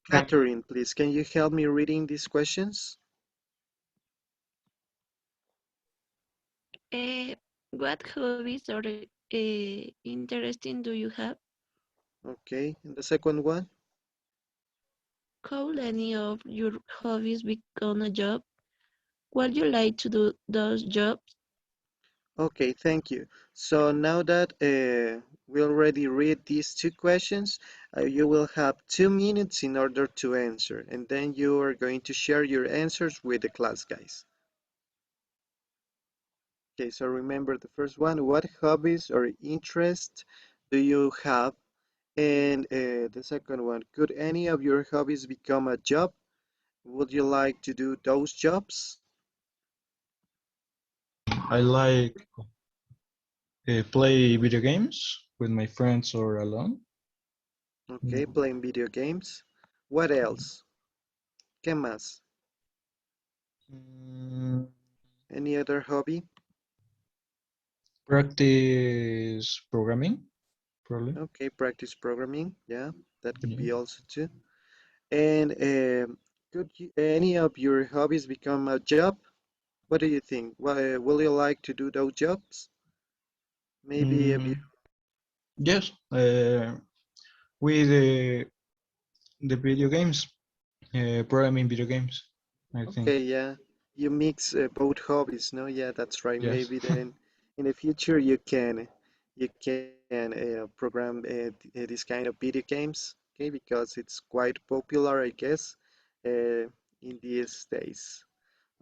Catherine, please, can you help me reading these questions? What hobbies or interesting do you have? Okay, and the second one? Could any of your hobbies become a job? Would you like to do those jobs? Okay, thank you. So now that we already read these two questions, you will have 2 minutes in order to answer, and then you are going to share your answers with the class, guys. Okay, so remember the first one, what hobbies or interests do you have? And the second one, could any of your hobbies become a job? Would you like to do those jobs? I like play video games with my friends or alone. Okay, playing video games. What else? ¿Qué más? Mm, Any other hobby? practice programming, probably. Okay, practice programming. Yeah, that could Yeah. be also too. And could any of your hobbies become a job? What do you think? Will you like to do those jobs? Maybe if you. Mm, yes, with the video games, programming video games, I think. Okay, yeah, you mix both hobbies, no? Yeah, that's right. Yes. Maybe then in the future you can program this kind of video games, okay? Because it's quite popular, I guess, in these days.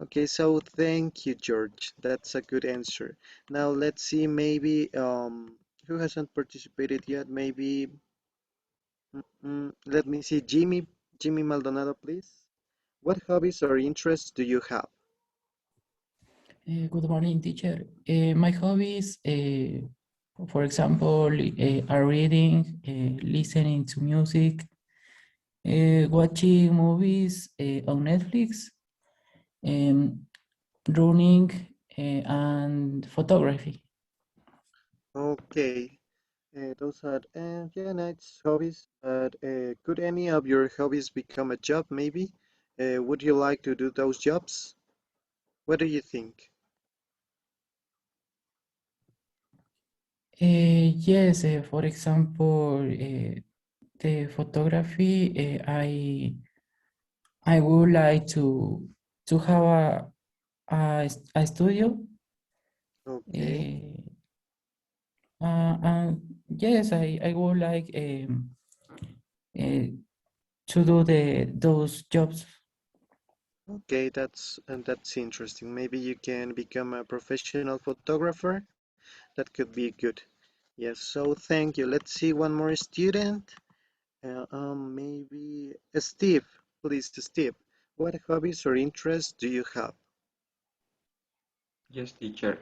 Okay, so thank you, George. That's a good answer. Now let's see, maybe who hasn't participated yet? Maybe let me see, Jimmy Maldonado, please. What hobbies or interests do you have? Good morning, teacher. My hobbies, for example, are reading, listening to music, watching movies on Netflix, um, running, and photography. Okay, those are yeah, nice hobbies. But could any of your hobbies become a job? Maybe. Would you like to do those jobs? What do you think? Yes, for example, the photography, I would like to have a studio. Okay, Uh, and yes, I would like uh, to do those jobs. okay, that's interesting. Maybe you can become a professional photographer. That could be good. Yes. So thank you. Let's see one more student. Maybe Steve. Please, Steve. What hobbies or interests do you have? Yes, teacher.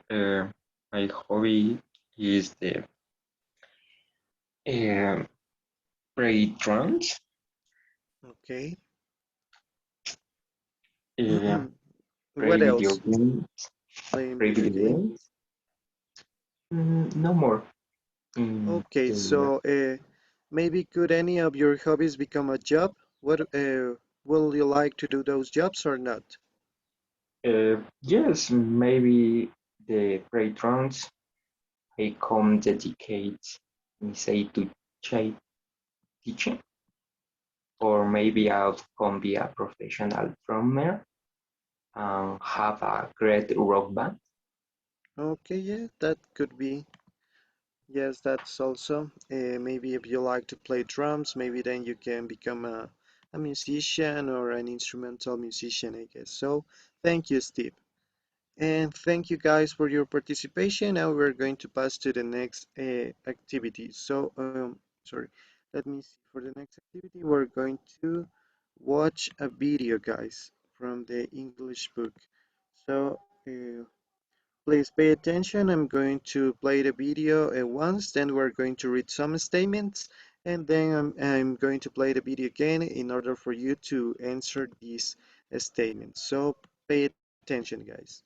My hobby is the uh, play drums, Okay. uh, play What video else? games, Playing play video video games. games. No more. Okay, Uh, so maybe could any of your hobbies become a job? What will you like to do those jobs or not? yes, maybe the play drums. I can dedicate, me say, to child teaching, or maybe I can be a professional drummer and have a great rock band. Okay, yeah, that could be. Yes, that's also. Maybe if you like to play drums, maybe then you can become a musician or an instrumental musician, I guess. So thank you, Steve. And thank you guys for your participation. Now we're going to pass to the next activity. So, sorry, let me see. For the next activity, we're going to watch a video, guys, from the English book. So, please pay attention. I'm going to play the video at once, then we're going to read some statements, and then I'm going to play the video again in order for you to answer these statements. So, pay attention, guys.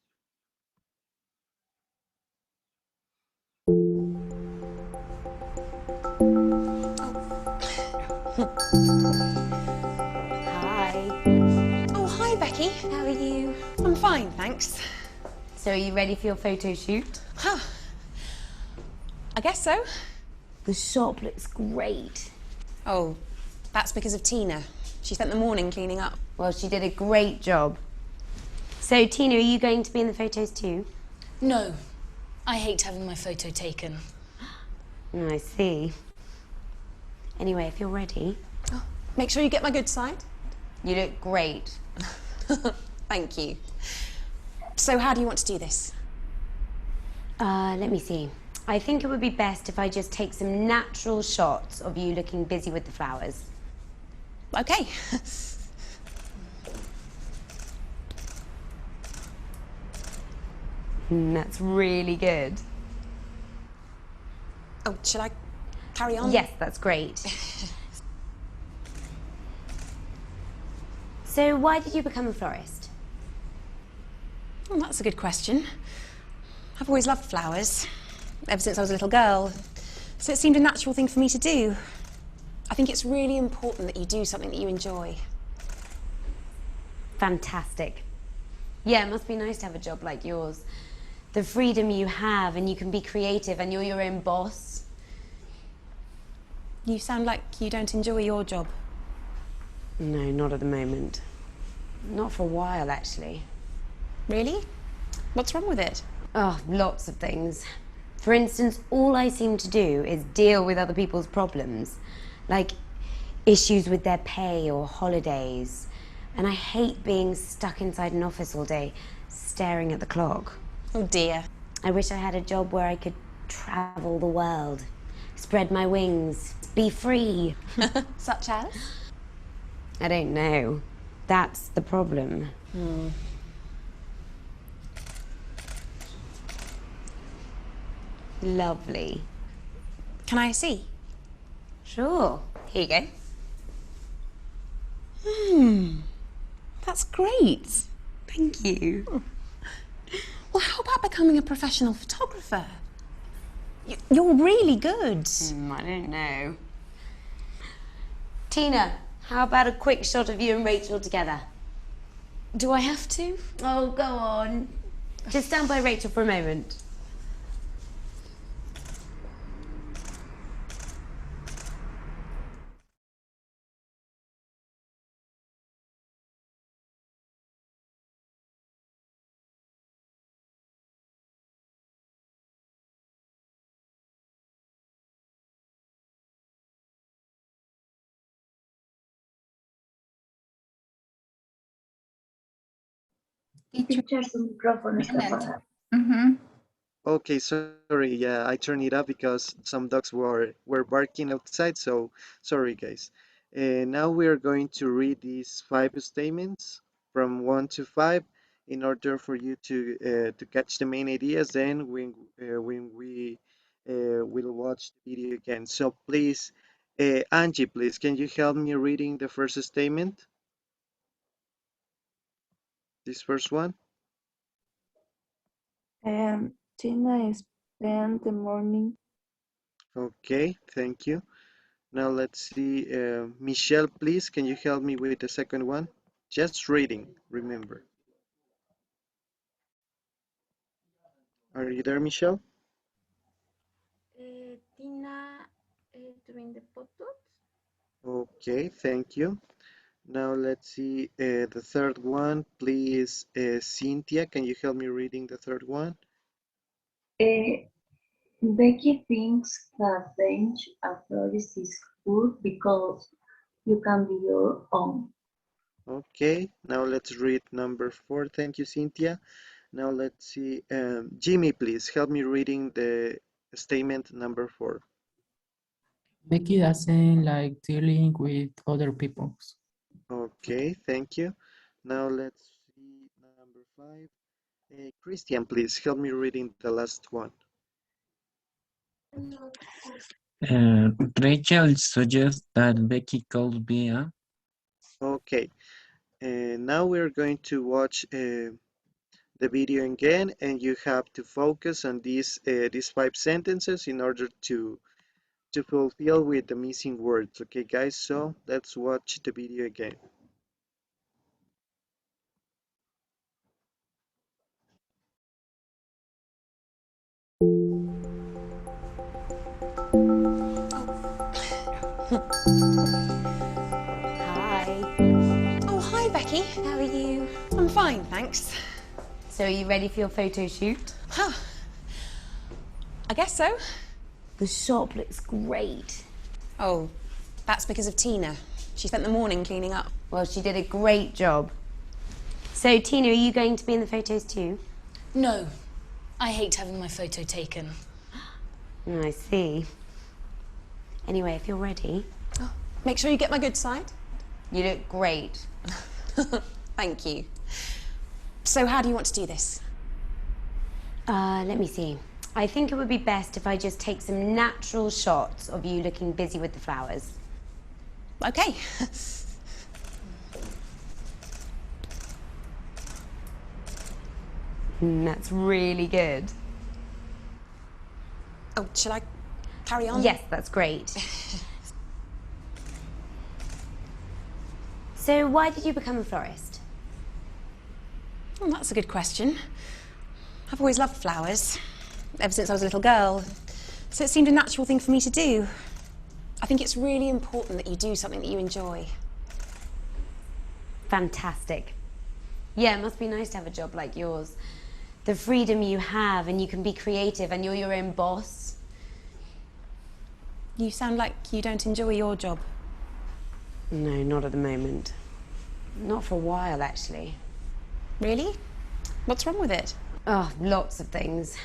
how are you? I'm fine, thanks. So are you ready for your photo shoot? Huh. I guess so. The shop looks great. Oh, that's because of Tina. She spent the morning cleaning up. Well, she did a great job. So, Tina, are you going to be in the photos too? No, I hate having my photo taken. Oh, I see. Anyway, if you're ready. Oh, make sure you get my good side. You look great. Thank you. So how do you want to do this? Let me see. I think it would be best if I just take some natural shots of you looking busy with the flowers. Okay. That's really good. Oh, should I carry on? Yes, that's great. So why did you become a florist? Well, that's a good question. I've always loved flowers, ever since I was a little girl. So it seemed a natural thing for me to do. I think it's really important that you do something that you enjoy. Fantastic. Yeah, it must be nice to have a job like yours. The freedom you have, and you can be creative, and you're your own boss. You sound like you don't enjoy your job. No, not at the moment. Not for a while, actually. Really? What's wrong with it? Oh, lots of things. For instance, all I seem to do is deal with other people's problems, like issues with their pay or holidays. And I hate being stuck inside an office all day, staring at the clock. Oh dear. I wish I had a job where I could travel the world, spread my wings, be free. Such as? I don't know. That's the problem. Lovely. Can I see? Sure. Here you go. That's great. Thank you. Well, how about becoming a professional photographer? You're really good. I don't know. Tina, how about a quick shot of you and Rachel together? Do I have to? Oh, go on. Just stand by Rachel for a moment. Teacher, su micrófono está apagado. Okay, sorry. Yeah, I turned it up because some dogs were barking outside. So sorry, guys. Now we are going to read these 5 statements from 1 to 5 in order for you to catch the main ideas. Then when we will watch the video again. So please, Angie, please, can you help me reading the first statement? This first one. Tina spent the morning. Okay, thank you. Now let's see, Michelle, please, can you help me with the second one? Just reading, remember. Are you there, Michelle? Tina doing the photos. Okay, thank you. Now let's see the third one, please. Cynthia, can you help me reading the third one? Becky thinks that being a florist is good because you can be your own. Okay, now let's read number 4. Thank you, Cynthia. Now let's see, Jimmy, please help me reading the statement number 4. Becky doesn't like dealing with other people. Okay, thank you. Now let's see number 5. Christian, please help me reading the last one. Rachel suggests that Becky calls Bea. Okay, now we're going to watch the video again, and you have to focus on these 5 sentences in order to fulfill with the missing words. Okay, guys, so let's watch the video again. Becky. How are you? I'm fine, thanks. So are you ready for your photo shoot? Huh. I guess so. The shop looks great. Oh, that's because of Tina. She spent the morning cleaning up. Well, she did a great job. So, Tina, are you going to be in the photos too? No, I hate having my photo taken. I see. Anyway, if you're ready. Oh, make sure you get my good side. You look great. Thank you. So how do you want to do this? Let me see. I think it would be best if I just take some natural shots of you looking busy with the flowers. Okay. That's really good. Oh, shall I carry on? Yes, that's great. So why did you become a florist? Oh, that's a good question. I've always loved flowers, ever since I was a little girl. So it seemed a natural thing for me to do. I think it's really important that you do something that you enjoy. Fantastic. Yeah, it must be nice to have a job like yours. The freedom you have, and you can be creative, and you're your own boss. You sound like you don't enjoy your job. No, not at the moment. Not for a while, actually. Really? What's wrong with it? Oh, lots of things.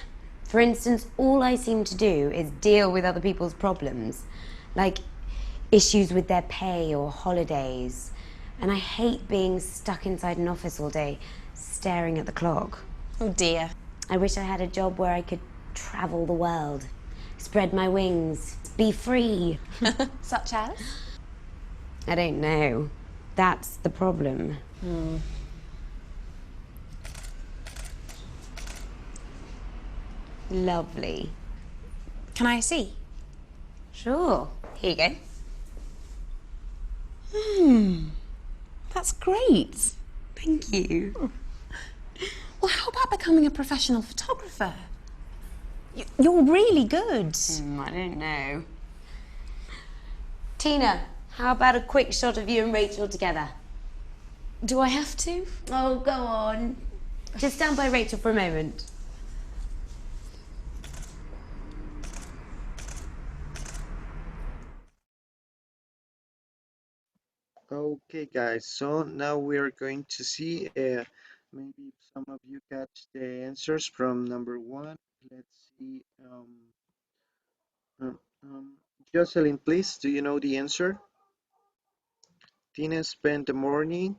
For instance, all I seem to do is deal with other people's problems, like issues with their pay or holidays. And I hate being stuck inside an office all day, staring at the clock. Oh dear. I wish I had a job where I could travel the world, spread my wings, be free. Such as? I don't know. That's the problem. Lovely. Can I see? Sure. Here you go. That's great. Thank you. Well, how about becoming a professional photographer? You're really good. I don't know. Tina, how about a quick shot of you and Rachel together? Do I have to? Oh, go on. Just stand by Rachel for a moment. Okay, guys, so now we're going to see maybe if some of you catch the answers from number one. Let's see. Um, um, Jocelyn, please, do you know the answer? Tina spent the morning.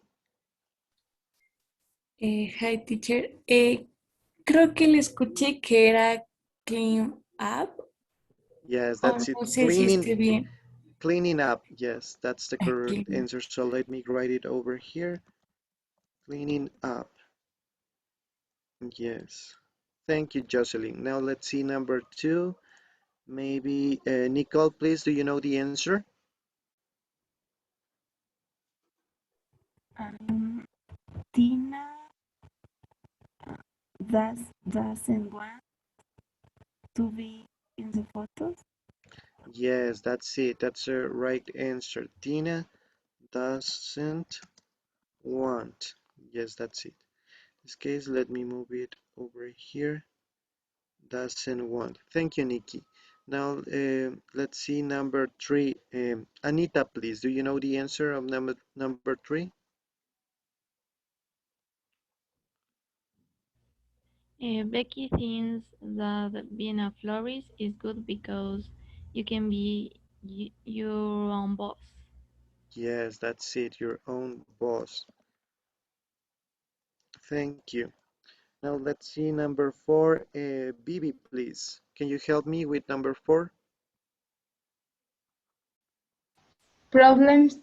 Hi, teacher. Creo que le escuché que era clean up. Yes, O that's it. no sé si esté bien. Cleaning up. Yes, that's the correct Clean. answer. So let me write it over here. Cleaning up. Yes. Thank you, Jocelyn. Now let's see number two. Maybe Nicole, please, do you know the answer? Tina doesn't want to be in the photos. Yes, that's it. That's the right answer. Tina doesn't want. Yes, that's it. In this case, let me move it over here. Doesn't want. Thank you, Nikki. Now, let's see number three. Anita, please, do you know the answer of number three? Becky thinks that being a florist is good because you can be your own boss. Yes, that's it. Your own boss. Thank you. Now let's see number four. Bibi, please. Can you help me with number four? Problems.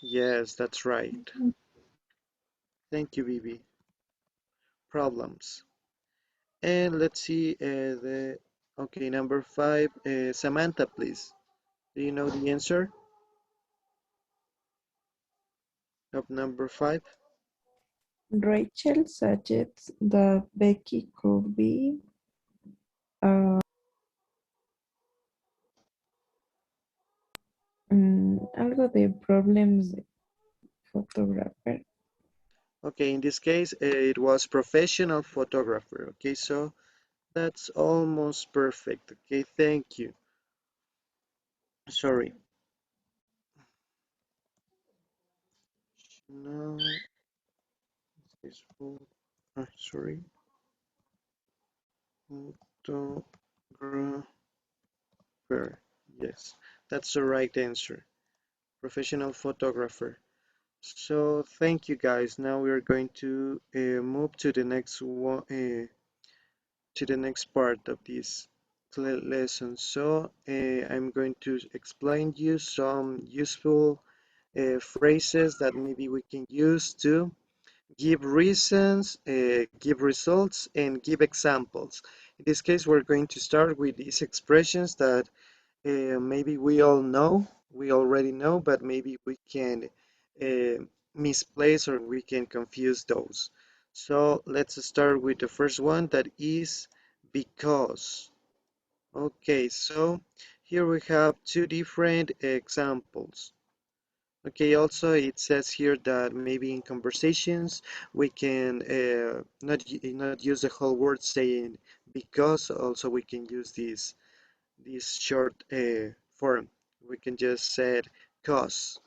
Yes, that's right. Thank you, Bibi. Problems. And let's see okay, number five. Samantha, please. Do you know the answer of number five? Rachel suggests that Becky could be algo de problems de photographer. Okay, in this case, it was professional photographer. Okay, so that's almost perfect. Okay, thank you. Sorry. No, it's full. Sorry. Photographer. Yes, that's the right answer. Professional photographer. So thank you guys. Now we are going to move to the next one, to the next part of this lesson. So I'm going to explain you some useful phrases that maybe we can use to give reasons, give results, and give examples. In this case, we're going to start with these expressions that maybe we all know, we already know, but maybe we can misplace or we can confuse those. So let's start with the first one that is because. Okay, so here we have two different examples. Okay, also it says here that maybe in conversations we can not use the whole word saying because. Also we can use this short form. We can just say cause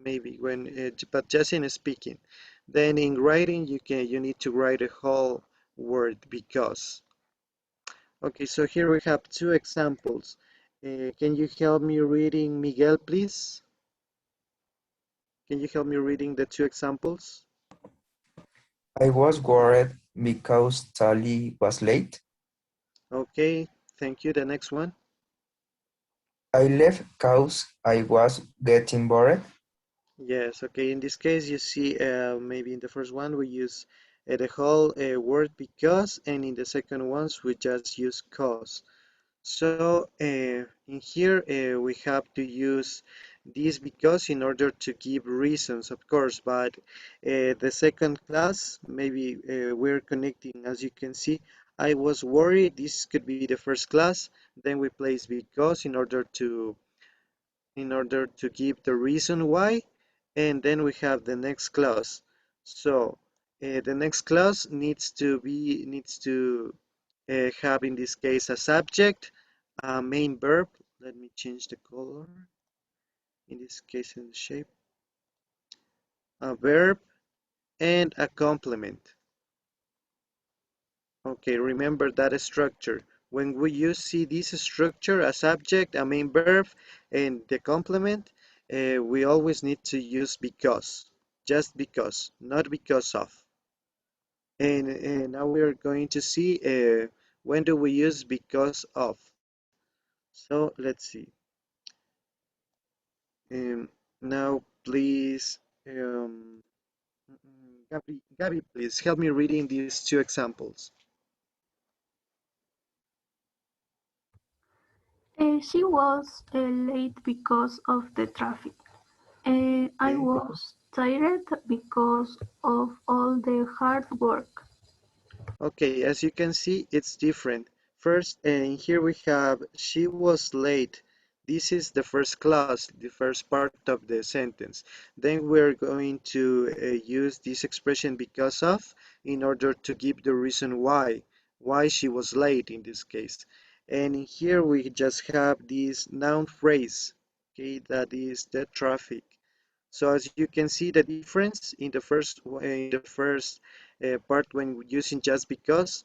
maybe when but just in speaking. Then in writing you need to write a whole word because. Okay, so here we have two examples. Can you help me reading Miguel, please? Can you help me reading the two examples? I was worried because Sally was late. Okay, thank you. The next one. I left because I was getting bored. Yes, okay. In this case, you see, maybe in the first one we use the whole word because, and in the second ones we just use cause. So in here we have to use this because in order to give reasons, of course, but the second class, maybe we're connecting, as you can see, I was worried, this could be the first class, then we place because in order to give the reason why, and then we have the next clause. So the next clause needs to have in this case a subject, a main verb. Let me change the color. In this case, in the shape, a verb and a complement. Okay, remember that structure. When we use see this structure, a subject, a main verb, and the complement, we always need to use because, just because, not because of. And now we are going to see when do we use because of. So let's see. Um, Now, please, Gabby, please help me reading these two examples. She was late because of the traffic. I Okay. was tired because of all the hard work. Okay, as you can see, it's different. First, and here we have she was late. This is the first clause, the first part of the sentence. Then we're going to use this expression because of in order to give the reason why she was late in this case. And here we just have this noun phrase, okay, that is the traffic. So as you can see the difference in the first part when using just because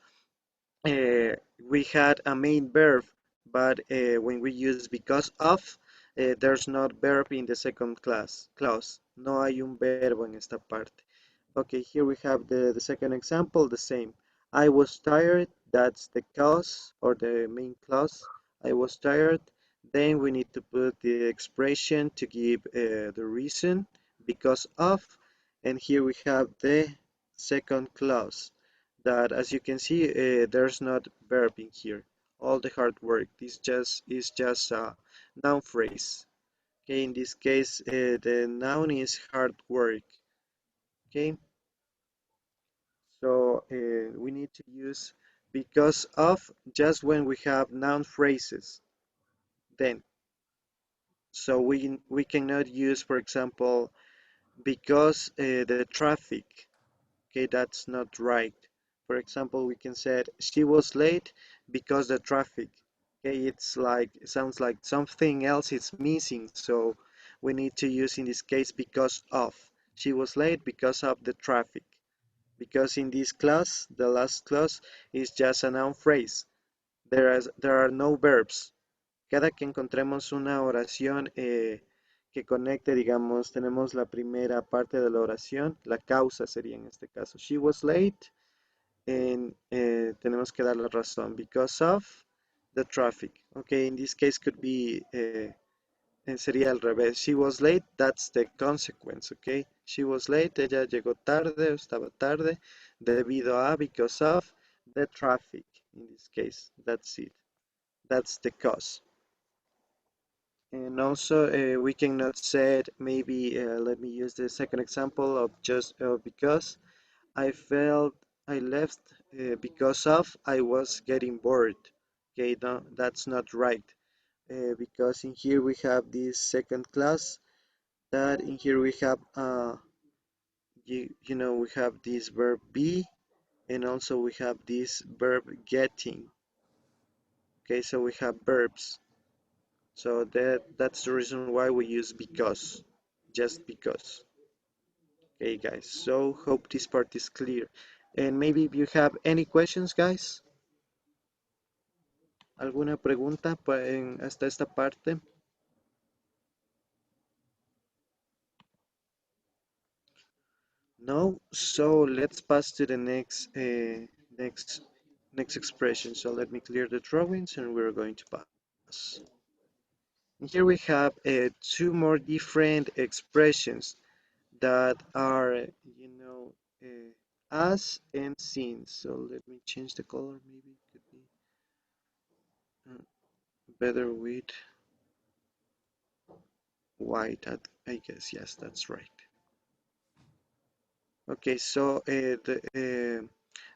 we had a main verb, but when we use because of, there's not verb in the second clause. No hay un verbo en esta parte. Okay, here we have the second example, the same. I was tired, that's the cause or the main clause. I was tired. Then we need to put the expression to give the reason because of. And here we have the second clause that, as you can see, there's not verb in here. All the hard work. This just is just a noun phrase. Okay, in this case, the noun is hard work. Okay. So we need to use because of just when we have noun phrases. Then, so we cannot use, for example, because the traffic. Okay, that's not right. For example, we can say she was late because the traffic. Okay, it sounds like something else is missing, so we need to use in this case because of. She was late because of the traffic. Because in this class, the last clause is just a noun phrase. There are no verbs. Cada que encontremos una oración que conecte, digamos, tenemos la primera parte de la oración, la causa sería en este caso. She was late, and tenemos que dar la razón. Because of the traffic. Okay, in this case could be, sería al revés. She was late, that's the consequence, okay? She was late, ella llegó tarde, estaba tarde, debido a, because of the traffic, in this case. That's it. That's the cause. And also, we cannot say it, maybe, let me use the second example of just because. I felt I left because of I was getting bored. Okay, no, that's not right. Because in here we have this second class, that in here we have, you know, we have this verb be, and also we have this verb getting. Okay, so we have verbs. So that's the reason why we use because, just because. Okay, guys, so hope this part is clear. And maybe if you have any questions, guys. ¿Alguna pregunta hasta esta parte? No, so let's pass to the next expression. So let me clear the drawings and we're going to pass. And here we have two more different expressions that are, you know, as and since. So let me change the color. Maybe it could be better with white. I guess yes, that's right. Okay, so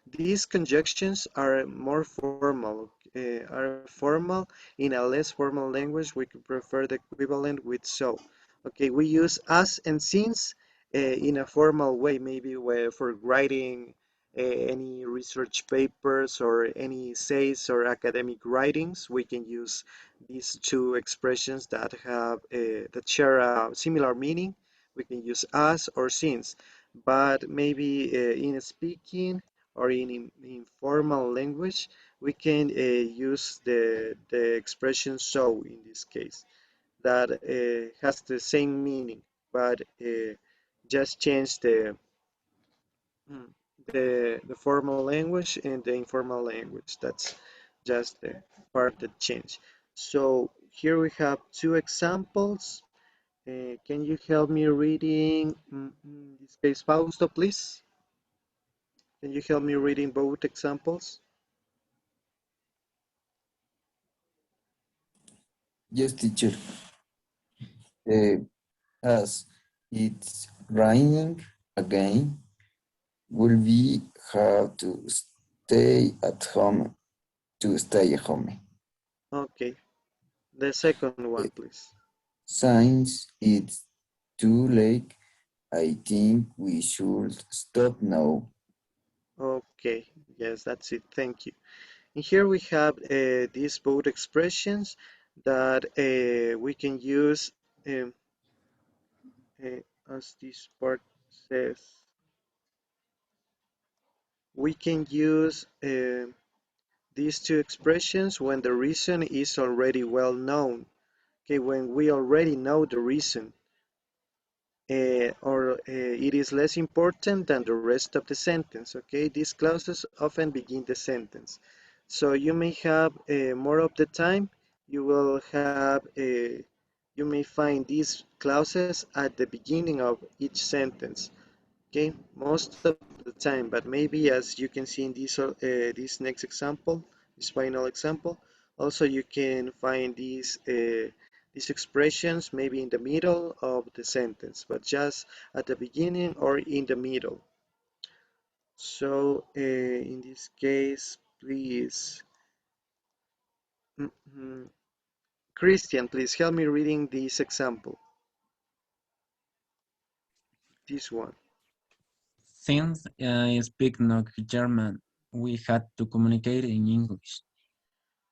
these conjunctions are more formal, in a less formal language. We could prefer the equivalent with so. Okay, we use as and since in a formal way, maybe where for writing any research papers or any essays or academic writings. We can use these two expressions that have that share a similar meaning. We can use as or since, but maybe in speaking or in informal language, we can use the expression so in this case, that has the same meaning, but just change mm, the formal language and the informal language. That's just the part that change. So here we have two examples. Can you help me reading, in this case, Fausto, please? Can you help me reading both examples? Yes, teacher. As it's raining again, will we have to stay at home to stay home? Okay. The second one, please. Since it's too late, I think we should stop now. Okay. Yes, that's it. Thank you. And here we have these both expressions that we can use as this part says. We can use these two expressions when the reason is already well known. Okay, when we already know the reason, or it is less important than the rest of the sentence. Okay, these clauses often begin the sentence. So you may have more of the time, you will have, you may find these clauses at the beginning of each sentence. Okay, most of the time, but maybe as you can see in this next example, this final example, also you can find these expressions maybe in the middle of the sentence, but just at the beginning or in the middle. So in this case, please, Christian, please help me reading this example. This one. Since I speak no German, we had to communicate in English.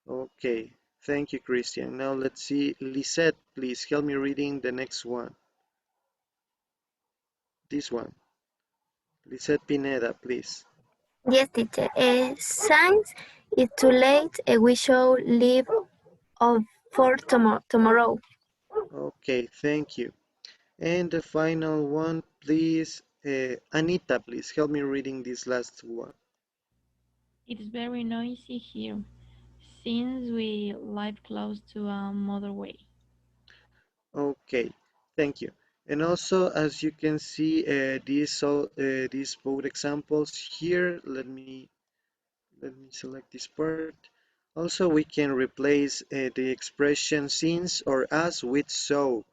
Okay, thank you, Christian. Now let's see, Lisette, please help me reading the next one. This one. Lisette Pineda, please. Yes, teacher. Since it's too late, we should leave for tomorrow. Okay, thank you. And the final one, please. Anita, please help me reading this last one. It's very noisy here, since we live close to a motorway. Okay, thank you. And also, as you can see, these both examples here. Let me select this part. Also, we can replace the expression since or as with so,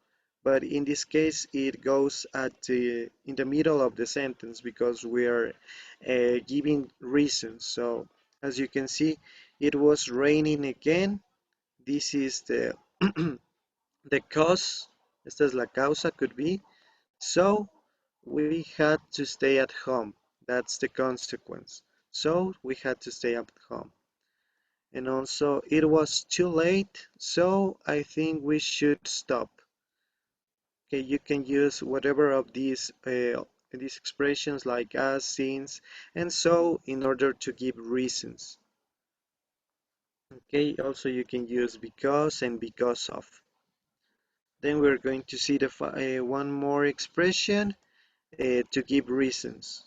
but in this case, it goes in the middle of the sentence because we are giving reasons. So, as you can see, it was raining again. This is the the cause. Esta es la causa, could be. So, we had to stay at home. That's the consequence. So, we had to stay at home. And also, it was too late, so I think we should stop. Okay, you can use whatever of these expressions like as, since, and so in order to give reasons. Okay, also you can use because and because of. Then we're going to see one more expression to give reasons.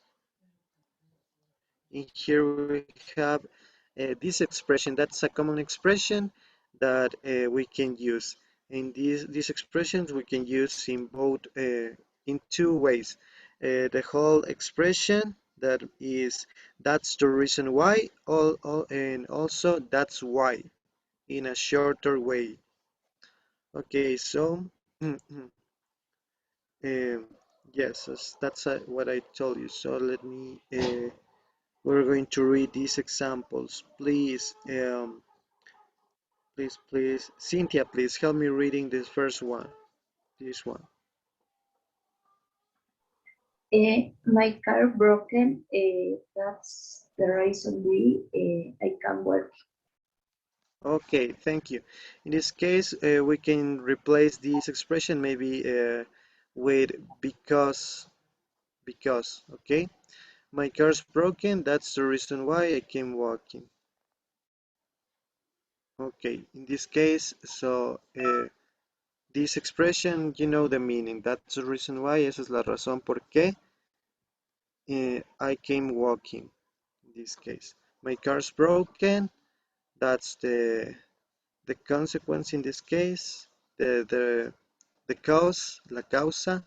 In here we have this expression. That's a common expression that we can use. And these expressions we can use in both in two ways. The whole expression that is that's the reason why, and also that's why in a shorter way. Okay, so yes, that's what I told you. So let me. We're going to read these examples. Please, Cynthia, please help me reading this first one. This one. My car broken. That's the reason I can't work. Okay, thank you. In this case, we can replace this expression maybe with because, okay? My car's broken, that's the reason why I came walking. Okay, in this case, so this expression, you know the meaning. That's the reason why, esa es la razón por qué I came walking. In this case, my car's broken, that's the consequence in this case, the cause, la causa,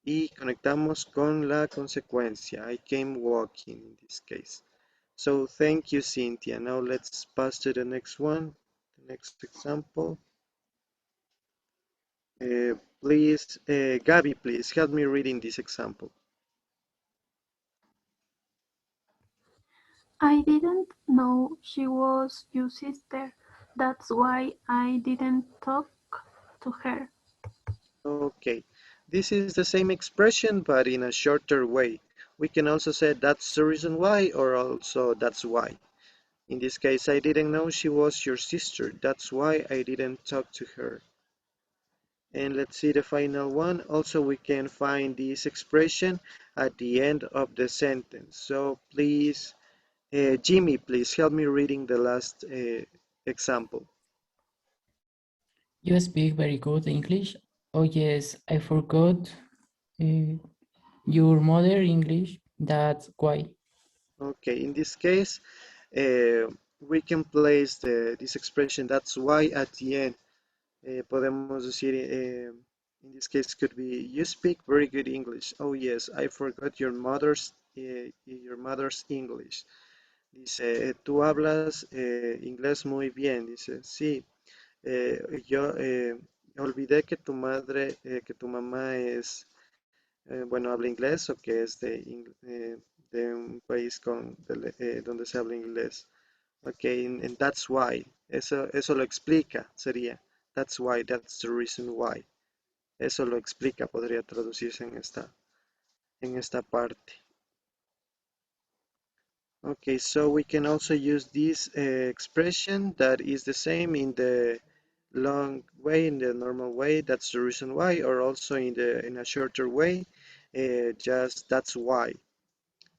y conectamos con la consecuencia. I came walking in this case. So thank you, Cynthia. Now let's pass to the next one, the next example. Please, Gabby, please help me reading this example. I didn't know she was your sister. That's why I didn't talk to her. Okay, this is the same expression but in a shorter way. We can also say that's the reason why or also that's why. In this case, I didn't know she was your sister. That's why I didn't talk to her. And let's see the final one. Also, we can find this expression at the end of the sentence. So please, Jimmy, please help me reading the last example. You speak very good English. Oh yes, I forgot your mother English. That's why. Okay, in this case, we can place this expression, that's why, at the end. Podemos decir, in this case, could be, you speak very good English. Oh yes, I forgot your mother's English. Dice, tú hablas inglés muy bien. Dice, sí, yo olvidé que tu madre, que tu mamá es, bueno, habla inglés o que es de un país donde se habla inglés. Okay, and that's why. Eso lo explica, sería. That's why, that's the reason why. Eso lo explica, podría traducirse en esta. en esta parte. Okay, so we can also use this expression that is the same in the long way, in the normal way, that's the reason why, or also in a shorter way, just that's why,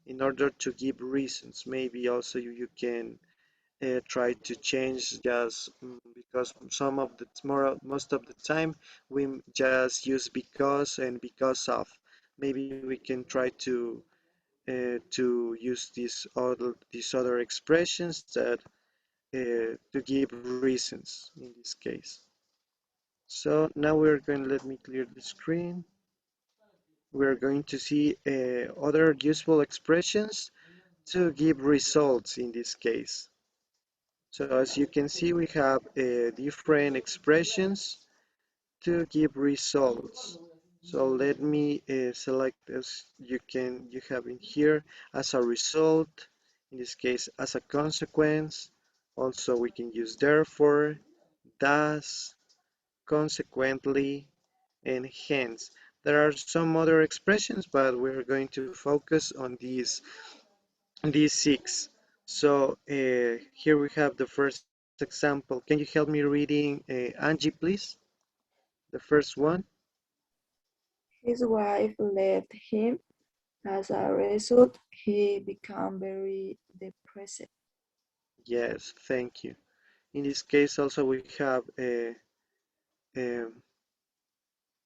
in order to give reasons. Maybe also you can try to change just because some of the most of the time we just use because and because of. Maybe we can try to use these other expressions that to give reasons in this case. So now we're going to let me clear the screen. We're going to see other useful expressions to give results in this case. So as you can see, we have different expressions to give results. So let me select as you have in here as a result, in this case as a consequence. Also we can use therefore, thus, consequently, and hence. There are some other expressions, but we're going to focus on these six. So here we have the first example. Can you help me reading Angie, please? The first one. His wife left him. As a result, he became very depressed. Yes, thank you. In this case, also we have um,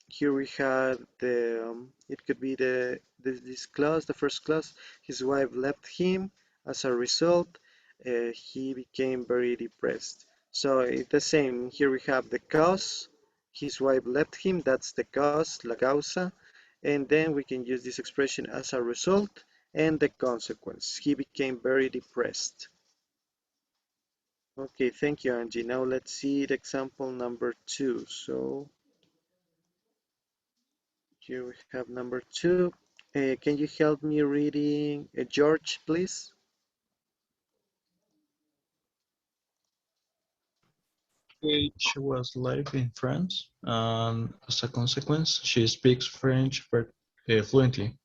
here we had it could be this clause, the first clause. His wife left him. As a result, he became very depressed. So it's the same. Here we have the cause. His wife left him. That's the cause, la causa. And then we can use this expression as a result and the consequence. He became very depressed. Okay, thank you, Angie. Now let's see the example number 2. So here we have number 2. Can you help me reading George, please? She was live in France, and as a consequence, she speaks French fluently.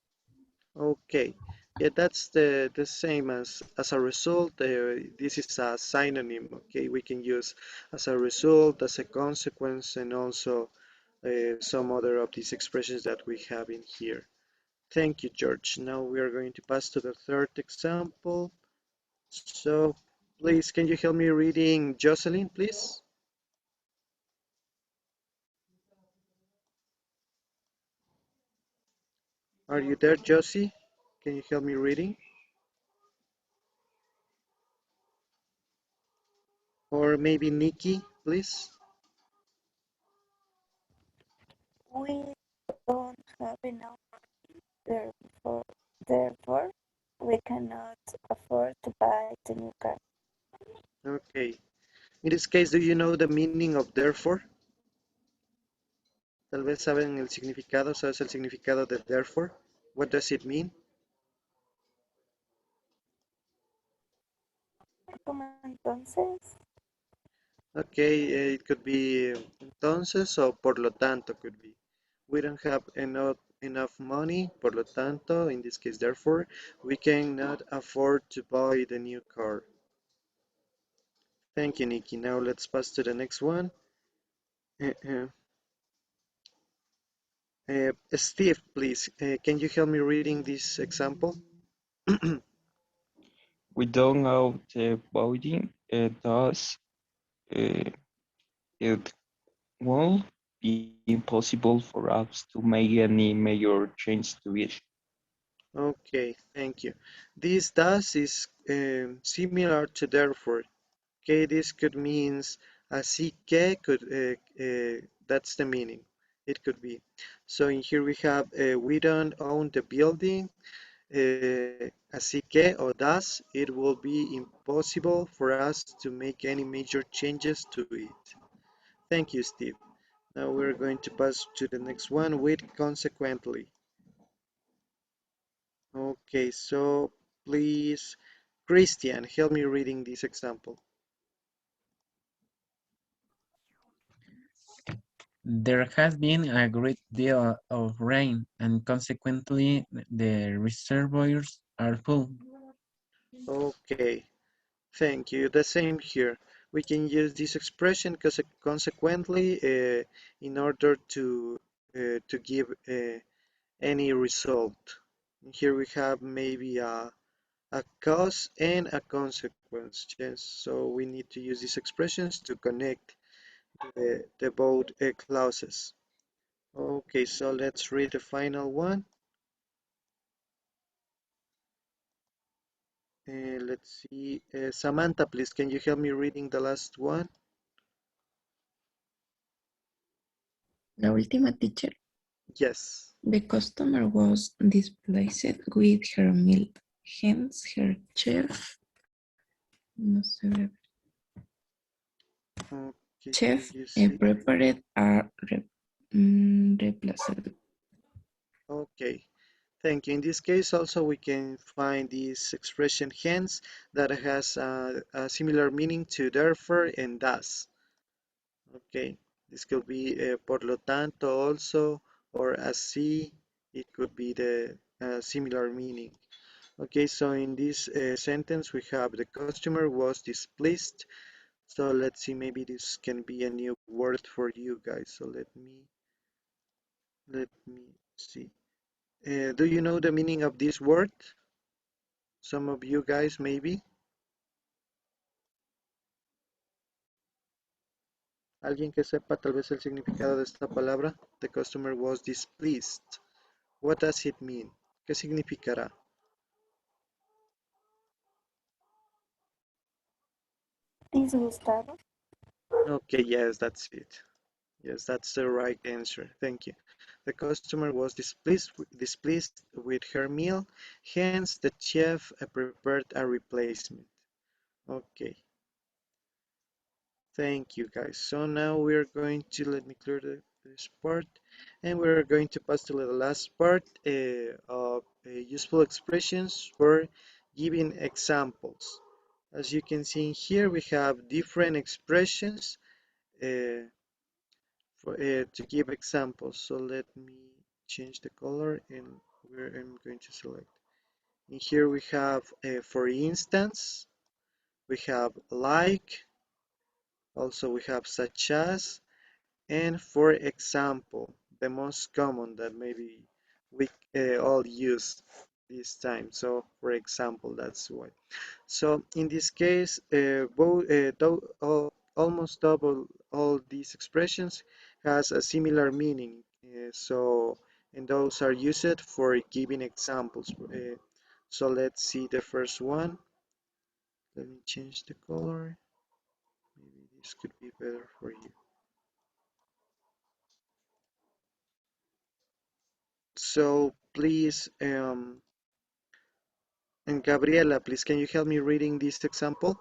Okay, yeah, that's the same as a result. This is a synonym. Okay, we can use as a result, as a consequence, and also some other of these expressions that we have in here. Thank you, George. Now we are going to pass to the third example. So please, can you help me reading Jocelyn, please? Are you there, Josie? Can you help me reading? Or maybe Nikki, please? We don't have enough money, therefore we cannot afford to buy the new car. Okay. In this case, do you know the meaning of therefore? Tal vez saben el significado, ¿sabes el significado de therefore? What does it mean? Como entonces, Okay, it could be entonces o por lo tanto could be. We don't have enough money, por lo tanto, in this case, therefore, we cannot afford to buy the new car. Thank you, Nikki. Now let's pass to the next one. Steve, please, can you help me reading this example? Without voting, thus it will be impossible for us to make any major change to it. Okay, thank you. This thus is similar to therefore. Okay, this could means así que could that's the meaning. It could be. So in here we have we don't own the building. Así que or thus it will be impossible for us to make any major changes to it. Thank you, Steve. Now we're going to pass to the next one with consequently. Okay, so please, Christian, help me reading this example. There has been a great deal of rain, and consequently, the reservoirs are full. Okay, thank you. The same here. We can use this expression because consequently in order to give any result. Here we have maybe a cause and a consequence. Yes, so we need to use these expressions to connect the both clauses. Okay, so let's read the final one. Let's see. Samantha, please, can you help me reading the last one? La última, teacher. Yes. The customer was displeased with her meal. Hence, her chef, no se ve. Okay, Chef can you see? prepared a replacement. Okay, thank you. In this case, also we can find this expression hence that has a similar meaning to therefore and thus. Okay, this could be por lo tanto also, or así. It could be the similar meaning. Okay, so in this sentence we have the customer was displeased. So let's see, maybe this can be a new word for you guys. So let me see. Do you know the meaning of this word? Some of you guys maybe. Alguien que sepa tal vez el significado de esta palabra. The customer was displeased. What does it mean? ¿Qué significará? Disgustado. Okay, yes, that's it. Yes, that's the right answer. Thank you. The customer was displeased with her meal, hence the chef prepared a replacement. Okay. Thank you, guys. So now we're going to, let me clear this part, and we're going to pass to the last part of useful expressions for giving examples. As you can see here, we have different expressions to give examples. So let me change the color, and I'm going to select. In here we have, for instance, we have like, also we have such as, and for example, the most common that maybe we all use this time. So for example, that's why. So in this case, almost double all these expressions has a similar meaning. And those are used for giving examples. So let's see the first one. Let me change the color. Maybe this could be better for you. So please, and Gabriela, please, can you help me reading this example?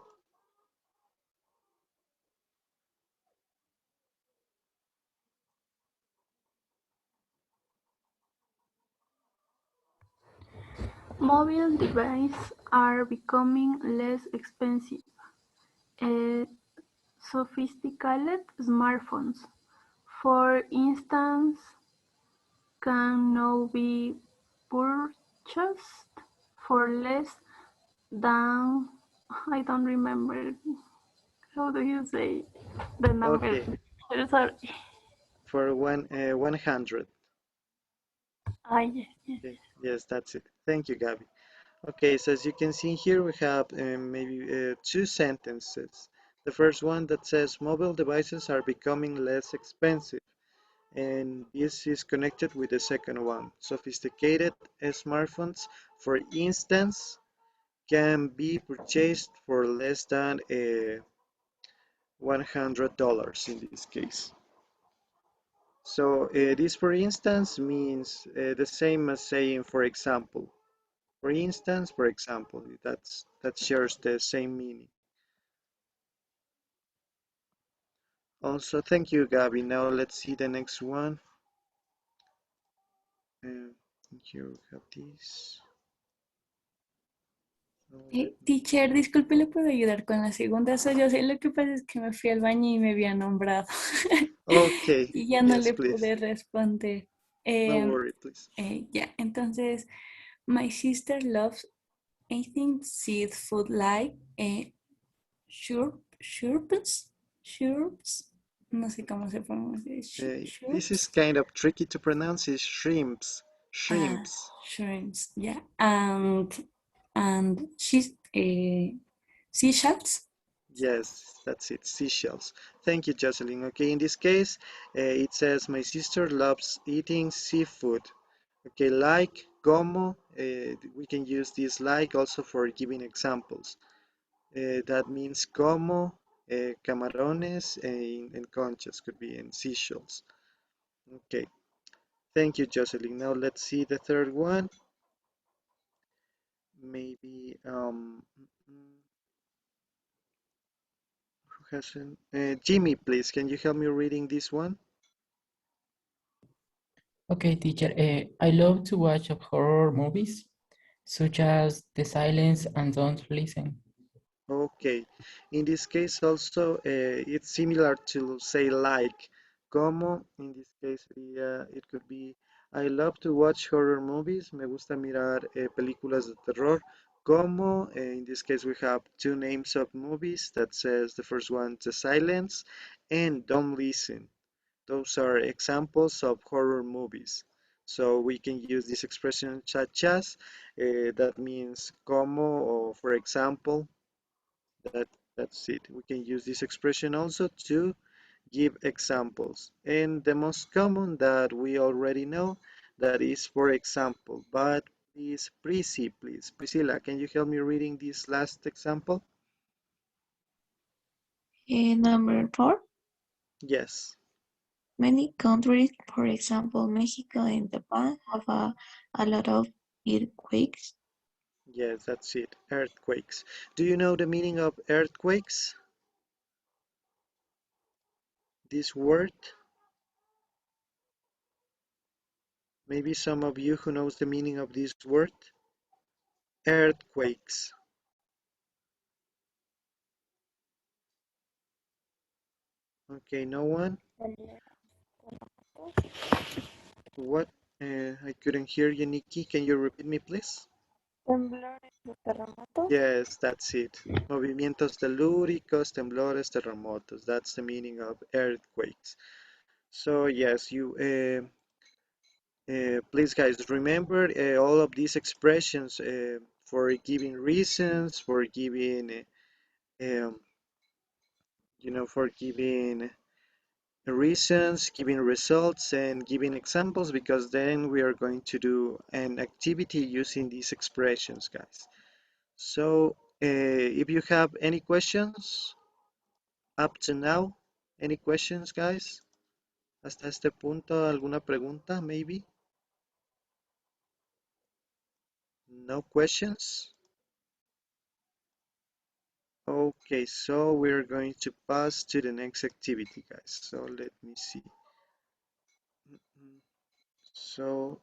Mobile devices are becoming less expensive. Sophisticated smartphones, for instance, can now be purchased for less than, I don't remember, how do you say the number? Okay, Sorry. for 100. Yes, yes. Okay, yes, that's it. Thank you, Gabby. Okay, so as you can see here, we have maybe two sentences. The first one that says mobile devices are becoming less expensive. And this is connected with the second one. Sophisticated smartphones, for instance, can be purchased for less than $100 in this case. So this, for instance, means the same as saying, for example. For instance, for example, that shares the same meaning. Also, thank you, Gabby. Now let's see the next one. Here we have this. Teacher, disculpe, ¿le puedo ayudar con la segunda? Yo sé, lo que pasa es que me fui al baño y me había nombrado. Okay, Y ya no yes, le please. pude responder. No worry, please. Ya, entonces, my sister loves eating seafood like shrimps, no sé cómo se pronuncia, This is shrimps. kind of tricky to pronounce. It's shrimps. Ah, Shrimps. shrimps, yeah. And she's seashells. Yes, that's it. Seashells. Thank you, Jocelyn. Okay, in this case, it says my sister loves eating seafood. Okay, like, como. We can use this like also for giving examples. That means como, camarones, and conchas could be in seashells. Okay, thank you, Jocelyn. Now let's see the third one. Maybe who hasn't? Jimmy, please. Can you help me reading this one? Okay, teacher. I love to watch horror movies, such as The Silence and Don't Listen. Okay, in this case also it's similar to say like, como, in this case it could be I love to watch horror movies, me gusta mirar películas de terror, como, in this case we have two names of movies that says the first one The Silence and Don't Listen. Those are examples of horror movies. So we can use this expression such as, that means como, or for example, that's it. We can use this expression also to give examples. And the most common that we already know, that is for example. But please, Prissy, please. Priscilla, can you help me reading this last example? Number 4. Yes. Many countries, for example, Mexico and Japan, have a lot of earthquakes. Yes, that's it. Earthquakes. Do you know the meaning of earthquakes? This word? Maybe some of you who knows the meaning of this word? Earthquakes. Okay, no one? What? I couldn't hear you, Nikki. Can you repeat me, please? Temblores o terremotos. Yes, that's it. Movimientos telúricos, temblores, terremotos. That's the meaning of earthquakes. So yes, please guys, remember all of these expressions for giving reasons, for giving, for giving reasons, giving results, and giving examples, because then we are going to do an activity using these expressions, guys. So if you have any questions up to now, any questions, guys? Hasta este punto, ¿alguna pregunta, maybe? No questions? Okay, so we're going to pass to the next activity, guys. So let me see. So,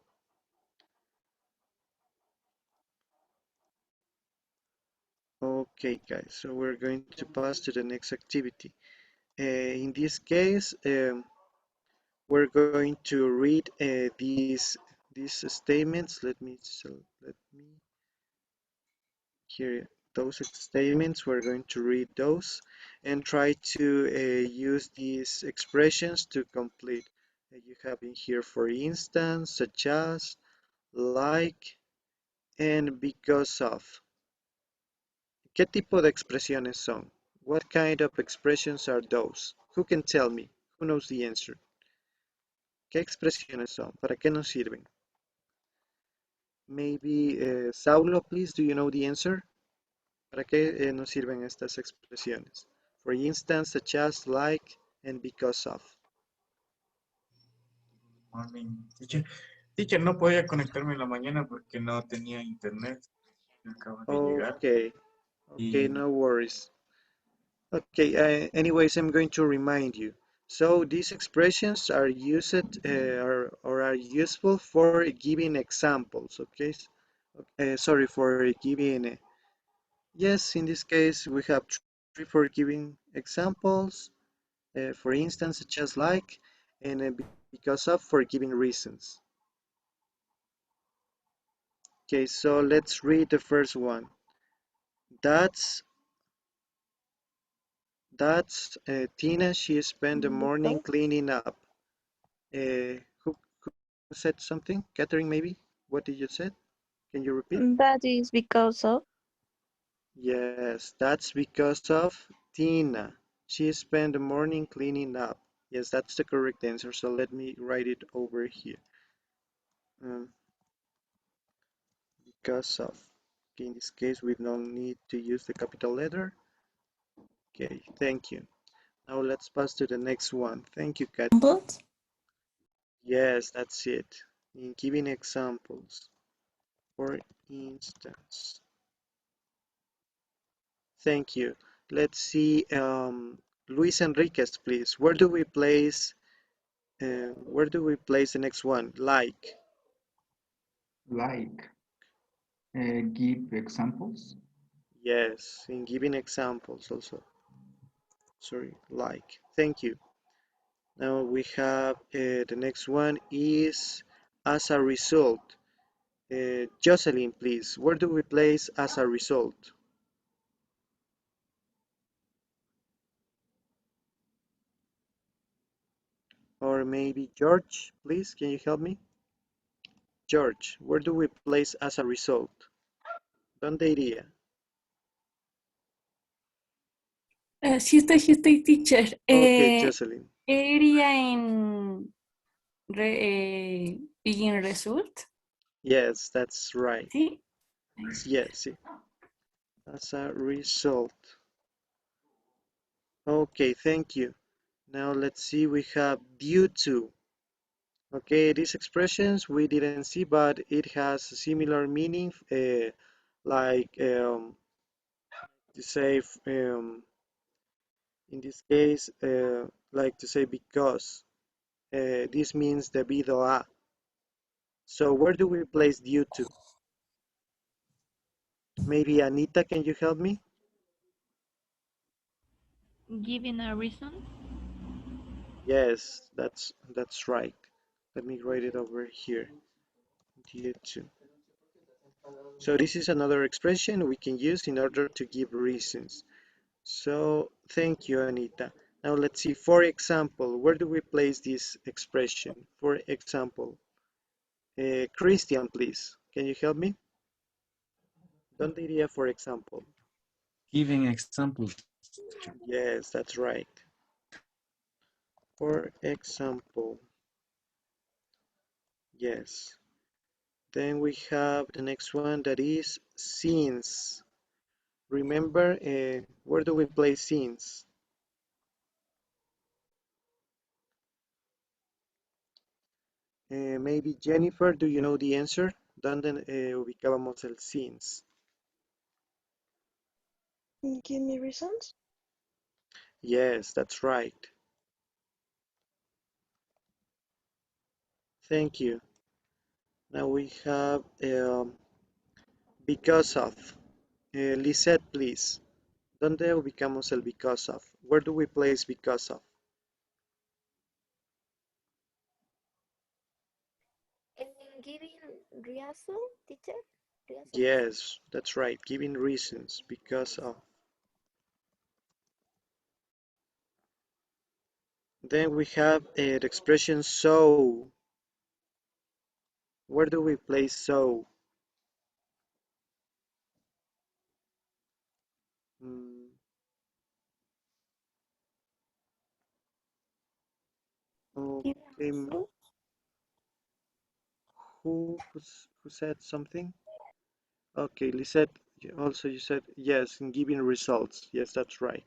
okay, guys, so we're going to pass to the next activity. In this case, we're going to read these statements. Let me here those statements. We're going to read those and try to use these expressions to complete. You have in here, for instance, such as, like, and because of. ¿Qué tipo de expresiones son? What kind of expressions are those? Who can tell me? Who knows the answer? ¿Qué expresiones son? ¿Para qué nos sirven? Maybe Saulo, please, do you know the answer? ¿Para qué nos sirven estas expresiones? For instance, such as, like, and because of. Morning, teacher. Teacher, no podía conectarme en la mañana porque no tenía internet. Acabo de llegar. Okay, no worries. Okay, anyways, I'm going to remind you. So these expressions are used or are useful for giving examples, okay? Sorry, for giving Yes, in this case, we have three for giving examples. For instance, just like, and because of for giving reasons. Okay, so let's read the first one. That's Tina. She spent the morning cleaning up. Who said something? Catherine, maybe? What did you say? Can you repeat? That is because of. Yes, that's because of Tina. She spent the morning cleaning up. Yes, that's the correct answer. So let me write it over here. Because of. Okay, in this case, we don't need to use the capital letter. Okay, thank you. Now let's pass to the next one. Thank you, Kat. Yes, that's it. In giving examples. For instance. Thank you. Let's see, Luis Enriquez, please. Where do we place the next one? Like. Like, give examples. Yes, in giving examples also. Sorry, like. Thank you. Now we have the next one is as a result. Jocelyn, please. Where do we place as a result? Or maybe George, please. Can you help me? George, where do we place as a result? ¿Dónde iría? Sí estoy, teacher. Okay, Jocelyn. Iría en begin result. Yes, that's right. Sí. Yes, as a result. Okay, thank you. Now let's see, we have due to. Okay, these expressions we didn't see, but it has a similar meaning, like to say, in this case, like to say because. This means debido a. So where do we place due to? Maybe Anita, can you help me? Giving a reason. Yes, that's right. Let me write it over here. Due to. So this is another expression we can use in order to give reasons. So thank you, Anita. Now let's see, for example, where do we place this expression? For example, Christian, please, can you help me? ¿Dónde iría, for example? Giving examples. Yes, that's right. For example, yes. Then we have the next one that is since. Remember, where do we place since? Maybe Jennifer, do you know the answer? ¿Dónde ubicábamos el since? Give me reasons. Yes, that's right. Thank you. Now we have because of. Lisette, please. ¿Dónde ubicamos el because of? Where do we place because of? Giving reason, teacher? Reason. Yes, that's right. Giving reasons because of. Then we have the expression so. Where do we place so? Mm, okay. Who said something? Okay, Lisette, also you said yes, in giving results. Yes, that's right.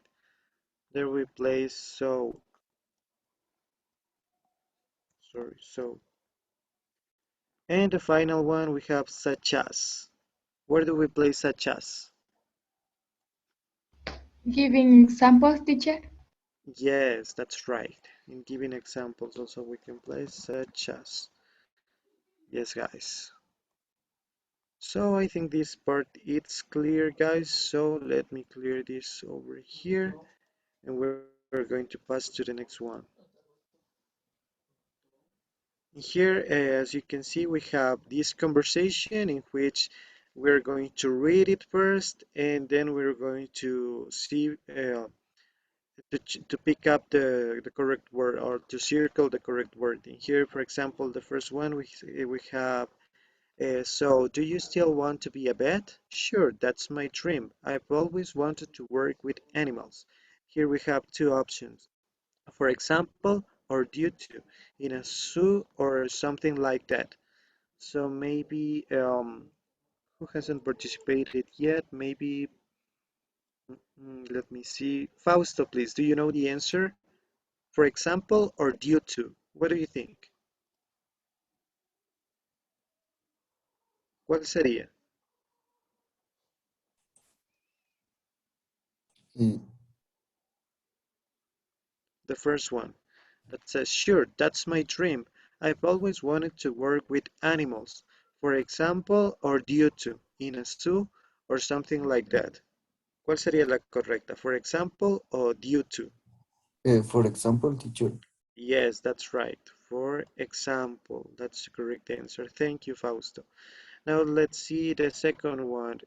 There we place so. Sorry, so. And the final one we have such as. Where do we place such as? Giving examples, teacher? Yes, that's right. In giving examples also we can place such as. Yes, guys. So I think this part it's clear, guys. So let me clear this over here, and we're going to pass to the next one. Here, as you can see, we have this conversation in which we're going to read it first, and then we're going to see to pick up the correct word or to circle the correct word. In here, for example, the first one we have. So, do you still want to be a vet? Sure, that's my dream. I've always wanted to work with animals. Here we have two options. For example, or due to, in a zoo or something like that. So maybe, who hasn't participated yet? Maybe, let me see. Fausto, please, do you know the answer? For example, or due to? What do you think? ¿Cuál sería? Mm, The first one that says, sure, that's my dream. I've always wanted to work with animals. For example, or due to, in a zoo, or something like that. ¿Cuál sería la correcta? For example, or due to? for example, teacher. Yes, that's right. For example, that's the correct answer. Thank you, Fausto. Now let's see the second one.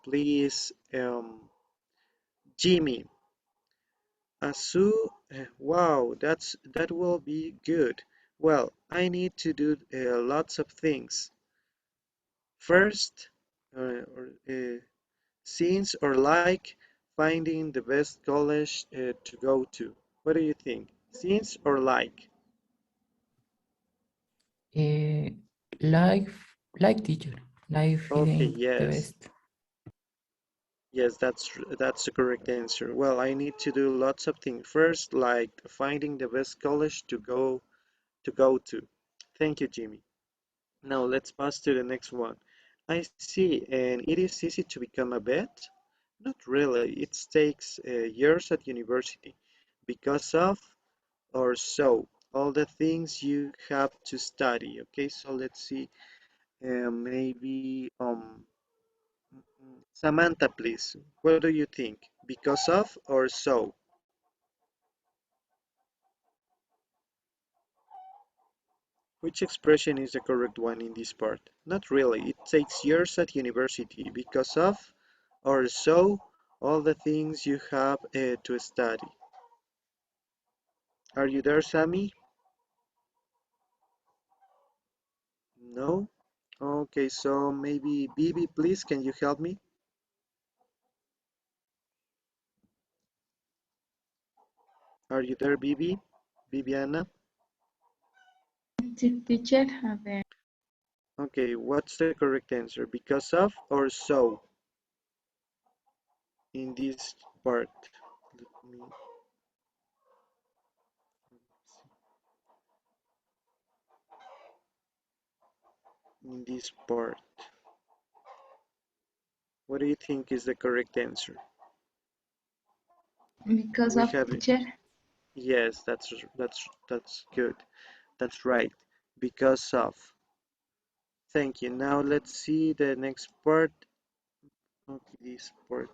Please, Jimmy. A zoo? Wow, that will be good. Well, I need to do lots of things. First, since or like finding the best college to go to. What do you think? Since or like? Uh, like, like teacher, like Okay, feeling the yes. best. Yes, that's the correct answer. Well, I need to do lots of things. First, like finding the best college to go to. Thank you, Jimmy. Now let's pass to the next one. I see, and it is easy to become a vet? Not really. It takes years at university because of or so all the things you have to study. Okay, so let's see. Maybe Samantha, please. What do you think? Because of or so? Which expression is the correct one in this part? Not really. It takes years at university because of or so all the things you have to study. Are you there, Sammy? No? Okay, so maybe Bibi, please, can you help me? Are you there, Bibi? Bibiana? Teacher, a ver. Okay, what's the correct answer? Because of or so in this part? Let me in this part. What do you think is the correct answer? Because We of have teacher. yes, that's good. That's right. Because of. Thank you. Now let's see the next part. Okay, this part.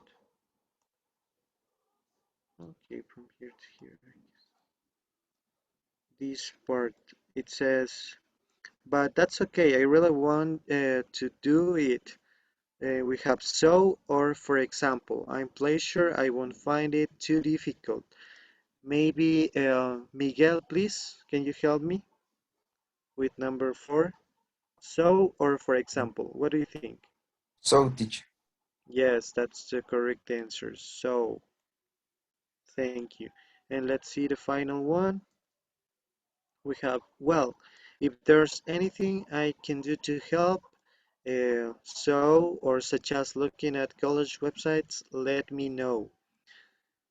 Okay, from here to here. This part. It says, but that's okay. I really want to do it. We have so or for example. I'm pretty sure I won't find it too difficult. Maybe Miguel, please, can you help me with number 4? So or for example, what do you think? So, teacher. Yes, that's the correct answer. So, thank you. And let's see the final one. We have, well, if there's anything I can do to help, so or such as looking at college websites, let me know.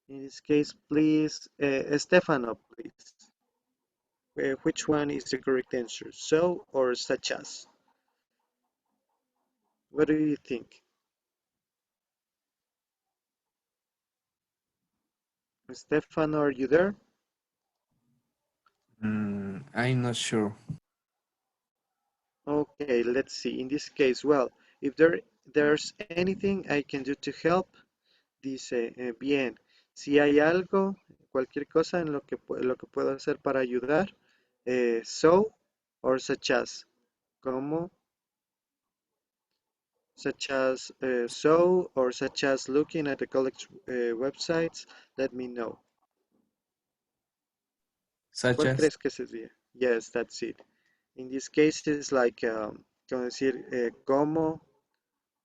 In this case, please, Stefano, please. Which one is the correct answer? So or such as? What do you think? Stefano, are you there? I'm not sure. Okay, let's see. In this case, well, If there's anything I can do to help, dice, bien. Si hay algo, cualquier cosa en lo que puedo hacer para ayudar, so or such as, como, such as so or such as looking at the college websites, let me know. Such ¿Cuál as. crees que sería? Yes, that's it. In this case, it's like, como decir,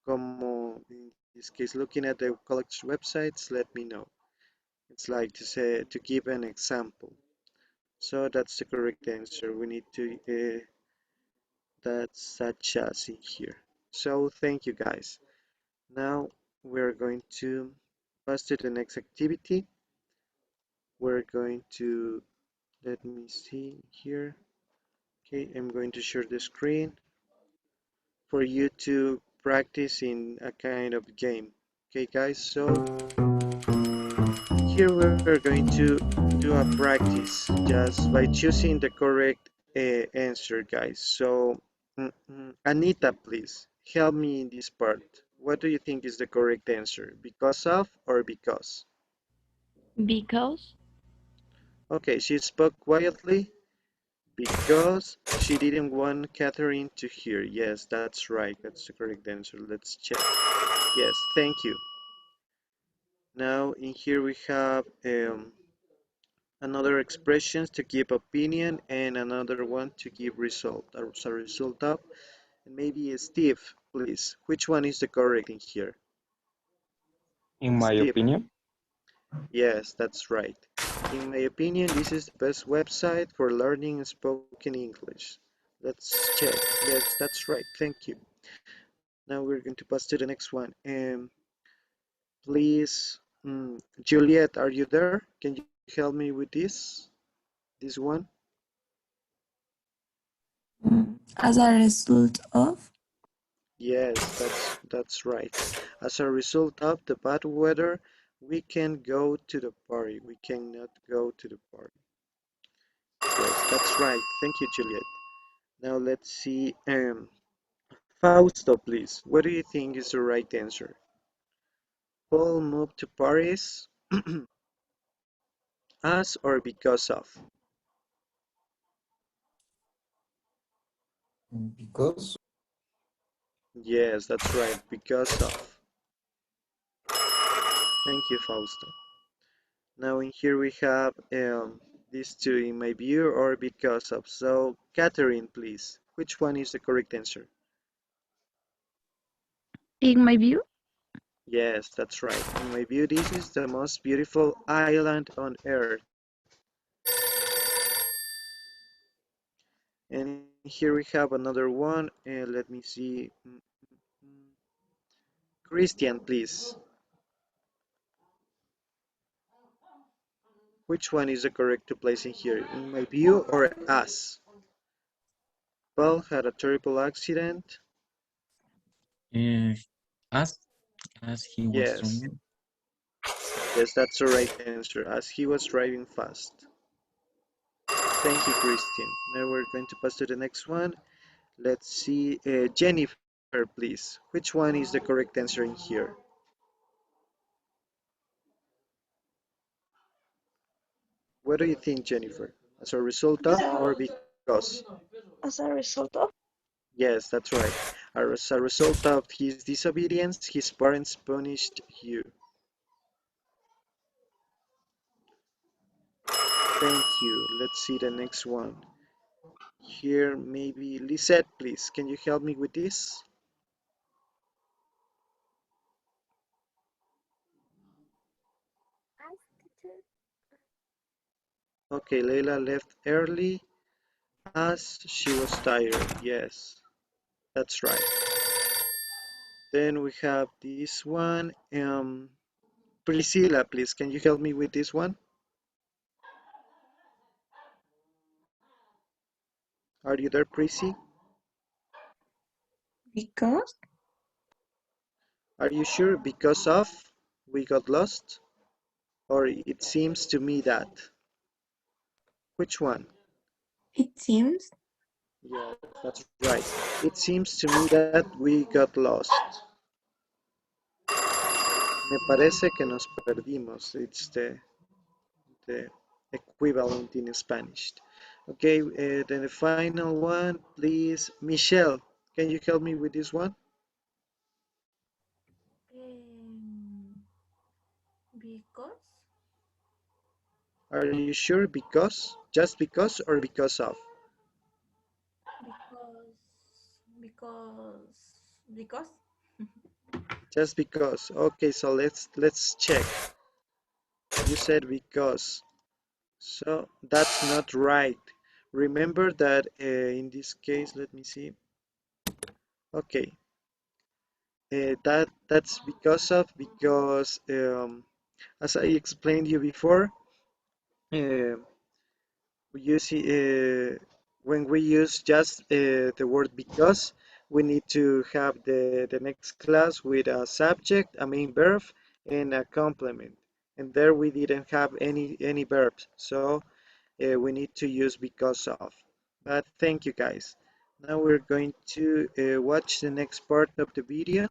como, in this case, looking at the college websites, let me know. It's like to say, to give an example. So that's the correct answer. We need to, that's such as in here. So thank you guys. Now we're going to pass to the next activity. We're going to, let me see here. Okay, I'm going to share the screen for you to practice in a kind of game. Okay guys, so here we're going to do a practice just by choosing the correct answer, guys. So Anita, please help me in this part. What do you think is the correct answer? Because of or because? Because. Okay, she spoke quietly because she didn't want Catherine to hear. Yes, that's right. That's the correct answer. Let's check. Yes, thank you. Now in here we have another expressions to give opinion and another one to give result as a result of. And maybe Steve, please, which one is the correct in here? In my Steve. opinion, Yes, that's right. In my opinion, this is the best website for learning spoken English. Let's check. Yes, that's right. Thank you. Now we're going to pass to the next one. Please, Juliet, are you there? Can you help me with this one? As a result of. Yes, that's right. As a result of the bad weather, we can go to the party. We cannot go to the party. Yes, that's right. Thank you, Juliet. Now let's see. Fausto, please. What do you think is the right answer? Paul moved to Paris as or because of? Because. Yes, that's right. Because of. Thank you, Fausto. Now in here we have these two, in my view or because of. So Catherine, please, which one is the correct answer? In my view. Yes, that's right. In my view, this is the most beautiful island on earth. And here we have another one. Let me see. Christian, please. Which one is the correct to place in here? In my view or as? Paul had a terrible accident. As he was Yes. driving. Yes, that's the right answer. As he was driving fast. Thank you, Christian. Now we're going to pass to the next one. Let's see. Jennifer, please. Which one is the correct answer in here? What do you think, Jennifer? As a result of or because? As a result of. Yes, that's right. As a result of his disobedience, his parents punished you. Thank you. Let's see the next one. Here, maybe Lisette, please. Can you help me with this? Okay, Leila left early as she was tired. Yes, that's right. Then we have this one. Priscilla, please. Can you help me with this one? Are you there, Prissy? Because. Are you sure? Because of we got lost? Or it seems to me that? Which one? It seems. Yes, that's right. It seems to me that we got lost. Me parece que nos perdimos. It's the equivalent in Spanish. Okay, then the final one, please. Michelle, can you help me with this one? Because Are you sure? Because? Just because or because of? because Just because. Okay, so let's check. You said because. So that's not right. Remember that in this case, let me see. Okay, that's because as I explained you before, uh, we use when we use just the word because, we need to have the next class with a subject, a main verb, and a complement. And there we didn't have any verbs, so we need to use because of. But thank you guys. Now we're going to watch the next part of the video,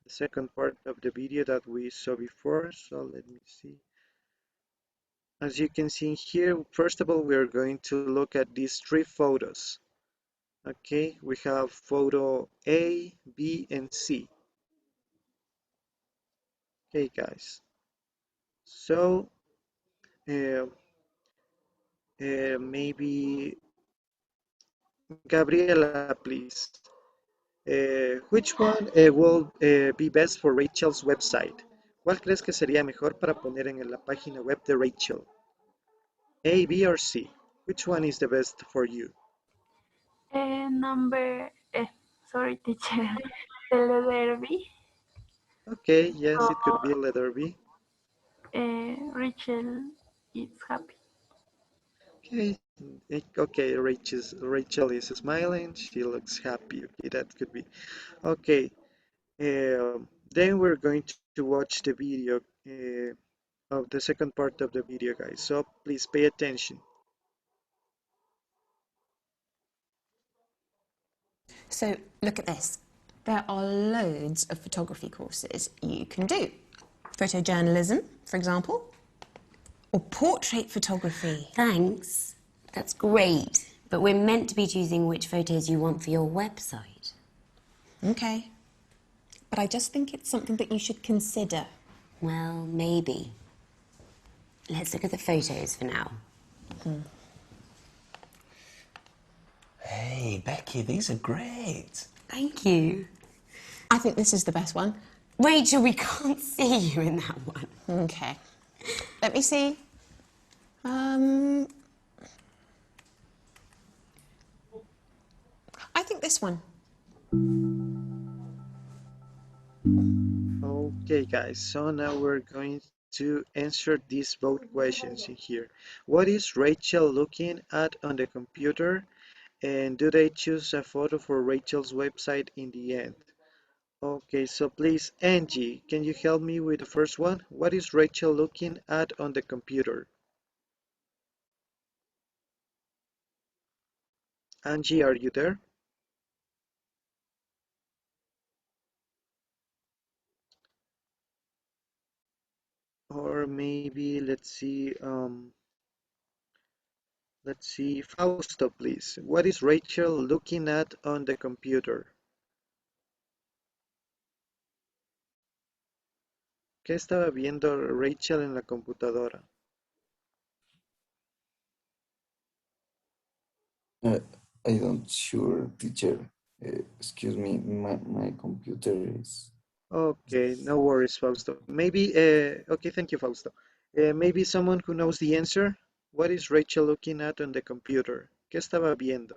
the second part of the video that we saw before. So let me see. As you can see here, first of all, we are going to look at these three photos. Okay, we have photo A, B, and C. Okay, guys. So uh, maybe Gabriela, please. Which one will be best for Rachel's website? ¿Cuál crees que sería mejor para poner en la página web de Rachel? A, B, or C? Which one is the best for you? Sorry, teacher. The letter B. Okay, yes, it could So, be letter B. Rachel is happy. Okay, okay, Rachel is smiling. She looks happy. Okay, that could be. Okay, then we're going to watch the video of the second part of the video, guys. So please pay attention. So look at this. There are loads of photography courses you can do. Photojournalism, for example, or portrait photography. Thanks. That's great. But we're meant to be choosing which photos you want for your website. Okay. But I just think it's something that you should consider. Well, maybe. Let's look at the photos for now. Hey, Becky, these are great. Thank you. I think this is the best one. Rachel, we can't see you in that one. Okay. Let me see. I think this one. Okay, guys, so now we're going to answer these both questions in here. What is Rachel looking at on the computer? And do they choose a photo for Rachel's website in the end? Okay, so please, Angie, can you help me with the first one? What is Rachel looking at on the computer? Angie, are you there? Or maybe let's see, Fausto, please. What is Rachel looking at on the computer? ¿Qué estaba viendo Rachel en la computadora? I don't sure, teacher. Excuse me, my computer is... Okay, no worries, Fausto. Maybe, okay, thank you, Fausto. Maybe someone who knows the answer. What is Rachel looking at on the computer? ¿Qué estaba viendo?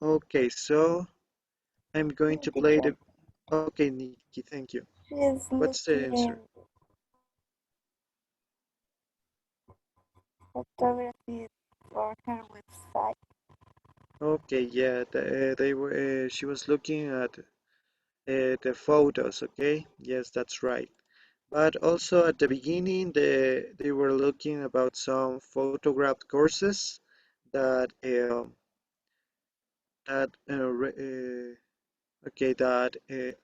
Okay, so I'm going to play the... Okay, Nikki, thank you. She's What's the looking answer? photography for her website. Okay, yeah, she was looking at the photos, okay? Yes, that's right. But also at the beginning, they were looking about some photograph courses that that okay, that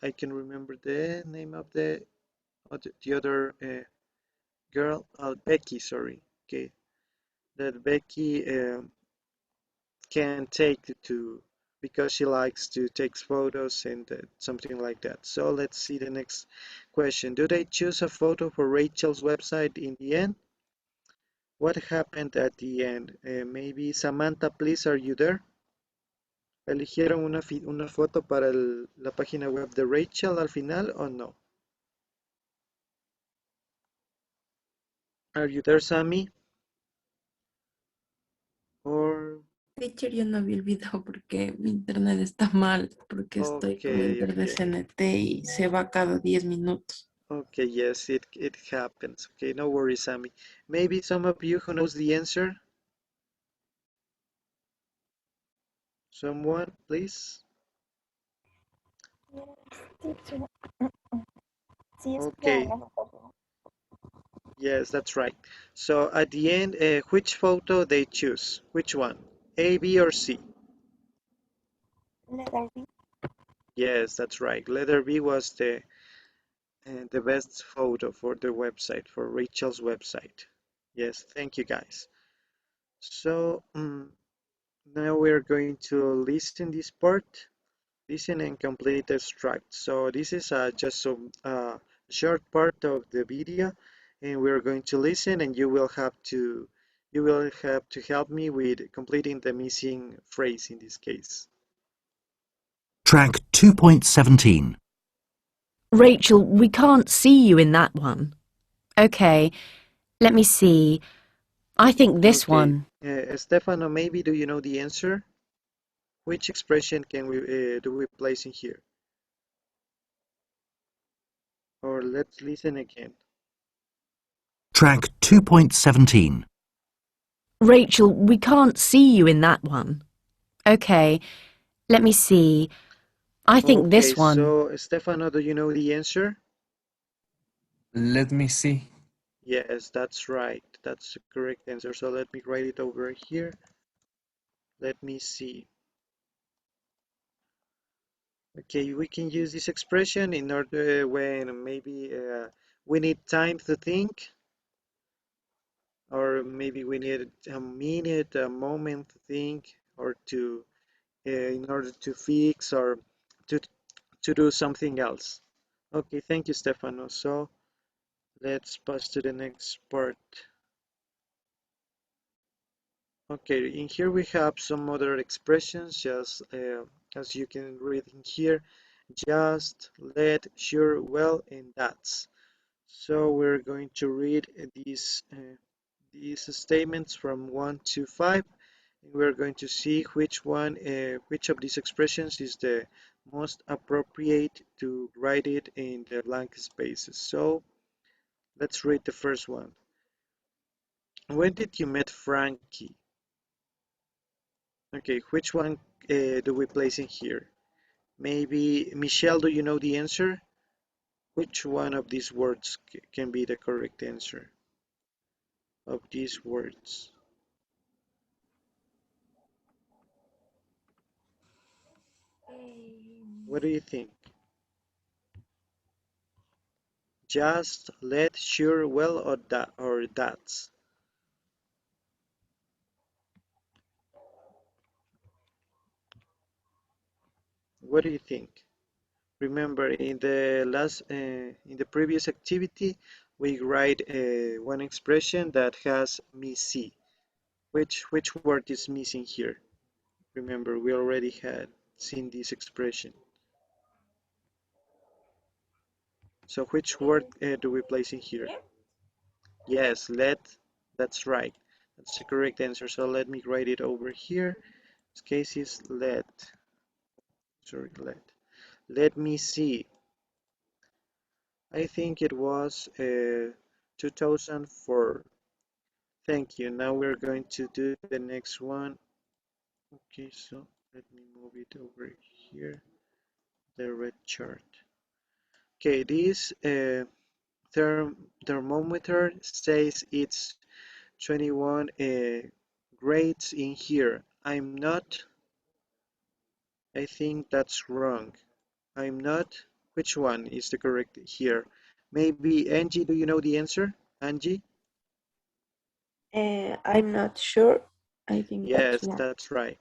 I can remember the name of the other girl, Becky, sorry. Okay, that Becky can take to because she likes to take photos and something like that. So let's see the next question. Do they choose a photo for Rachel's website in the end? What happened at the end? Maybe Samantha, please, are you there? ¿Eligieron una foto para la página web de Rachel al final o no? Are you there, Sammy? Or... Teacher, yo no vi el video porque mi internet está mal, porque estoy con Inter de CNT y se va cada 10 minutos. Okay, yes, it happens. Okay, no worries, Sammy. Maybe some of you who knows the answer? Someone, please? Okay. Yes, that's right. So at the end, which photo they choose? Which one? A, B, or C? Letter B. Yes, that's right. Letter B was the best photo for the website, for Rachel's website. Yes, thank you guys. So now we're going to listen this part. Listen and complete the extract. So this is just a short part of the video, and we're going to listen, and you will have to help me with completing the missing phrase in this case. Track 2.17. Rachel, we can't see you in that one. Okay, let me see. I think this one. Stefano, maybe do you know the answer? Which expression can we do we place in here? Or let's listen again. Track 2.17. Rachel, we can't see you in that one. Okay, let me see. I think this one. So, Stefano, do you know the answer? Let me see. Yes, that's right. That's the correct answer. So let me write it over here. Let me see. Okay, we can use this expression in order when maybe we need time to think, or maybe we need a minute, a moment to think, or to in order to fix or to do something else. Okay, thank you, Stefano. So let's pass to the next part. Okay, in here we have some other expressions, just as you can read in here, just, let, sure, well, and that's. So we're going to read these statements from 1 to 5, and we're going to see which of these expressions is the most appropriate to write it in the blank spaces. So let's read the first one. When did you meet Frankie? Okay, which one do we place in here? Maybe, Michelle, do you know the answer? Which one of these words can be the correct answer of these words? What do you think? Just, let, sure, well, or that's? What do you think? Remember, in the previous activity, we write one expression that has me see. Which word is missing here? Remember, we already had seen this expression. So which word do we place in here? Yes, let. That's right. That's the correct answer. So let me write it over here. This case is let. Sorry, let. Let me see. I think it was 2004. Thank you. Now we're going to do the next one. Okay, so let me move it over here. The red chart. Okay, this thermometer says it's 21 grades in here. I'm not. I think that's wrong. I'm not. Which one is the correct here? Maybe Angie, do you know the answer? Angie? I'm not sure. I think that's Yes, one. that's right.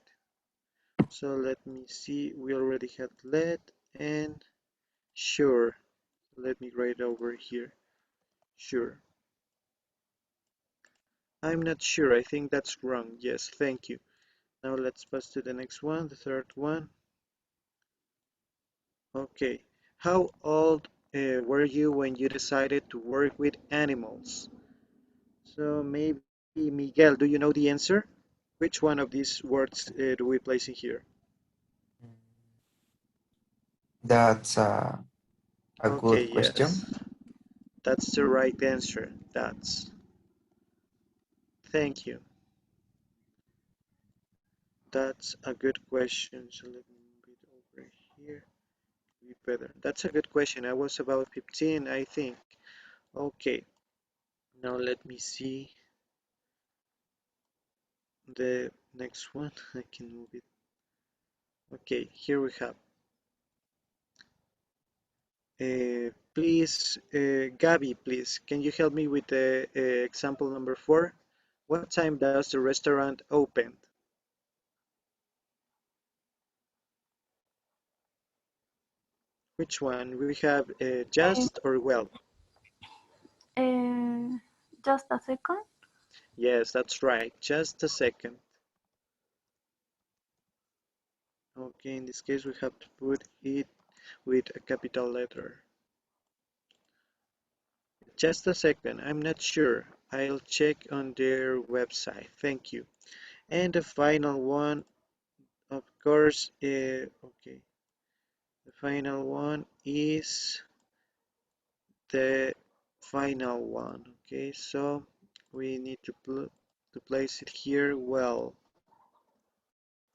So let me see. We already had let and sure. Let me write over here. Sure. I'm not sure. I think that's wrong. Yes, thank you. Now let's pass to the next one, the third one. Okay. How old were you when you decided to work with animals? So maybe Miguel, do you know the answer? Which one of these words do we place in here? That's a Okay, good question. yes. That's the right answer. Thank you. That's a good question. So let me move it over here. Be better. That's a good question. I was about 15, I think. Okay. Now let me see the next one. I can move it. Okay, here we have. Please, Gabby, please, can you help me with the example number 4? What time does the restaurant open? Which one? We have just or well? Just a second. Yes, that's right. Just a second. Okay, in this case, we have to put it with a capital letter. Just a second. I'm not sure. I'll check on their website. Thank you. And the final one, of course, okay. The final one is the final one. Okay, so we need to place it here well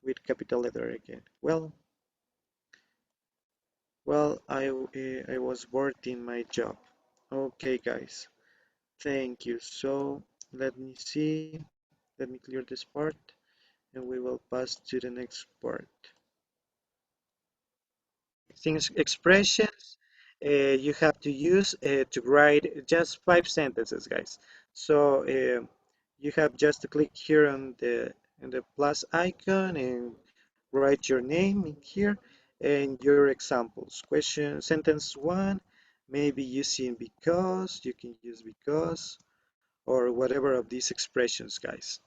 with capital letter again. Well, I was bored in my job. Okay, guys. Thank you. So let me see. Let me clear this part and we will pass to the next part. Things expressions you have to use to write just 5 sentences, guys. So you have just to click here on the plus icon and write your name in here and your examples. Question sentence 1, maybe using because, you can use because or whatever of these expressions, guys.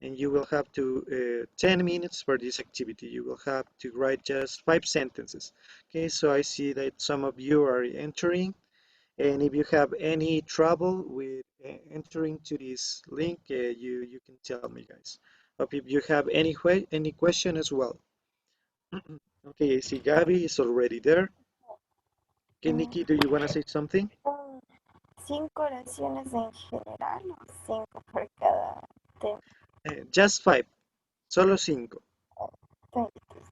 And you will have to 10 minutes for this activity. You will have to write just 5 sentences. Okay, so I see that some of you are entering, and if you have any trouble with entering to this link, you can tell me, guys. Or if you have any question as well. Okay, I see Gabby is already there. Okay, Nikki, do you want to say something? Son 5 oraciones en general o 5 por cada tema. Just 5, solo 5. Thank you.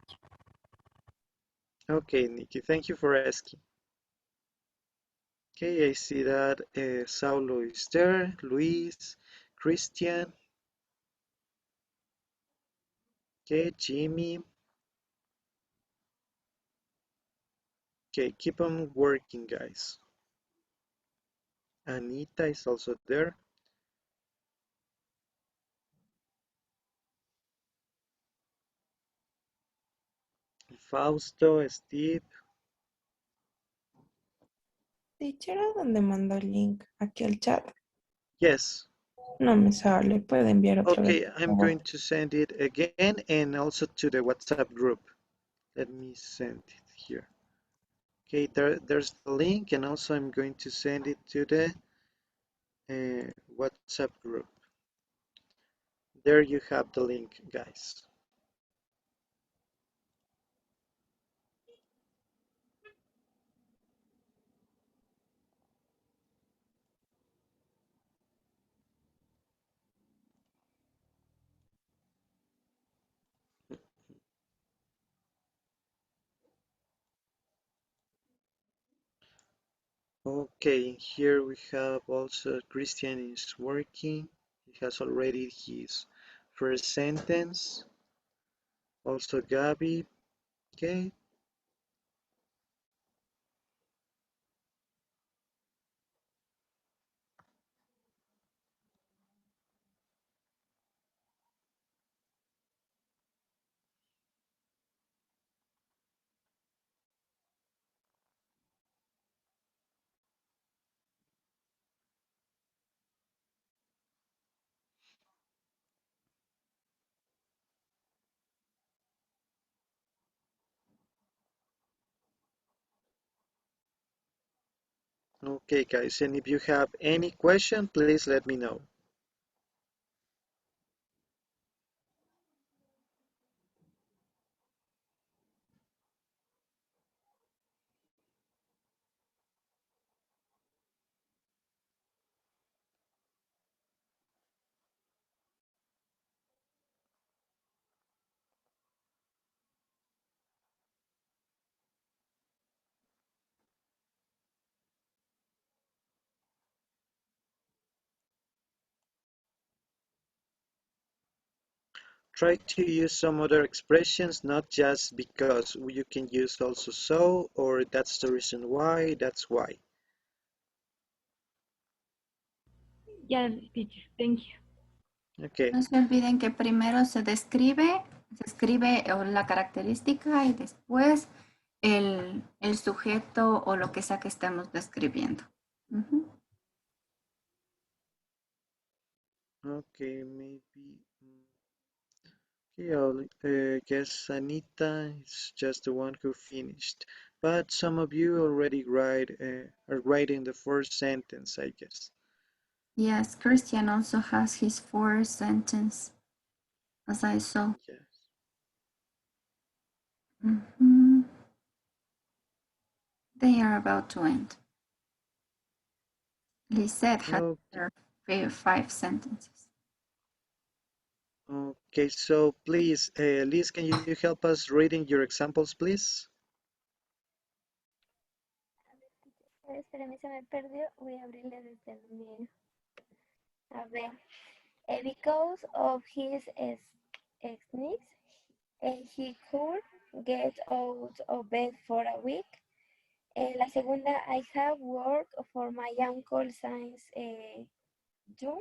Okay, Nikki, thank you for asking. Okay, I see that Saulo is there, Luis, Christian, okay, Jimmy. Okay, keep on working, guys. Anita is also there. Fausto, Steve. Teacher, ¿a dónde mandó el link? ¿Aquí al chat? Yes. No me sale. ¿Puede enviar otra vez? Okay, I'm going to send it again and also to the WhatsApp group. Let me send it here. Okay, there's the link, and also I'm going to send it to the WhatsApp group. There you have the link, guys. Okay, here we have also Christian is working. He has already his first sentence. Also Gabby. Okay. Okay, guys, and if you have any question, please let me know. Try to use some other expressions, not just because. You can use also so, or that's the reason why, that's why. Yes, teacher, thank you. Okay. No se olviden que primero se describe la característica y después el sujeto o lo que sea que estemos describiendo. Okay, maybe. Okay, I'll guess Anita is just the one who finished. But some of you already are writing the first sentence, I guess. Yes, Christian also has his fourth sentence, as I saw. Yes. They are about to end. Lisette has Okay. her 5 sentences. Okay, so please, Liz, can you help us reading your examples, please? Espérame, se me perdió. Voy a abrirle desde el mío. A ver. Because of his sneeze, he could get out of bed for a week. La segunda, I have worked for my uncle since June.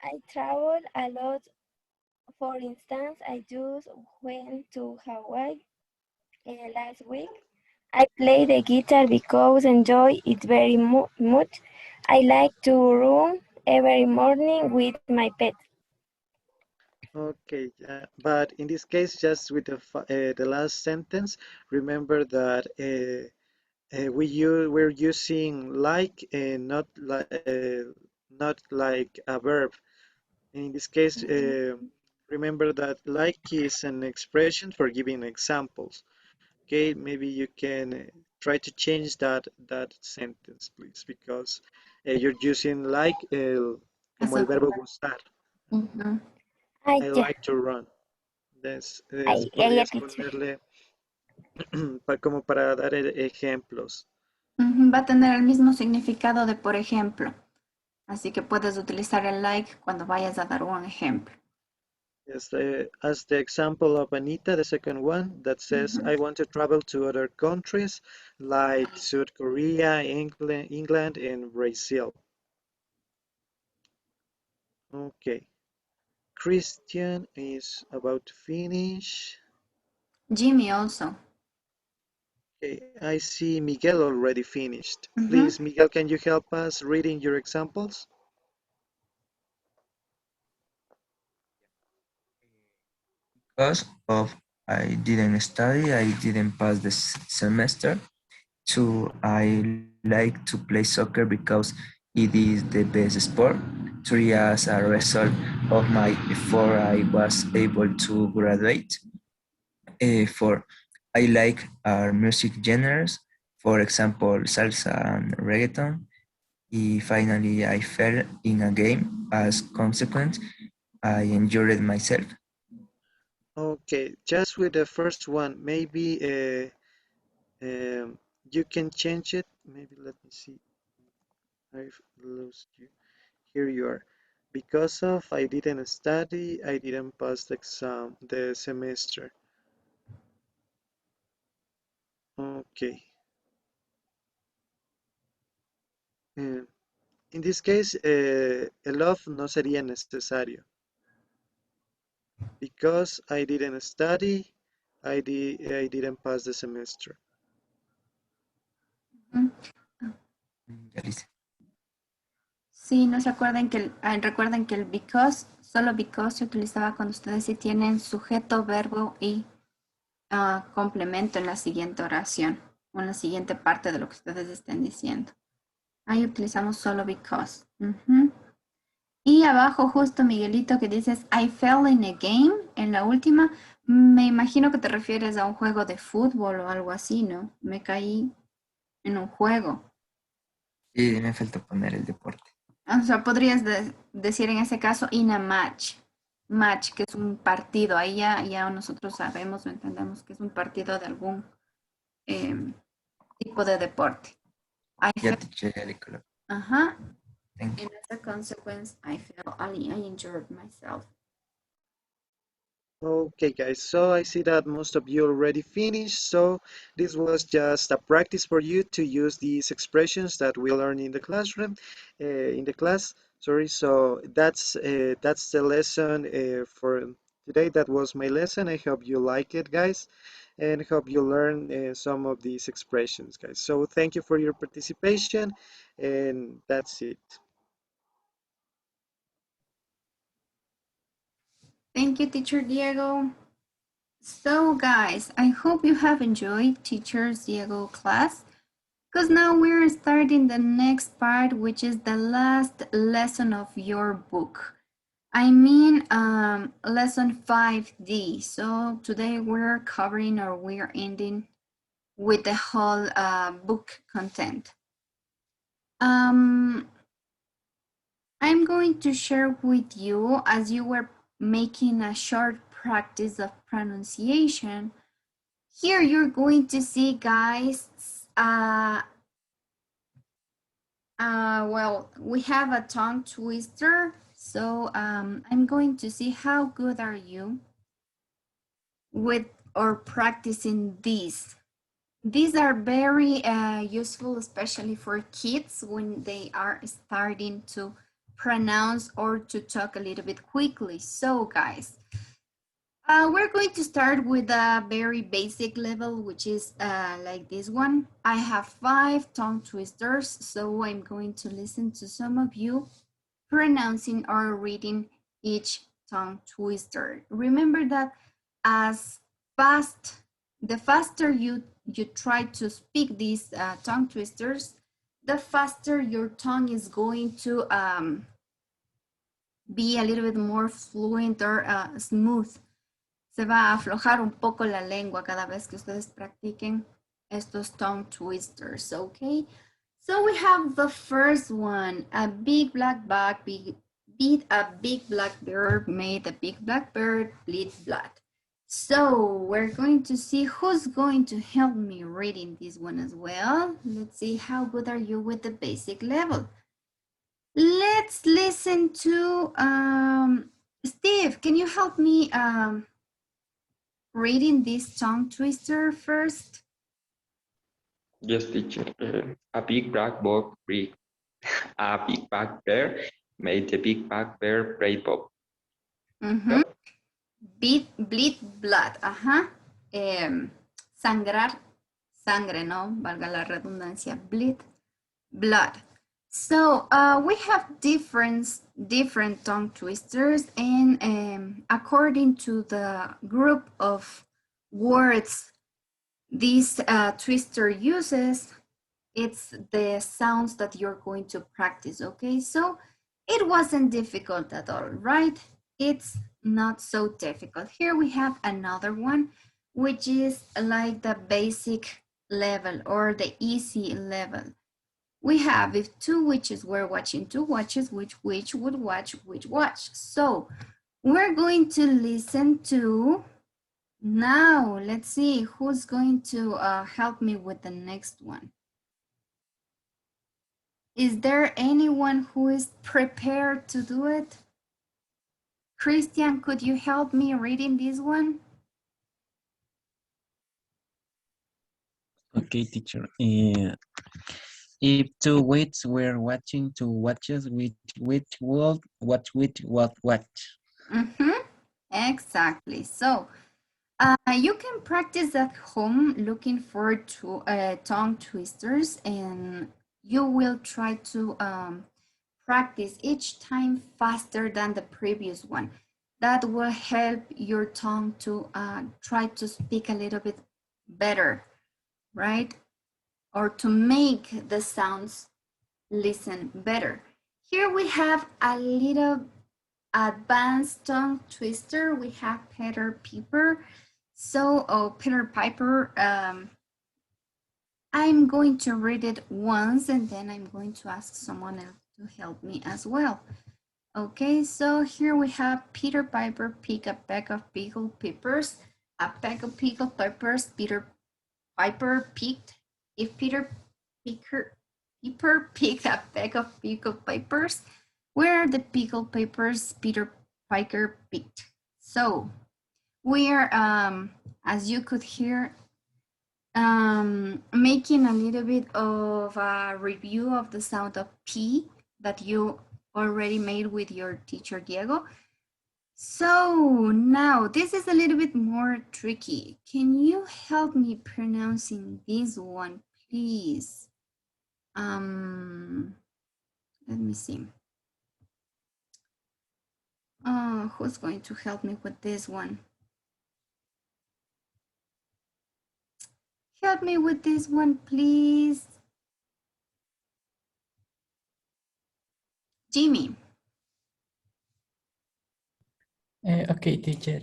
I travel a lot. For instance, I just went to Hawaii last week. I play the guitar because I enjoy it very much. I like to run every morning with my pet. Okay, but in this case, just with the last sentence, remember that we're using like, not like a verb. In this case, remember that like is an expression for giving examples. Okay, maybe you can try to change that sentence, please, because you're using like como el verbo gustar. I like to run. Podrías ponerle como para dar ejemplos. Va a tener el mismo significado de por ejemplo. Así que puedes utilizar el like cuando vayas a dar un ejemplo. Yes, as the example of Anita, the second one that says, I want to travel to other countries like South Korea, England, and Brazil. Okay. Christian is about to finish. Jimmy also. Okay, I see Miguel already finished. Please, Miguel, can you help us reading your examples? Because of I didn't study, I didn't pass the semester. 2, I like to play soccer because it is the best sport. 3, as a result of my effort, I was able to graduate. 4, I like our music genres, for example, salsa and reggaeton. Finally, I fell in a game. As consequence, I enjoyed myself. Okay, just with the first one, maybe you can change it. Maybe let me see. I've lost you. Here you are. Because of I didn't study, I didn't pass the exam, the semester. Okay. In this case, el of no sería necesario. Because I didn't study, I didn't pass the semester. Sí, nos recuerden que recuerden que el because, solo because se utilizaba cuando ustedes sí tienen sujeto, verbo y complemento en la siguiente oración o en la siguiente parte de lo que ustedes estén diciendo. Ahí utilizamos solo because. Y abajo justo Miguelito que dices I fell in a game, en la última, me imagino que te refieres a un juego de fútbol o algo así, ¿no? Me caí en un juego. Sí, me faltó poner el deporte. O sea, podrías decir en ese caso in a match. Match, que es un partido. Ahí ya nosotros sabemos o entendemos que es un partido de algún tipo de deporte. Ya teacher, le coloco. Ajá. Thank you. And as a consequence, I injured myself. Okay, guys, so I see that most of you already finished. So this was just a practice for you to use these expressions that we learned in the classroom, Sorry, so that's the lesson for today. That was my lesson. I hope you like it, guys, and hope you learn some of these expressions, guys. So thank you for your participation, and that's it. Thank you, Teacher Diego. So guys, I hope you have enjoyed Teacher Diego class, because now we're starting the next part, which is the last lesson of your book. I mean, lesson 5D. So today we're covering, or we're ending with the whole book content. I'm going to share with you, as you were making a short practice of pronunciation, here you're going to see, guys, well, we have a tongue twister. So I'm going to see how good are you with or practicing these. These are very useful, especially for kids when they are starting to pronounce or to talk a little bit quickly. So guys, we're going to start with a very basic level, which is like this one. I have 5 tongue twisters, so I'm going to listen to some of you pronouncing or reading each tongue twister. Remember that the faster you try to speak these tongue twisters, the faster your tongue is going to be a little bit more fluent or smooth. Se va a aflojar un poco la lengua cada vez que ustedes practiquen estos tongue twisters, okay? So we have the first one, a big black bag, beat a big black bird, made a big black bird bleed blood. So we're going to see who's going to help me reading this one as well. Let's see how good are you with the basic level. Let's listen to Steve. Can you help me reading this tongue twister first? Yes, teacher. A big black book read. A big black bear made the big black bear brave up. Bleed blood. Sangrar, sangre, no, valga la redundancia. Bleed blood. So we have different tongue twisters, and according to the group of words this twister uses, it's the sounds that you're going to practice, okay? So it wasn't difficult at all, right? It's not so difficult. Here we have another one, which is like the basic level or the easy level. We have, if 2 witches were watching 2 watches, which witch would watch which watch? So we're going to listen to Now, let's see who's going to help me with the next one. Is there anyone who is prepared to do it? Christian, could you help me reading this one? Okay, teacher. If two wits were watching two watches, which would watch? Exactly. So you can practice at home looking for tongue twisters, and you will try to practice each time faster than the previous one. That will help your tongue to try to speak a little bit better, right? Or to make the sounds listen better. Here we have a little advanced tongue twister. We have Peter Piper. So, Peter Piper, I'm going to read it once and then I'm going to ask someone else to help me as well. Okay, so here we have Peter Piper pick a peck of pickled peppers. A peck of pickled peppers Peter Piper picked. If Peter Piper picked a peck of pickled peppers, where are the pickled peppers Peter Piper picked? So we are, as you could hear, making a little bit of a review of the sound of P that you already made with your teacher Diego. So now this is a little bit more tricky. Can you help me pronouncing this one, please? Let me see. Who's going to help me with this one? Help me with this one, please. Jimmy. Okay, teacher.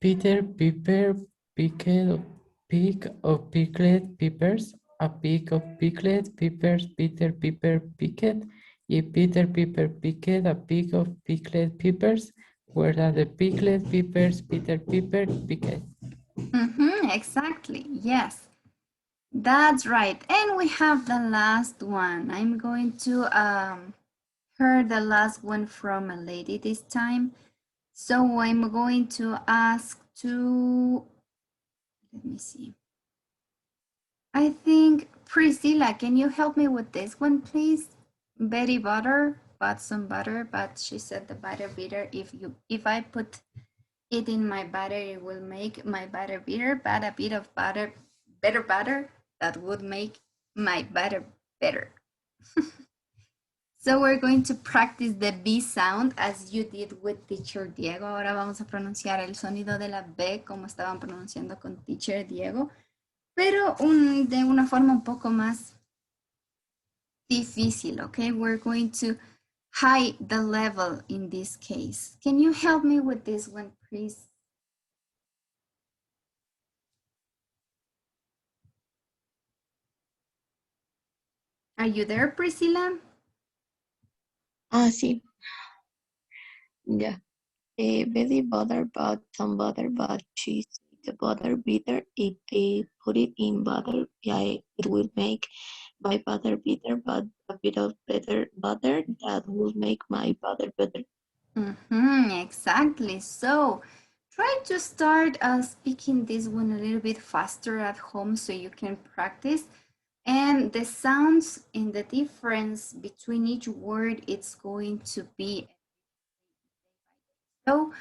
Peter Piper picked of pickled peppers. A pick of pickled peppers. Peter Piper picked. If Peter Piper picked a pick of pickled peppers, where are the pickled peppers Peter Piper picked? Exactly. Yes, that's right. And we have the last one. I'm going to hear the last one from a lady this time. So I'm going to ask to, let me see. I think Priscilla, can you help me with this one, please? Betty Butter bought some butter, but she said the butter bitter. If I put it in my butter, it will make my butter bitter, but a bit of butter, better butter, that would make my butter better. So we're going to practice the B sound as you did with Teacher Diego. Ahora vamos a pronunciar el sonido de la B como estaban pronunciando con Teacher Diego, pero de una forma un poco más difícil, okay? We're going to high the level in this case. Can you help me with this one, please? Are you there, Priscilla? Sí. Yeah. Betty butter bought some butter, but she said the butter bitter. If they put it in butter, yeah, it will make my butter bitter, but a bit of better butter, that will make my butter better. Exactly. So try to start speaking this one a little bit faster at home so you can practice. And the sounds and the difference between each word, it's going to be. So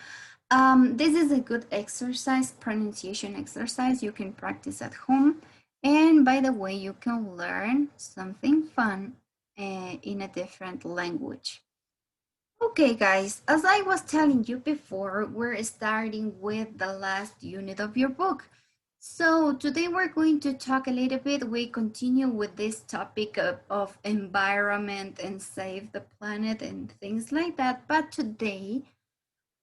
this is a good exercise, pronunciation exercise you can practice at home. And by the way, you can learn something fun in a different language. Okay, guys, as I was telling you before, we're starting with the last unit of your book. So today we're going to talk a little bit. We continue with this topic of environment and save the planet and things like that. But today,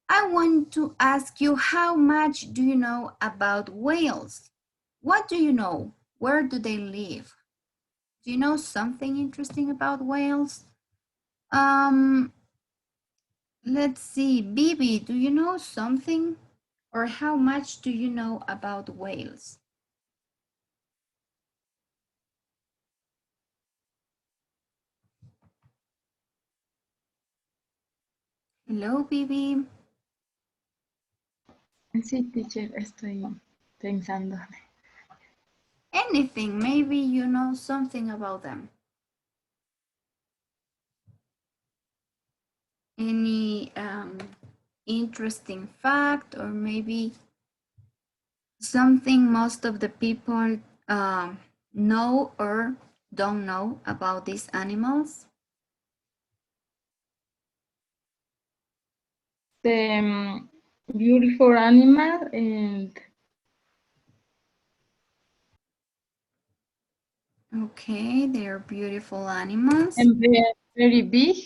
I want to ask you, how much do you know about whales? What do you know? Where do they live? Do you know something interesting about whales? Let's see, Bibi, do you know something? or how much do you know about whales? Hello, Bibi. Sí, teacher, estoy pensando. Anything, maybe you know something about them. Any interesting fact, or maybe something most of the people know or don't know about these animals? The beautiful animal and Okay, they're beautiful animals. they're very big.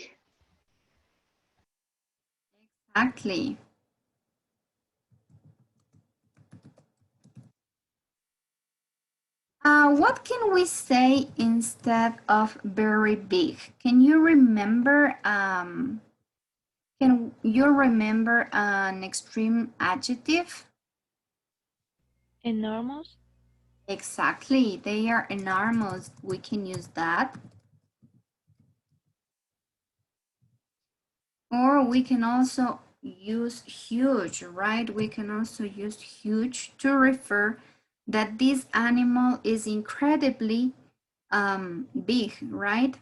Exactly. What can we say instead of very big? Can you remember an extreme adjective? Enormous. Exactly, they are enormous. We can use that. Or we can also use huge, right? We can also use huge to refer that this animal is incredibly big, right?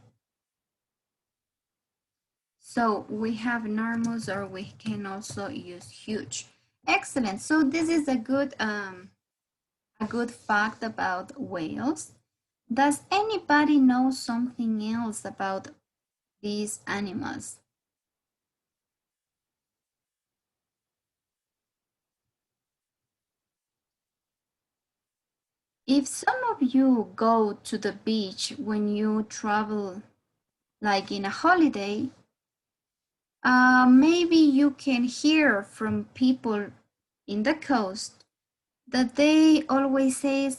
So we have enormous, or we can also use huge. Excellent. So this is a good fact about whales. Does anybody know something else about these animals? If some of you go to the beach when you travel, like in a holiday, maybe you can hear from people in the coast that they always say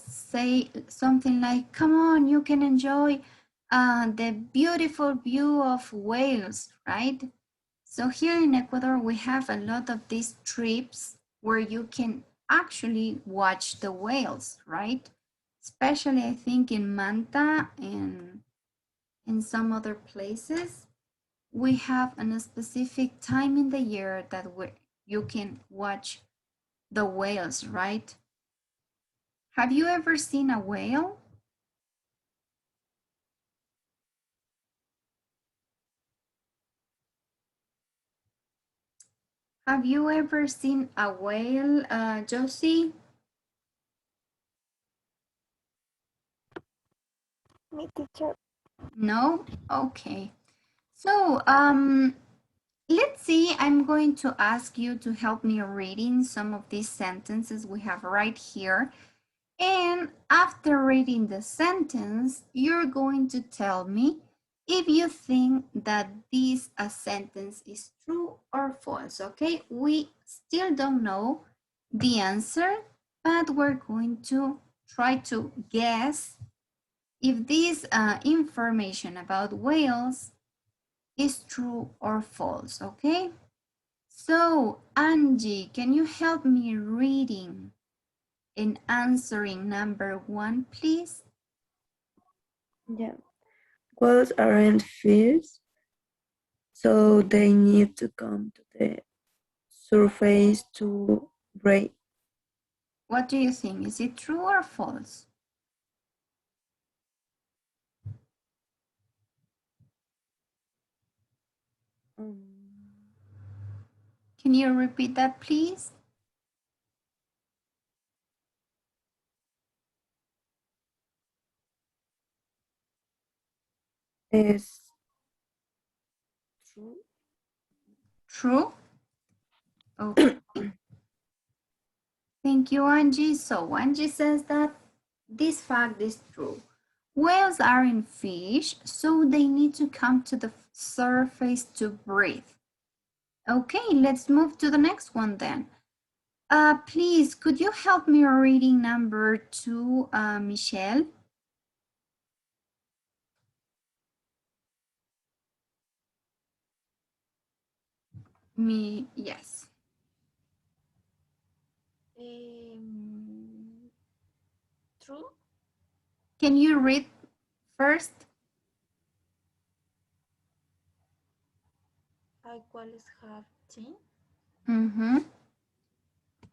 something like, come on, you can enjoy the beautiful view of Wales, right? So here in Ecuador, we have a lot of these trips where you can actually watch the whales, right? Especially, I think, in Manta and in some other places, we have a specific time in the year that you can watch the whales, right? Have you ever seen a whale? Have you ever seen a whale, Josie? Me, teacher. No? Okay. So, let's see, I'm going to ask you to help me reading some of these sentences we have right here. And after reading the sentence, you're going to tell me if you think that this sentence is true or false, okay? We still don't know the answer, but we're going to try to guess if this information about whales is true or false, okay? So, Angie, can you help me reading and answering number 1, please? Yeah. Whales aren't fish, so they need to come to the surface to breathe. What do you think? Is it true or false? Can you repeat that, please? Is true. True? Okay. Thank you, Angie. So Angie says that this fact is true. Whales aren't fish, so they need to come to the surface to breathe. Okay, let's move to the next one then. Please, could you help me reading number 2, Michelle? Yes. True. Can you read first? ¿Cuáles have teeth? Mm-hmm.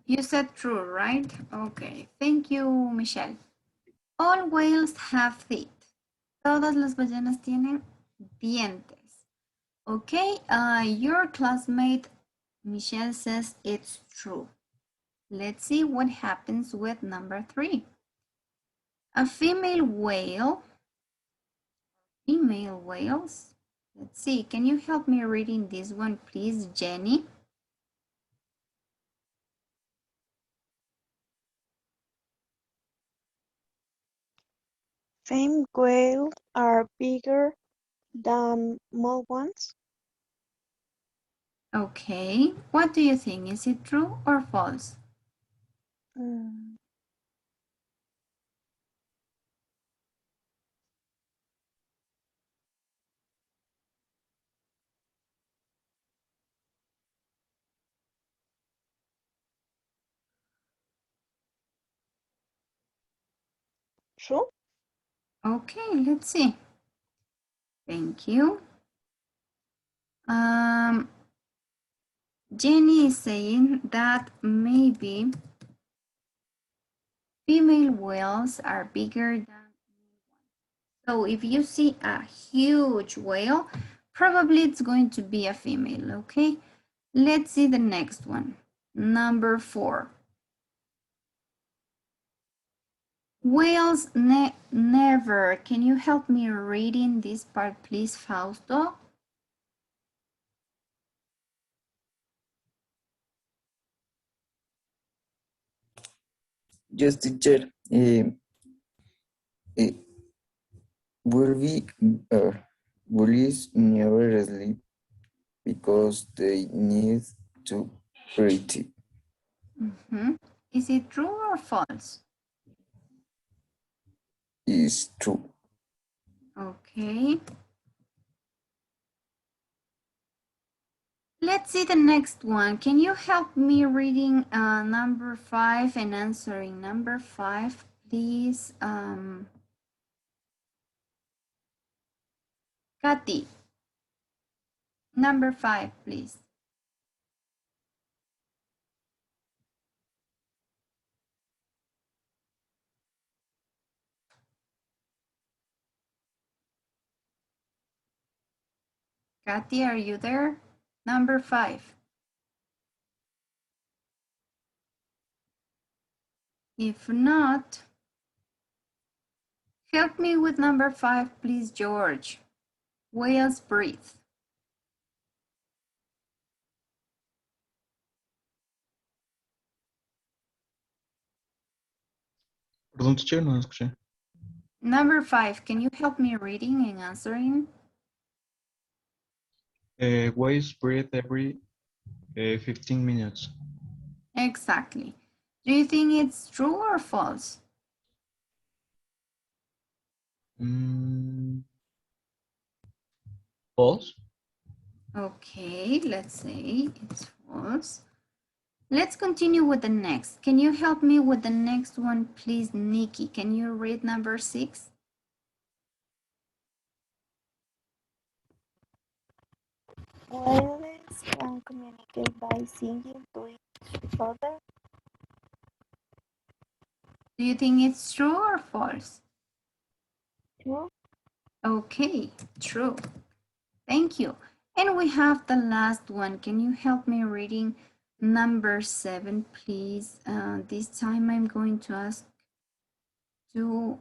You said true, right? Okay, thank you, Michelle. All whales have teeth. Todas las ballenas tienen dientes. Okay, your classmate Michelle says it's true. Let's see what happens with number 3. A female whales. Let's see, can you help me reading this one, please, Jenny? Female whales are bigger than male ones. Okay, what do you think? Is it true or false? True. Okay, let's see. Thank you. Jenny is saying that maybe female whales are bigger than male ones. So if you see a huge whale, probably it's going to be a female, okay? Let's see the next one. Number 4. Whales never. Can you help me reading this part, please, Fausto? Yes, teacher. Bullies never sleep because they need to breathe. Is it true or false? It's true. Okay. Let's see the next one. Can you help me reading number 5 and answering number 5, please? Kathy. Number 5, please. Kathy, are you there? Number 5. If not, help me with number 5, please, George. Whales breathe. Perdón, teacher, no escuché. Number 5, can you help me reading and answering? Whales breathe every 15 minutes. Exactly. Do you think it's true or false? False. Okay, let's say it's false. Let's continue with the next. Can you help me with the next one, please, Nikki? Can you read number 6? Whales can communicate by singing to each other. Do you think it's true or false? True. Okay, true. Thank you. And we have the last one. Can you help me reading number 7, please? This time I'm going to ask to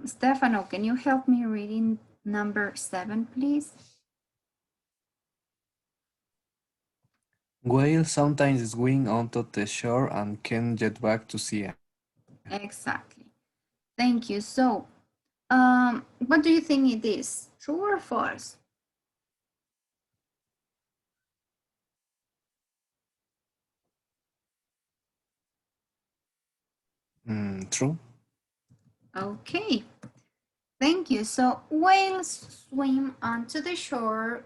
Stefano. Can you help me reading number 7, please? Whales sometimes swim onto the shore and can get back to sea. Exactly. Thank you. So, what do you think it is? True or false? True. Okay. Thank you. So, whales swim onto the shore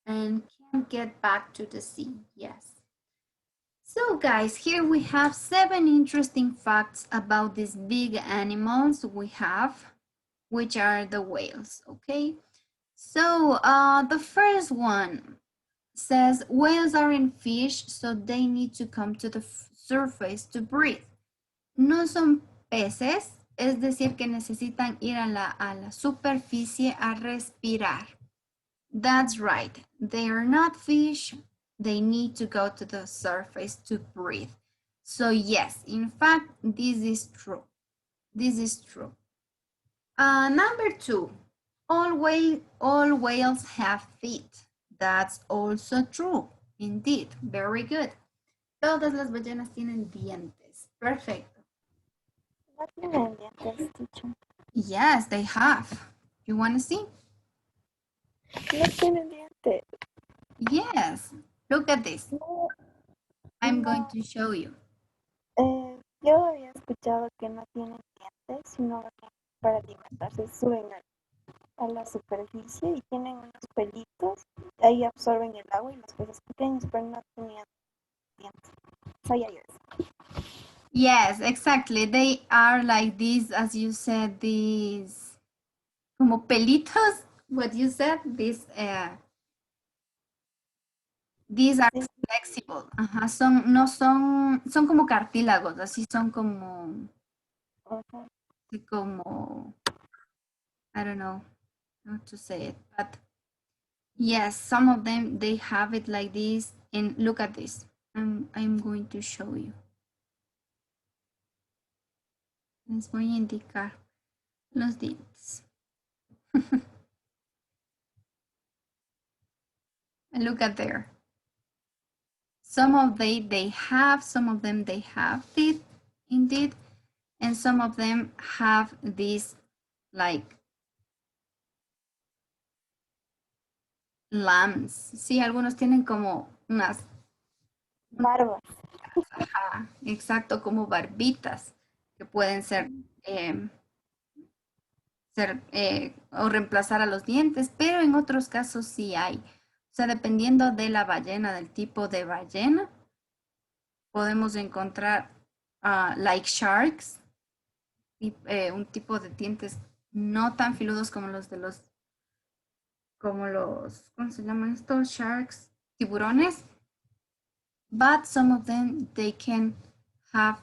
and can get back to the sea. Yes. So, guys, here we have 7 interesting facts about these big animals we have, which are the whales, okay? So the first one says whales aren't fish, so they need to come to the surface to breathe. No son peces, es decir que necesitan ir a la superficie a respirar. That's right, they are not fish, they need to go to the surface to breathe. So yes, in fact, this is true. This is true. Number 2, all whales have feet. That's also true. Indeed, very good. Todas las ballenas tienen dientes. Perfecto. No tienen dientes, teacher. Yes, they have. You want to see? No tienen dientes. Yes. Look at this. No, I'm no. going to show you. Yo había escuchado que no tienen dientes, sino que para alimentarse suben a la superficie y tienen unos pelitos, ahí absorben el agua y los peces pequeños, pero no tenían dientes. Sabía yo eso. Yes, exactly. They are like these, as you said, these como pelitos. What you said, these are flexible. Ajá, son como cartílagos, así son como, I don't know how to say it, but yes, some of them, they have it like this. And look at this. I'm going to show you. Les voy a indicar los dientes. Look at there. Some of they have, some of them they have teeth, indeed, and some of them have these like lambs. Sí, algunos tienen como unas barbas. Ajá, exacto, como barbitas que pueden ser o reemplazar a los dientes, pero en otros casos sí hay. O sea, dependiendo de la ballena, del tipo de ballena, podemos encontrar like sharks, un tipo de dientes no tan filudos como los de ¿cómo se llaman estos? Sharks, tiburones. But some of them, they can have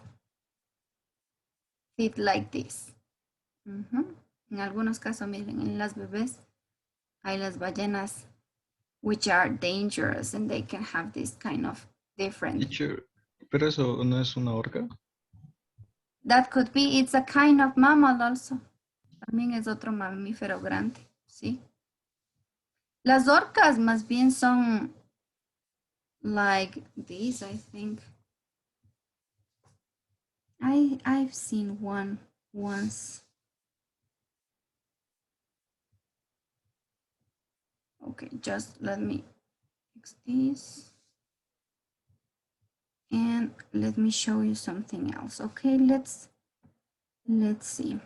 teeth like this. En algunos casos, miren, en las bebés hay las ballenas which are dangerous and they can have this kind of different. Teacher, pero eso no es una orca. That could be, it's a kind of mammal also. También es otro mamífero grande, ¿sí? Las orcas más bien son like this, I think. I've seen one once. Okay, just let me fix this. And let me show you something else. Okay, let's see.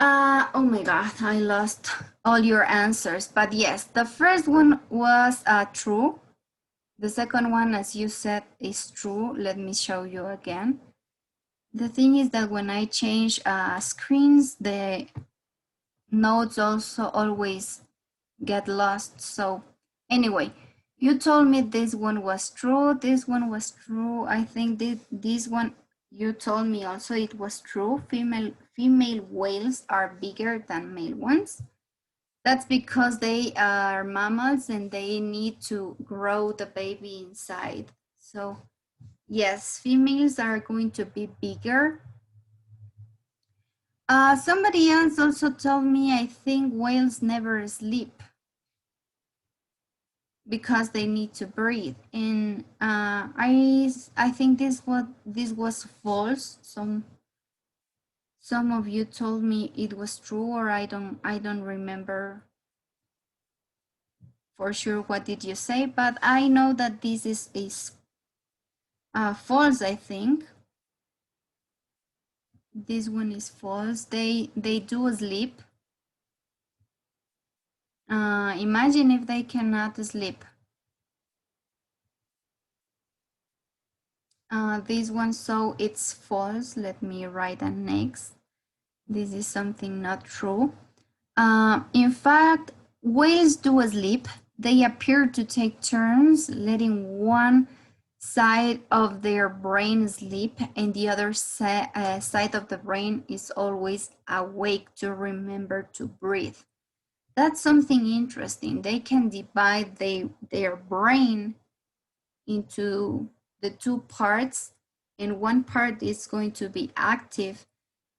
Oh my God, I lost all your answers. But yes, the first one was true. The second one, as you said, is true. Let me show you again. The thing is that when I change screens, the notes also always get lost. So anyway, you told me this one was true. This one was true. I think this one, you told me also it was true. Female whales are bigger than male ones. That's because they are mammals and they need to grow the baby inside. So yes, females are going to be bigger. Somebody else also told me, I think whales never sleep because they need to breathe. And I think this was false. Some of you told me it was true, or I don't remember for sure what did you say, but I know that this is false, I think. This one is false. They do sleep. Imagine if they cannot sleep. This one, so it's false. Let me write a next. This is something not true. In fact, whales do sleep. They appear to take turns letting one side of their brain sleep and the other side of the brain is always awake to remember to breathe. That's something interesting. They can divide their brain into the two parts, and one part is going to be active,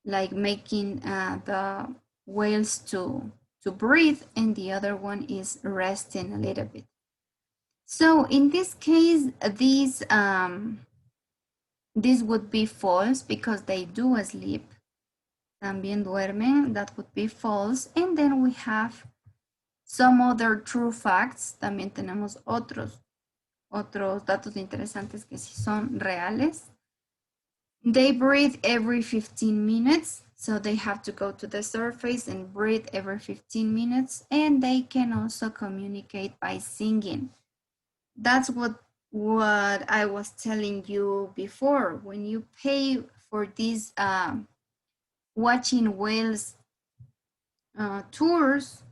like making the whales to breathe, and the other one is resting a little bit. So in this case, this would be false because they do sleep. También duermen, that would be false. And then we have some other true facts. También tenemos otros datos interesantes que sí son reales. They breathe every 15 minutes. So they have to go to the surface and breathe every 15 minutes. And they can also communicate by singing. That's what I was telling you before. When you pay for these watching whales tours,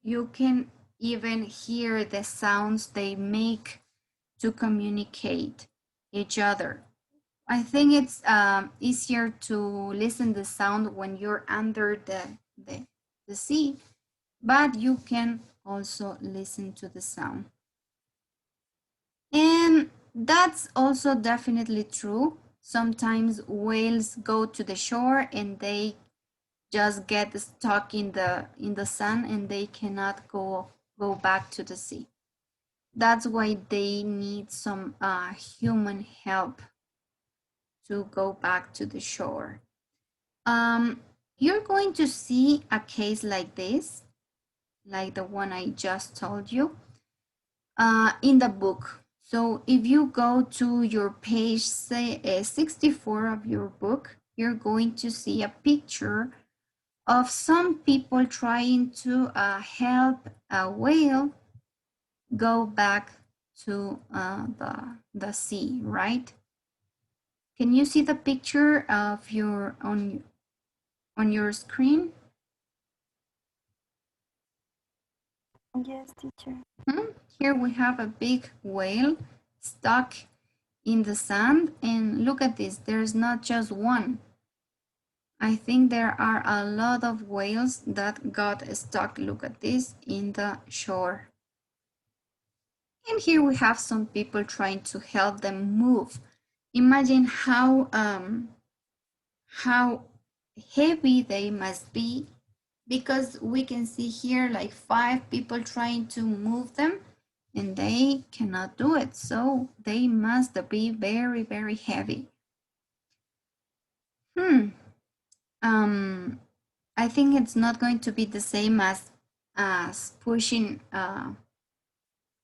you can even hear the sounds they make to communicate each other. I think it's easier to listen the sound when you're under the sea, but you can also listen to the sound. And that's also definitely true. Sometimes whales go to the shore and they just get stuck in the sun and they cannot go back to the sea. That's why they need some human help to go back to the shore. You're going to see a case like this, like the one I just told you, in the book. So if you go to your page 64 of your book, you're going to see a picture of some people trying to help a whale go back to the sea, right? Can you see the picture of your on your screen? Yes, teacher. Here we have a big whale stuck in the sand, and look at this, there's not just one. I think there are a lot of whales that got stuck, look at this, in the shore. And here we have some people trying to help them move. Imagine how heavy they must be, because we can see here like 5 people trying to move them and they cannot do it. So they must be very, very heavy. I think it's not going to be the same as pushing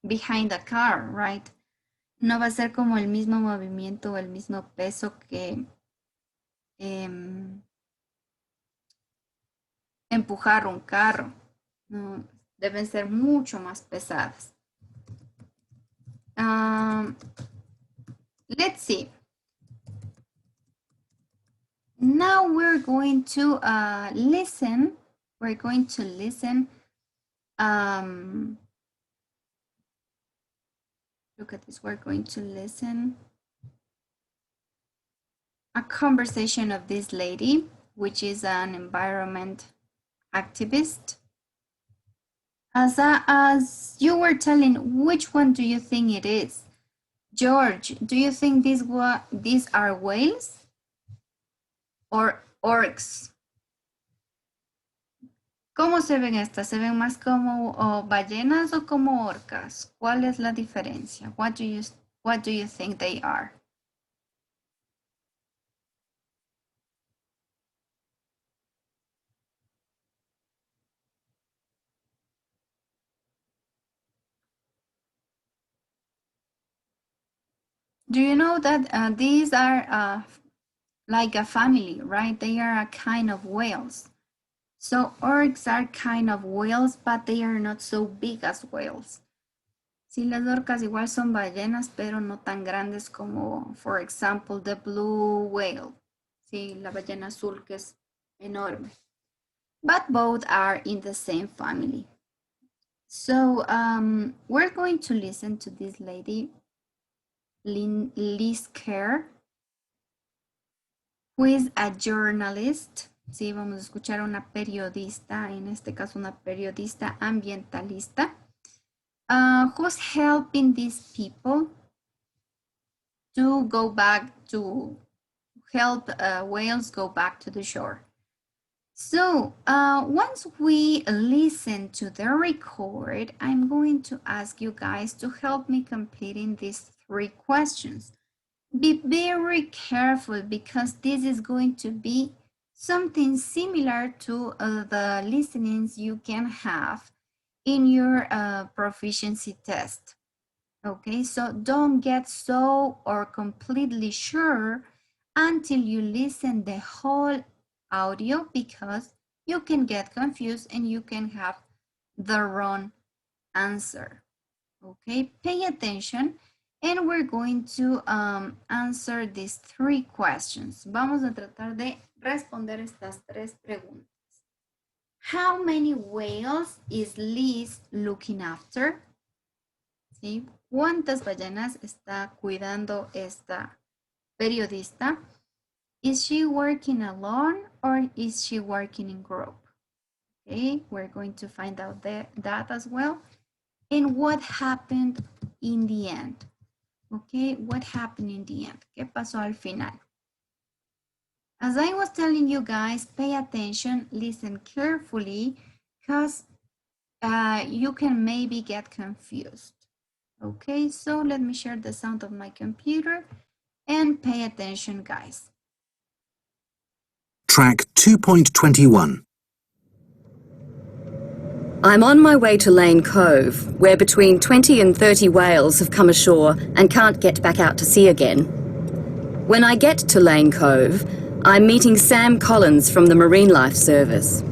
behind a car, right? No va a ser como el mismo movimiento, el mismo peso que empujar un carro. No, deben ser mucho más pesadas. Let's see. Now we're going to listen. We're going to listen. Look at this. We're going to listen a conversation of this lady, which is an environment activist. As you were telling, which one do you think it is? George, do you think these are whales or orcs? ¿Cómo se ven estas? ¿Se ven más como ballenas o como orcas? ¿Cuál es la diferencia? What do you think they are? Do you know that these are like a family, right? They are a kind of whales. So orcs are kind of whales, but they are not so big as whales. Sí, las orcas igual son ballenas, pero no tan grandes como, for example, the blue whale. Sí, la ballena azul que es enorme. But both are in the same family. So we're going to listen to this lady, Liz Kerr, who is a journalist. Sí, vamos a escuchar a una periodista, en este caso una periodista ambientalista, who's helping these people to go back to help whales go back to the shore. So once we listen to the record, I'm going to ask you guys to help me completing these 3 questions. Be very careful because this is going to be something similar to the listenings you can have in your proficiency test. Okay, so don't get so or completely sure until you listen the whole audio because you can get confused and you can have the wrong answer. Okay, pay attention and we're going to answer these 3 questions. Vamos a tratar de responder estas 3 preguntas. How many whales is Liz looking after? ¿Sí? ¿Cuántas ballenas está cuidando esta periodista? Is she working alone or is she working in group? Okay, we're going to find out that as well. And what happened in the end? Okay, what happened in the end? ¿Qué pasó al final? As I was telling you guys, pay attention, listen carefully, because you can maybe get confused. Okay, so let me share the sound of my computer and pay attention, guys. Track 2.21. I'm on my way to Lane Cove, where between 20 and 30 whales have come ashore and can't get back out to sea again. When I get to Lane Cove, I'm meeting Sam Collins from the Marine Life Service.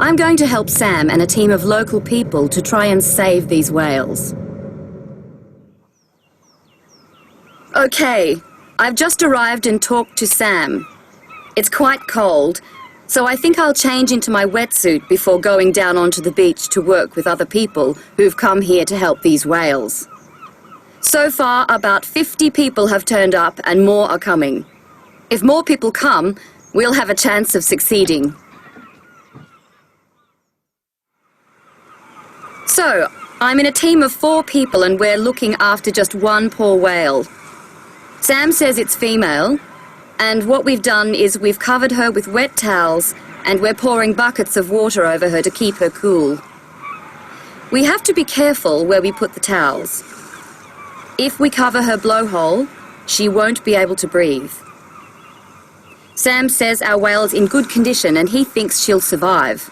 I'm going to help Sam and a team of local people to try and save these whales. Okay, I've just arrived and talked to Sam. It's quite cold, so I think I'll change into my wetsuit before going down onto the beach to work with other people who've come here to help these whales. So far, about 50 people have turned up and more are coming. If more people come, we'll have a chance of succeeding. So, I'm in a team of 4 people and we're looking after just one poor whale. Sam says it's female, and what we've done is we've covered her with wet towels and we're pouring buckets of water over her to keep her cool. We have to be careful where we put the towels. If we cover her blowhole, she won't be able to breathe. Sam says our whale's in good condition and he thinks she'll survive.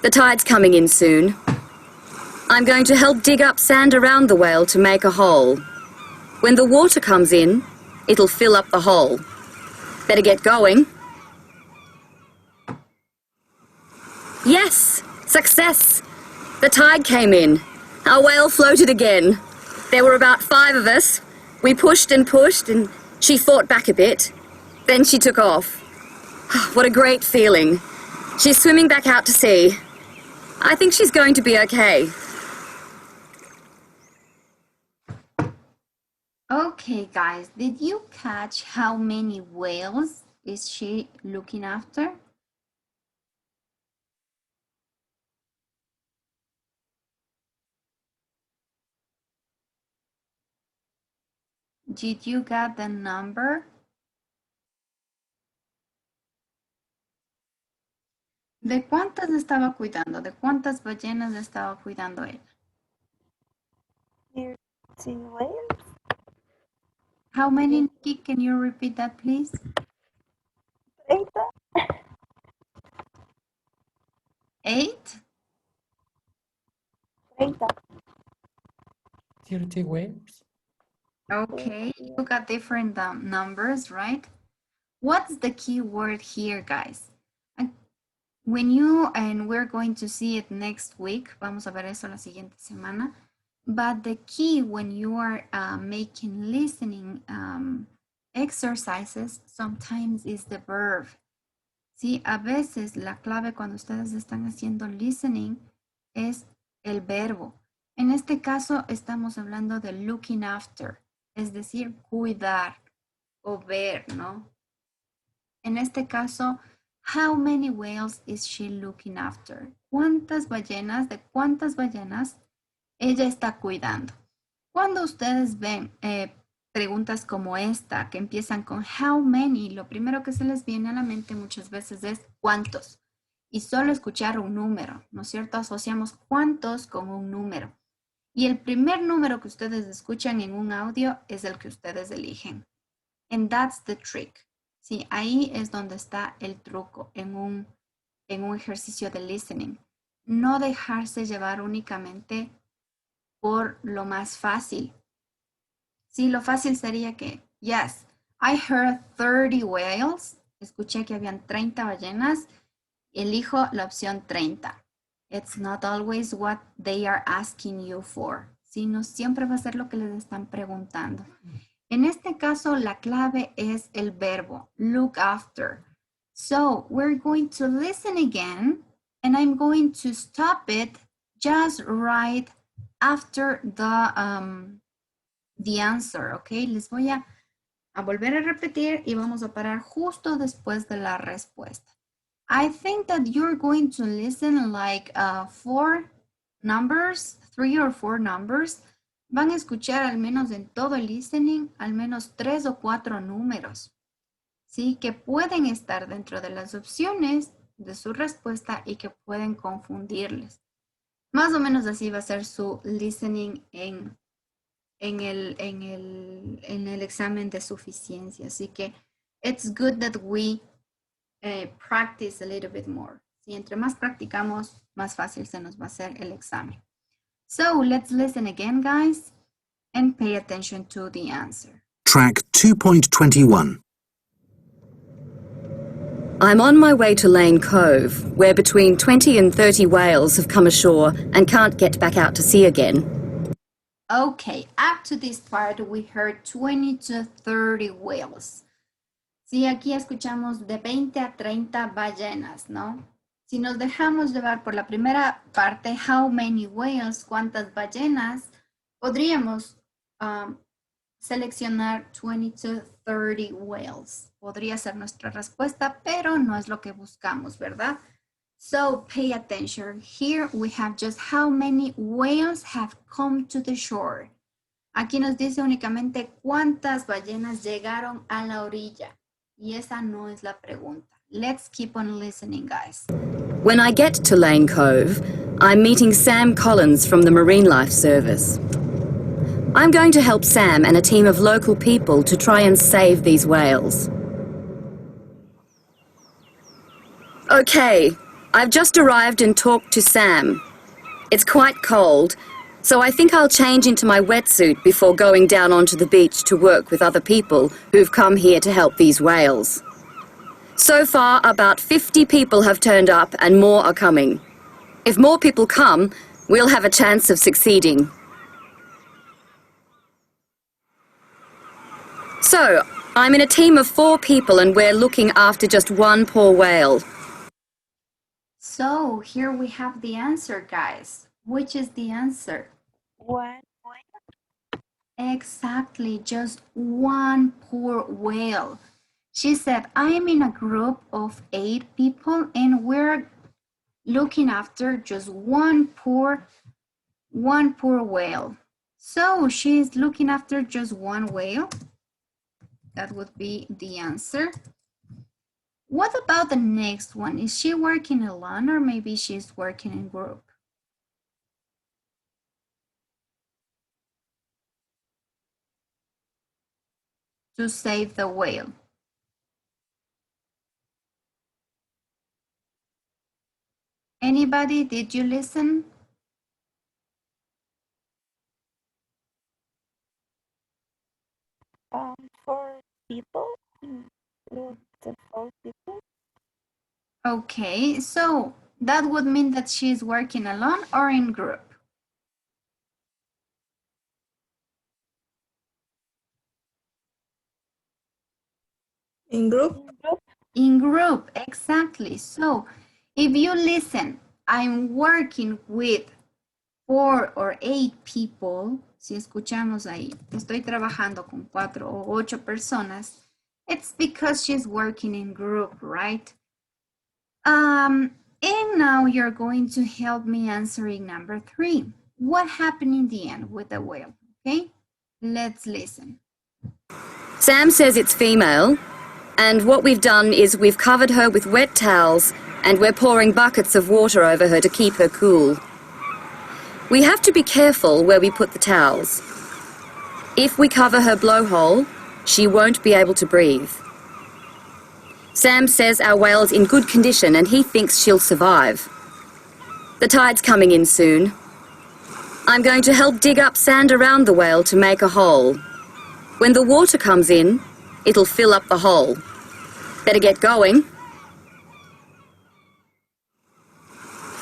The tide's coming in soon. I'm going to help dig up sand around the whale to make a hole. When the water comes in, it'll fill up the hole. Better get going. Yes! Success! The tide came in. Our whale floated again. There were about 5 of us. We pushed and she fought back a bit. Then she took off. What a great feeling. She's swimming back out to sea. I think she's going to be okay. Okay, guys, did you catch how many whales is she looking after? Did you get the number? ¿De cuántas estaba cuidando? ¿De cuántas ballenas estaba cuidando él? 13 whales. How many, Nikki? Can you repeat that, please? 30. 8? 30 whales. Okay, you got different numbers, right? What's the key word here, guys? When you, and we're going to see it next week, vamos a ver eso la siguiente semana. But the key when you are making listening exercises sometimes is the verb. Sí, a veces la clave cuando ustedes están haciendo listening es el verbo. En este caso estamos hablando de looking after, es decir, cuidar o ver, ¿no? En este caso, how many whales is she looking after? ¿Cuántas ballenas, de cuántas ballenas ella está cuidando? Cuando ustedes ven preguntas como esta, que empiezan con how many, lo primero que se les viene a la mente muchas veces es cuántos. Y solo escuchar un número, ¿no es cierto? Asociamos cuántos con un número. Y el primer número que ustedes escuchan en un audio es el que ustedes eligen. And that's the trick. Sí, ahí es donde está el truco en un ejercicio de listening. No dejarse llevar únicamente por lo más fácil. Sí, lo fácil sería que, yes, I heard 30 whales. Escuché que habían 30 ballenas. Elijo la opción 30. It's not always what they are asking you for. Sí, no siempre va a ser lo que les están preguntando. En este caso, la clave es el verbo, look after. So, we're going to listen again, and I'm going to stop it just right after the answer, okay? Les voy a volver a repetir y vamos a parar justo después de la respuesta. I think that you're going to listen like 4 numbers, 3 or 4 numbers. Van a escuchar al menos en todo el listening, al menos 3 o 4 números, ¿sí? Que pueden estar dentro de las opciones de su respuesta y que pueden confundirles. Más o menos así va a ser su listening en el examen de suficiencia. Así que it's good that we practice a little bit more. ¿Sí? Entre más practicamos, más fácil se nos va a hacer el examen. So let's listen again, guys, and pay attention to the answer. Track 2.21. I'm on my way to Lane Cove, where between 20 and 30 whales have come ashore and can't get back out to sea again. Okay, up to this part we heard 20 to 30 whales. Sí, aquí escuchamos de 20 a 30 ballenas, ¿no? Si nos dejamos llevar por la primera parte, how many whales, cuántas ballenas, podríamos seleccionar 20 to 30 whales. Podría ser nuestra respuesta, pero no es lo que buscamos, ¿verdad? So pay attention. Here we have just how many whales have come to the shore. Aquí nos dice únicamente cuántas ballenas llegaron a la orilla. Y esa no es la pregunta. Let's keep on listening, guys. When I get to Lane Cove, I'm meeting Sam Collins from the Marine Life Service. I'm going to help Sam and a team of local people to try and save these whales. Okay, I've just arrived and talked to Sam. It's quite cold, so I think I'll change into my wetsuit before going down onto the beach to work with other people who've come here to help these whales. So far, about 50 people have turned up and more are coming. If more people come, we'll have a chance of succeeding. So, I'm in a team of 4 people and we're looking after just one poor whale. So, here we have the answer, guys. Which is the answer? One. Exactly, just one poor whale. She said, I'm in a group of 8 people and we're looking after just one poor whale. So she's looking after just one whale. That would be the answer. What about the next one? Is she working alone or maybe she's working in group? To save the whale. Anybody, did you listen? For people, group of 4 people. Okay, so that would mean that she's working alone or in group? In group? In group, exactly. So if you listen, I'm working with 4 or 8 people. Si escuchamos ahí, estoy trabajando con 4 o 8 personas. It's because she's working in group, right? And now you're going to help me answering number 3. What happened in the end with the whale? Okay, let's listen. Sam says it's female, and what we've done is we've covered her with wet towels and we're pouring buckets of water over her to keep her cool. We have to be careful where we put the towels. If we cover her blowhole, she won't be able to breathe. Sam says our whale's in good condition and he thinks she'll survive. The tide's coming in soon. I'm going to help dig up sand around the whale to make a hole. When the water comes in, it'll fill up the hole. Better get going.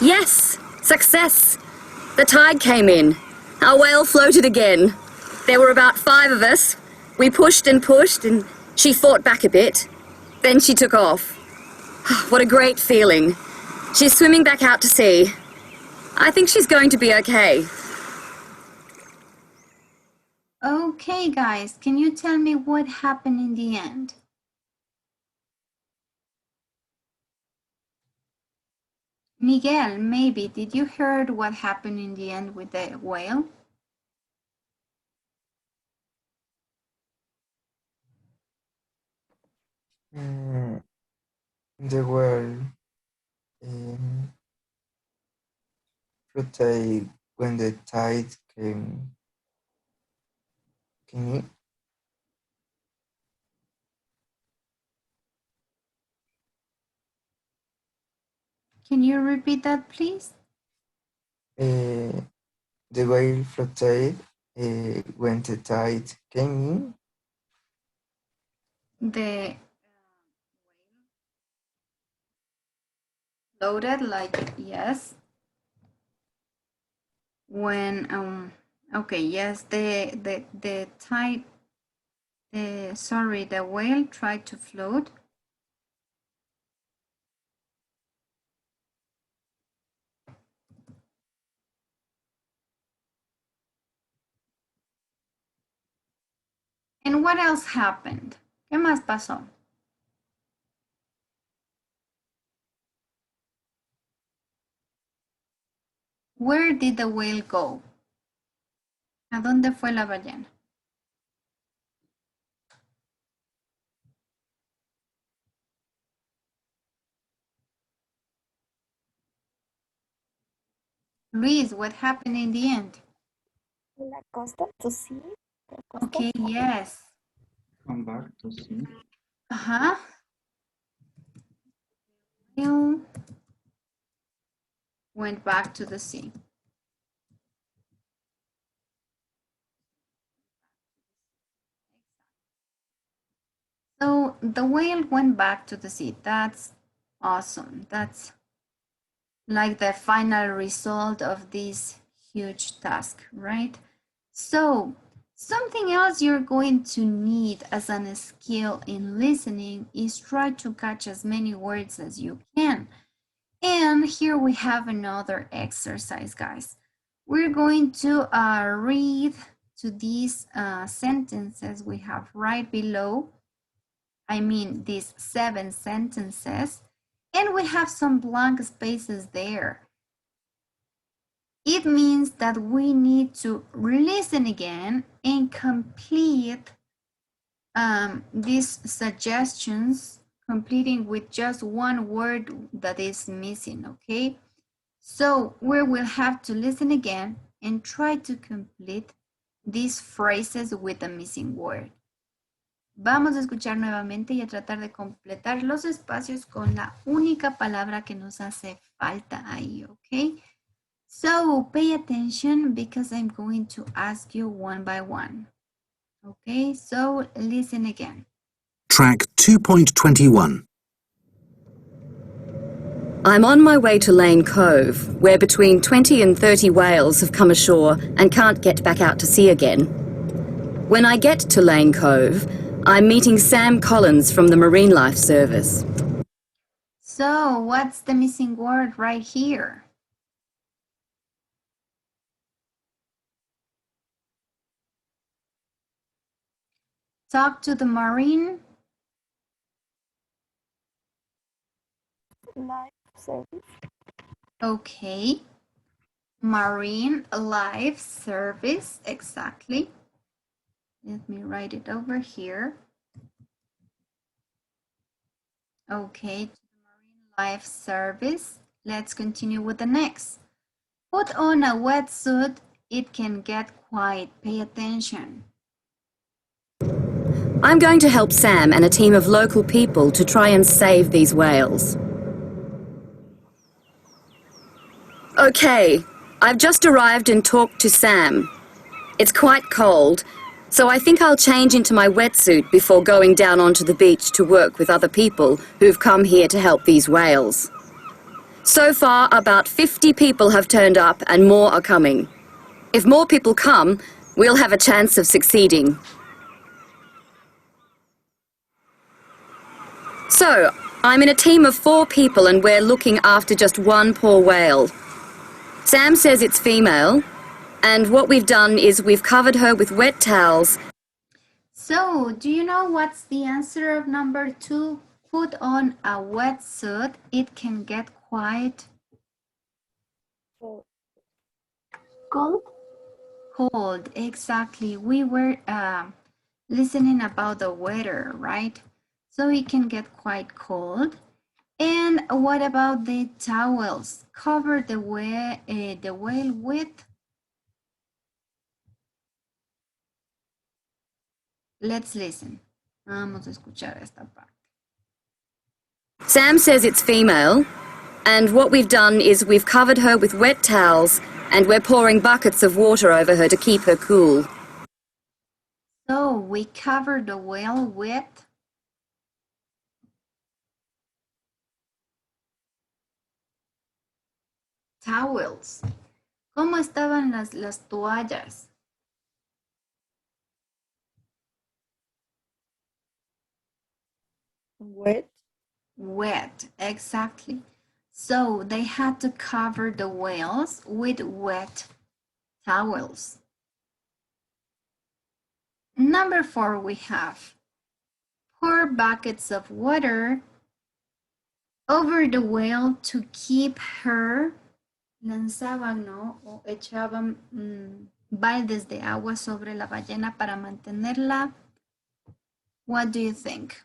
Yes! Success! The tide came in. Our whale floated again. There were about 5 of us. We pushed and she fought back a bit. Then she took off. What a great feeling. She's swimming back out to sea. I think she's going to be okay. Okay, guys, can you tell me what happened in the end? Miguel, maybe, did you heard what happened in the end with the whale? The whale floated when the tide came in. Can you repeat that, please? The whale floated when the tide came in. The floated, like, yes. When okay, yes, the tide, the whale tried to float. And what else happened? ¿Qué más pasó? Where did the whale go? ¿A dónde fue la ballena? Luis, what happened in the end? La costa to sea. Okay, yes. Come back to sea. Uh-huh. Whale went back to the sea. So the whale went back to the sea. That's awesome. That's like the final result of this huge task, right? So something else you're going to need as a skill in listening is try to catch as many words as you can. And here we have another exercise, guys. We're going to read to these sentences we have right below. I mean, these 7 sentences. And we have some blank spaces there. It means that we need to listen again and complete these suggestions, completing with just one word that is missing, okay? So we will have to listen again and try to complete these phrases with the missing word. Vamos a escuchar nuevamente y a tratar de completar los espacios con la única palabra que nos hace falta ahí, okay? So pay attention because I'm going to ask you one by one. Okay, so listen again. Track 2.21. I'm on my way to Lane Cove, where between 20 and 30 whales have come ashore and can't get back out to sea again. When I get to Lane Cove, I'm meeting Sam Collins from the Marine Life Service. So what's the missing word right here? Talk to the Marine Life service. Okay. Marine Life Service, exactly. Let me write it over here. Okay, to the Marine Life Service. Let's continue with the next. Put on a wetsuit, it can get quiet. Pay attention. I'm going to help Sam and a team of local people to try and save these whales. Okay, I've just arrived and talked to Sam. It's quite cold, so I think I'll change into my wetsuit before going down onto the beach to work with other people who've come here to help these whales. So far, about 50 people have turned up and more are coming. If more people come, we'll have a chance of succeeding. So, I'm in a team of 4 people and we're looking after just one poor whale. Sam says it's female, and what we've done is we've covered her with wet towels. So, do you know what's the answer of number 2? Put on a wetsuit, it can get quiet. Cold. Cold, exactly. We were listening about the weather, right? So it can get quite cold. And what about the towels? Cover the whale with. Let's listen. Vamos a escuchar esta parte. Sam says it's female, and what we've done is we've covered her with wet towels and we're pouring buckets of water over her to keep her cool. So we cover the whale with towels. ¿Cómo estaban las toallas? Wet. Wet, exactly. So they had to cover the whales with wet towels. Number 4, we have pour buckets of water over the whale to keep her. Lanzaban, ¿no? O echaban baldes de agua sobre la ballena para mantenerla. What do you think?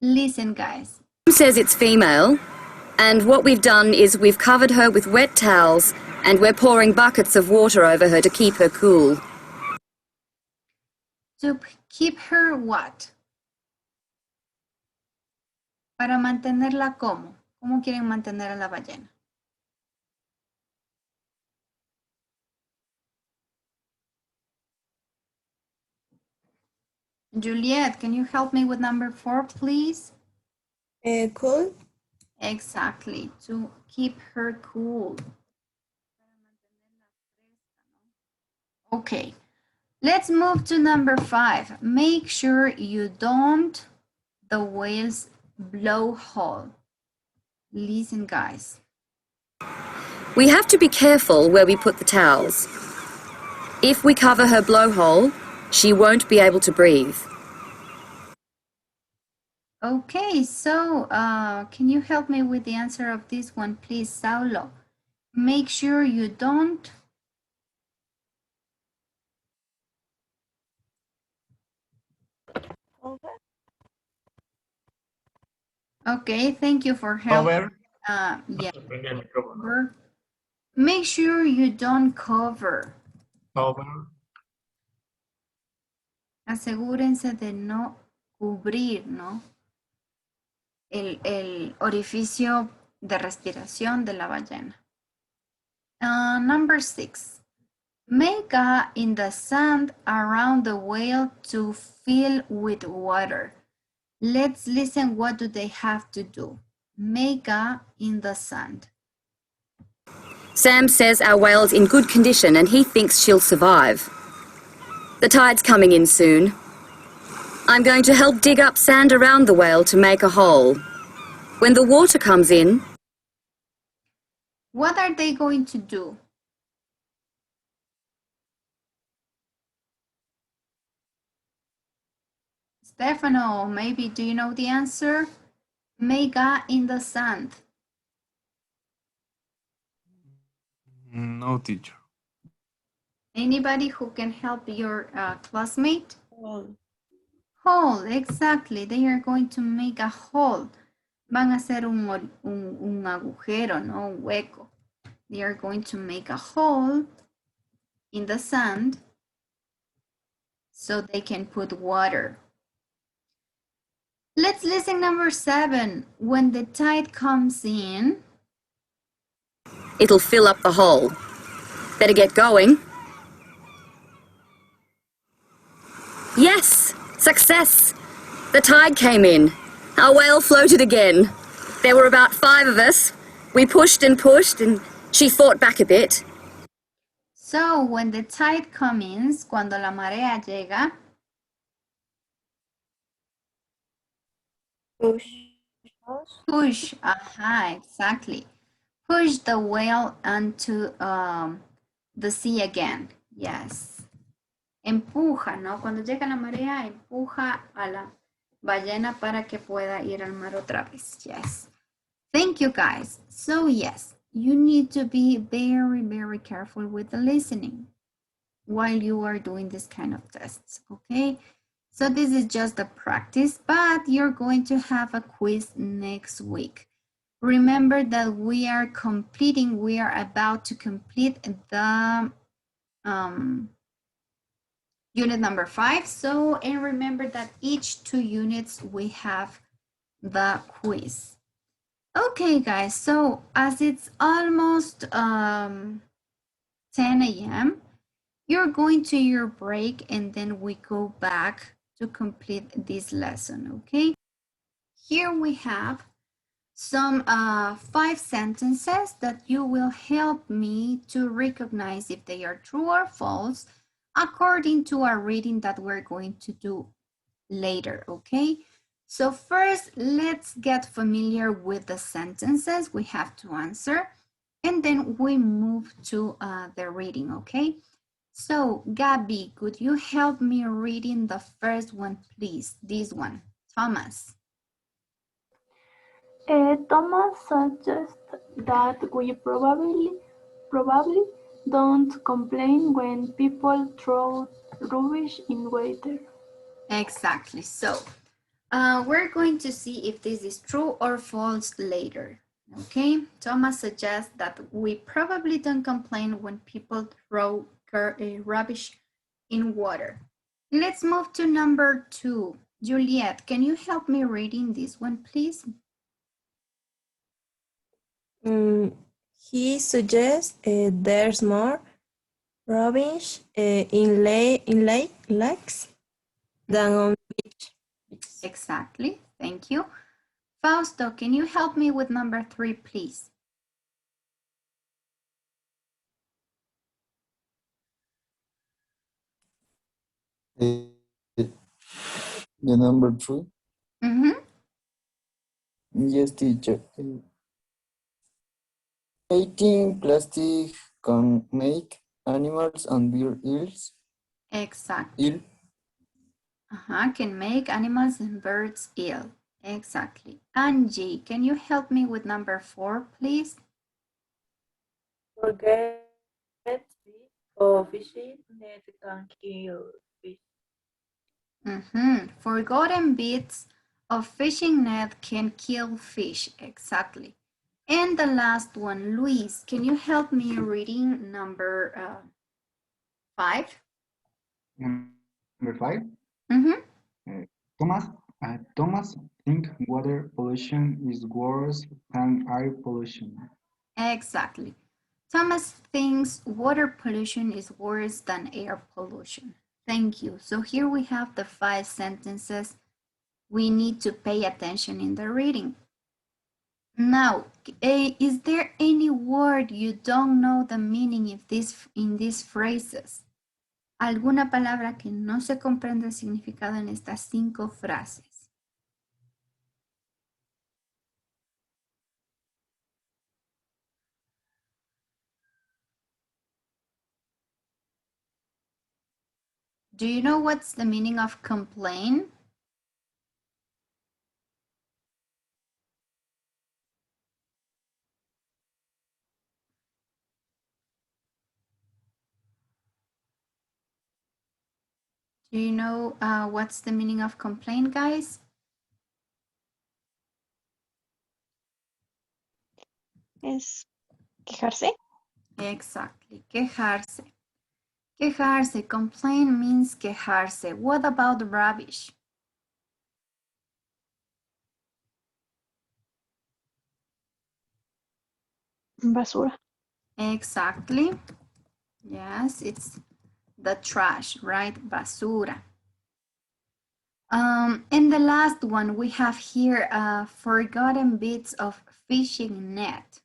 Listen, guys. Says it's female, and what we've done is we've covered her with wet towels and we're pouring buckets of water over her to keep her cool. To keep her what? Para mantenerla ¿cómo? ¿Cómo quieren mantener a la ballena? Juliet, can you help me with number 4, please? Cool. Exactly, to keep her cool. Okay, let's move to number 5. Make sure you don't the whale's blowhole. Listen, guys. We have to be careful where we put the towels. If we cover her blowhole, she won't be able to breathe. Okay, so can you help me with the answer of this one, please, Saulo? Make sure you don't. Over. Okay, thank you for help. Cover. Yeah. Cover. Make sure you don't cover. Cover. Asegúrense de no cubrir, ¿no? El orificio de respiración de la ballena. Number 6. Make a in the sand around the whale to fill with water. Let's listen, what do they have to do? Make a in the sand. Sam says our whale's in good condition and he thinks she'll survive. The tide's coming in soon. I'm going to help dig up sand around the whale to make a hole. When the water comes in, What are they going to do? Stefano, maybe do you know the answer? Mega in the sand. No, teacher. Anybody who can help your classmate? Hole. Hole, exactly. They are going to make a hole. Van a hacer un agujero, no un hueco. They are going to make a hole in the sand so they can put water. Let's listen number 7. When the tide comes in, it'll fill up the hole. Better get going. Yes! Success! The tide came in. Our whale floated again. There were about 5 of us. We pushed and she fought back a bit. So when the tide comes, cuando la marea llega, push, exactly. Push the whale onto the sea again. Yes. Empuja, ¿no? Cuando llega la marea, empuja a la ballena para que pueda ir al mar otra vez. Yes. Thank you, guys. So, yes, you need to be very, very careful with the listening while you are doing this kind of tests, okay? So this is just a practice, but you're going to have a quiz next week. Remember that we are about to complete the unit number 5. So, and remember that each 2 units we have the quiz. Okay, guys, so as it's almost 10 a.m., you're going to your break and then we go back to complete this lesson, okay? Here we have some 5 sentences that you will help me to recognize if they are true or false according to our reading that we're going to do later, okay? So first, let's get familiar with the sentences we have to answer, and then we move to the reading, okay? So, Gabby, could you help me reading the first one, please? This one, Thomas. Thomas suggests that we probably don't complain when people throw rubbish in water. Exactly. So, we're going to see if this is true or false later. Okay, Thomas suggests that we probably don't complain when people throw rubbish in water. Let's move to number 2. Juliet, can you help me reading this one, please? He suggests there's more rubbish in lakes than on beach. Exactly, thank you. Fausto, can you help me with number 3, please? The number 3? Mm-hmm. Yes, teacher. Eating plastic can make animals and birds ill. Exactly. Can make animals and birds ill. Exactly. Angie, can you help me with number 4, please? Forget or fishing net can kill fish. Forgotten bits of fishing net can kill fish. Exactly. And the last one, Luis, can you help me reading number 5? Number 5? Mm-hmm. Thomas thinks water pollution is worse than air pollution. Exactly. Thomas thinks water pollution is worse than air pollution. Thank you. So here we have the 5 sentences we need to pay attention in the reading. Now, is there any word you don't know the meaning of in these phrases? ¿Alguna palabra que no se comprende el significado en estas 5 frases? Do you know what's the meaning of complain? Do you know what's the meaning of complain, guys? Es quejarse. Exactly, quejarse. Quejarse, complain means quejarse. What about rubbish? Basura. Exactly. Yes, it's the trash, right? Basura. And the last one we have here, forgotten bits of fishing net.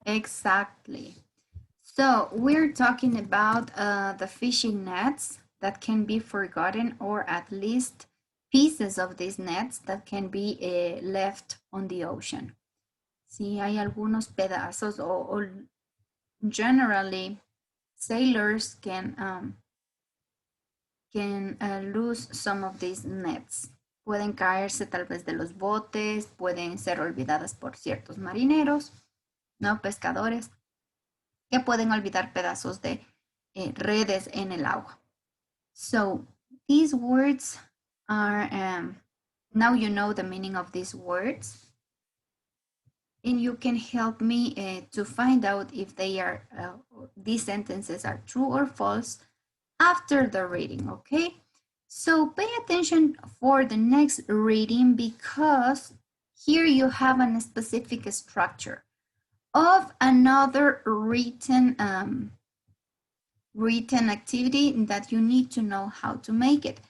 Exactly. So we're talking about the fishing nets that can be forgotten, or at least pieces of these nets that can be left on the ocean. Sí, hay algunos pedazos, or generally sailors can lose some of these nets. Pueden caerse tal vez de los botes, pueden ser olvidadas por ciertos marineros, no pescadores, que pueden olvidar pedazos de redes en el agua. So these words are, now you know the meaning of these words, and you can help me to find out if they are, these sentences are true or false after the reading, okay? So pay attention for the next reading, because here you have a specific structure of another written activity that you need to know how to make it.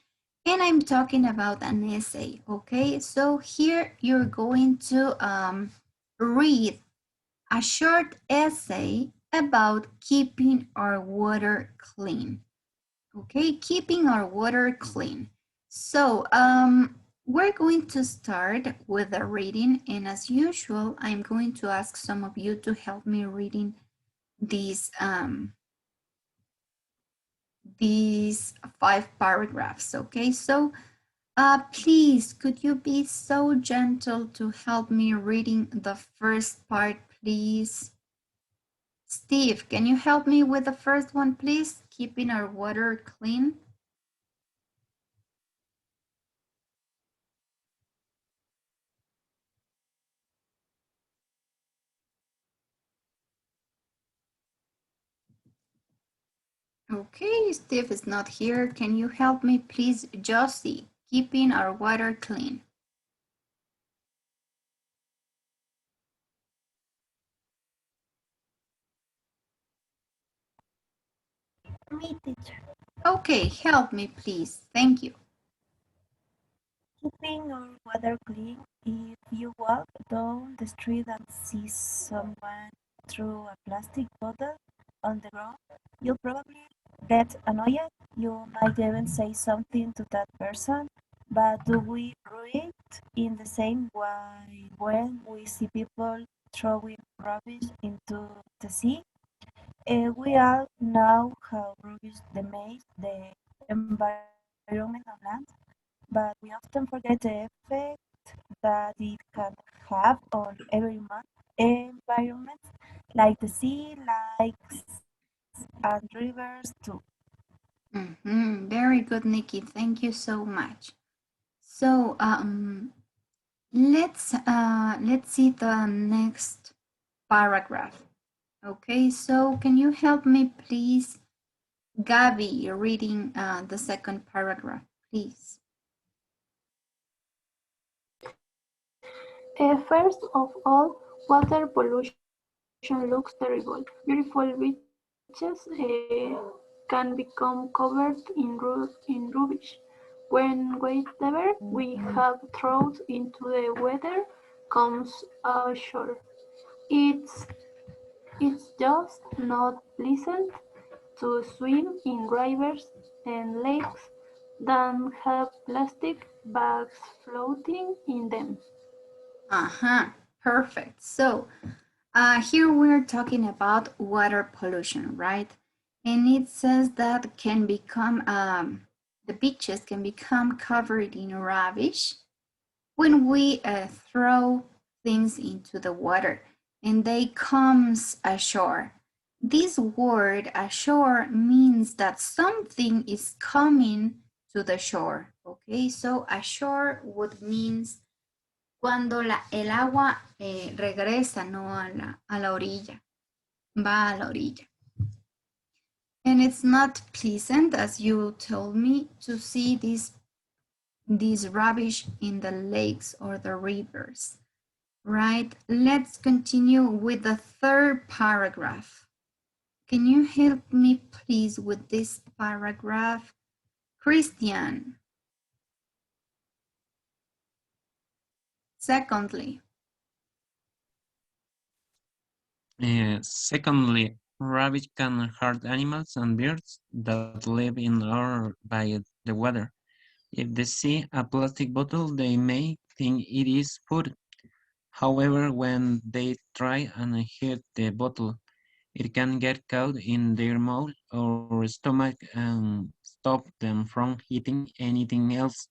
And I'm talking about an essay, okay? So here you're going to read a short essay about keeping our water clean. Okay, keeping our water clean. So we're going to start with the reading, and as usual, I'm going to ask some of you to help me reading these 5 paragraphs. Okay, so please, could you be so gentle to help me reading the first part, please? Steve, can you help me with the first one, please? Keeping our water clean. Okay, Steve is not here. Can you help me, please, Josie? Keeping our water clean. Me, teacher. Okay, help me, please. Thank you. Keeping our water clean. If you walk down the street and see someone throw a plastic bottle on the ground, you'll probably get annoyed. You might even say something to that person. But do we react in the same way when we see people throwing rubbish into the sea? We all know how rubbish damages the environment on land, but we often forget the effect that it can have on every environment, like the sea, lakes, and rivers too. Very good, Nikki. Thank you so much. So let's see the next paragraph. Okay, so can you help me, please, Gabby, reading the second paragraph, please. First of all, water pollution looks terrible. Beautiful beaches can become covered in rubbish. When whatever we have thrown into the water comes ashore, it's It's just not pleasant to swim in rivers and lakes that have plastic bags floating in them. Perfect. So here we're talking about water pollution, right? And it says that can become the beaches can become covered in rubbish when we throw things into the water and they comes ashore. This word ashore means that something is coming to the shore. Okay, so ashore would means cuando el agua regresa, no a la orilla, va a la orilla. And it's not pleasant, as you told me, to see this rubbish in the lakes or the rivers, right? Let's continue with the third paragraph. Can you help me please with this paragraph? Christian. Secondly. Secondly, rubbish can hurt animals and birds that live in or by the water. If they see a plastic bottle, they may think it is food. However, when they try and hit the bottle, it can get caught in their mouth or stomach and stop them from eating anything else.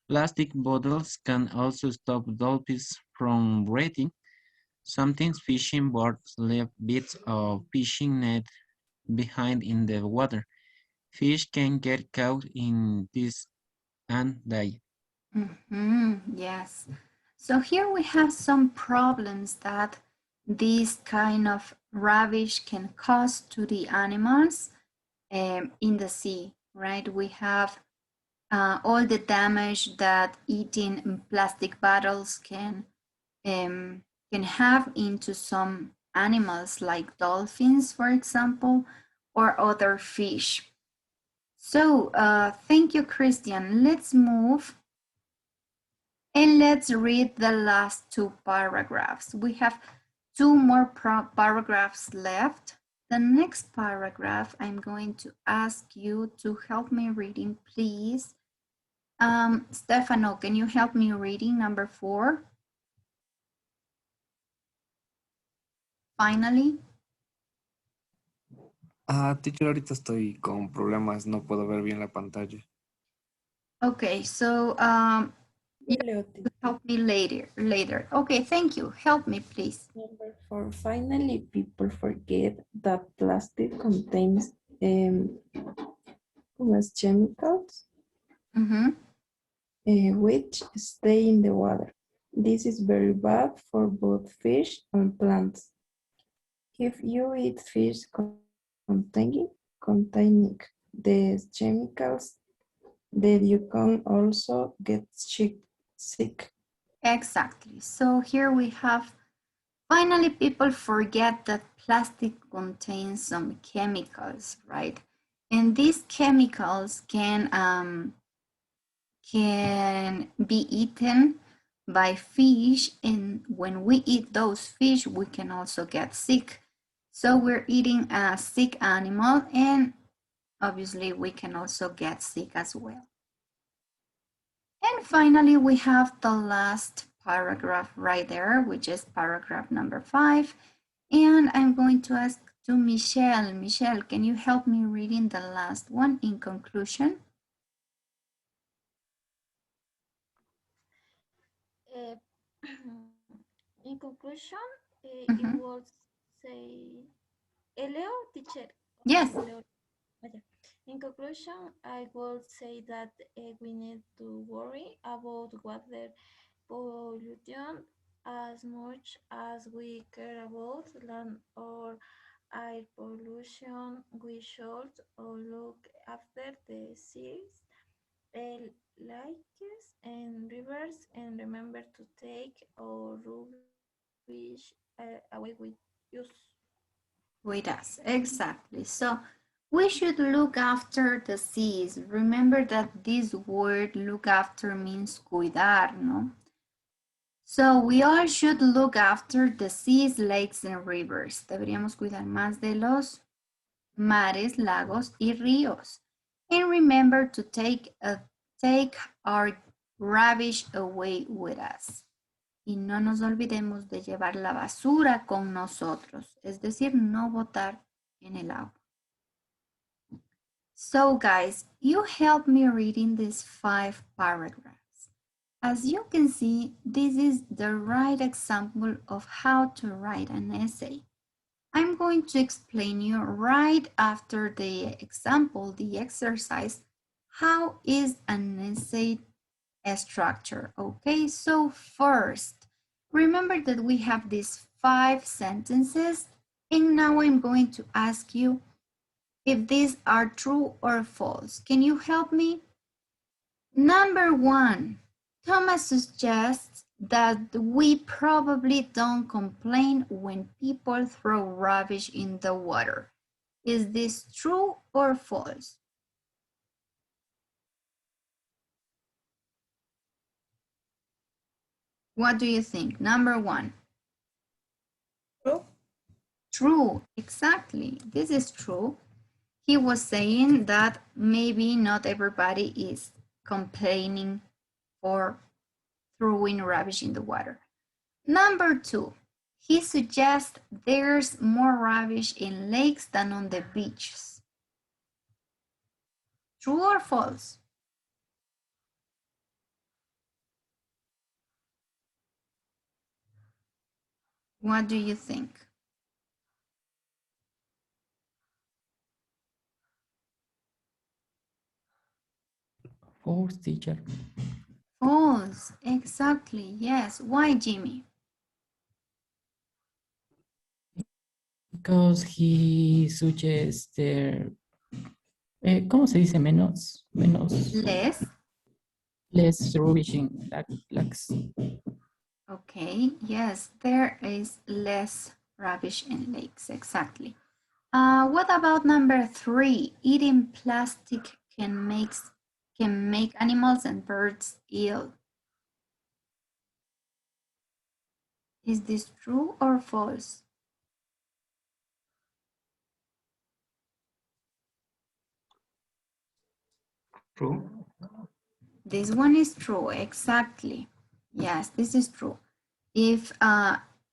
Plastic bottles can also stop dolphins from breathing. Sometimes fishing boats leave bits of fishing net behind in the water. Fish can get caught in this and die. Yes. So here we have some problems that this kind of rubbish can cause to the animals in the sea, right? We have all the damage that eating plastic bottles can have into some animals like dolphins, for example, or other fish. So thank you, Christian. Let's move and let's read the last two paragraphs. We have two more paragraphs left. The next paragraph, I'm going to ask you to help me reading, please. Stefano, can you help me reading number 4? Finally. Teacher, ahorita estoy con problemas, no puedo ver bien la pantalla. Okay, so you help me later. Okay, thank you. Help me, please. Number 4, finally, people forget that plastic contains chemicals which stay in the water. This is very bad for both fish and plants. If you eat fish containing the chemicals, then you can also get sick. Exactly. So here we have, finally people forget that plastic contains some chemicals, right? And these chemicals can be eaten by fish, and when we eat those fish, we can also get sick. So we're eating a sick animal, and obviously we can also get sick as well. And finally, we have the last paragraph right there, which is paragraph number 5. And I'm going to ask to Michelle. Michelle, can you help me reading the last one in conclusion? In conclusion, it was say, Leo, teacher. Yes. In conclusion, I would say that we need to worry about water pollution as much as we care about land or air pollution. We should all look after the seas, lakes, and rivers, and remember to take our rubbish away with us. Exactly. So we should look after the seas. Remember that this word look after means cuidar, no? So we all should look after the seas, lakes, and rivers. Deberíamos cuidar más de los mares, lagos, y ríos. And remember to take our rubbish away with us. Y no nos olvidemos de llevar la basura con nosotros. Es decir, no botar en el agua. So guys, you helped me reading these 5 paragraphs. As you can see, this is the right example of how to write an essay. I'm going to explain you right after the example, the exercise, how is an essay structure. Okay, so first, remember that we have these 5 sentences, and now I'm going to ask you if these are true or false. Can you help me? Number 1, Thomas suggests that we probably don't complain when people throw rubbish in the water. Is this true or false? What do you think? Number 1. True. True, exactly. This is true. He was saying that maybe not everybody is complaining for throwing rubbish in the water. Number 2, he suggests there's more rubbish in lakes than on the beaches. True or false? What do you think? False, teacher. False, exactly, yes. Why, Jimmy? Because he suggests there, ¿cómo se dice menos? Less. Less rubbish in lakes. Okay, yes, there is less rubbish in lakes, exactly. What about number 3? Eating plastic can make animals and birds ill. Is this true or false? True. This one is true, exactly. Yes, this is true. If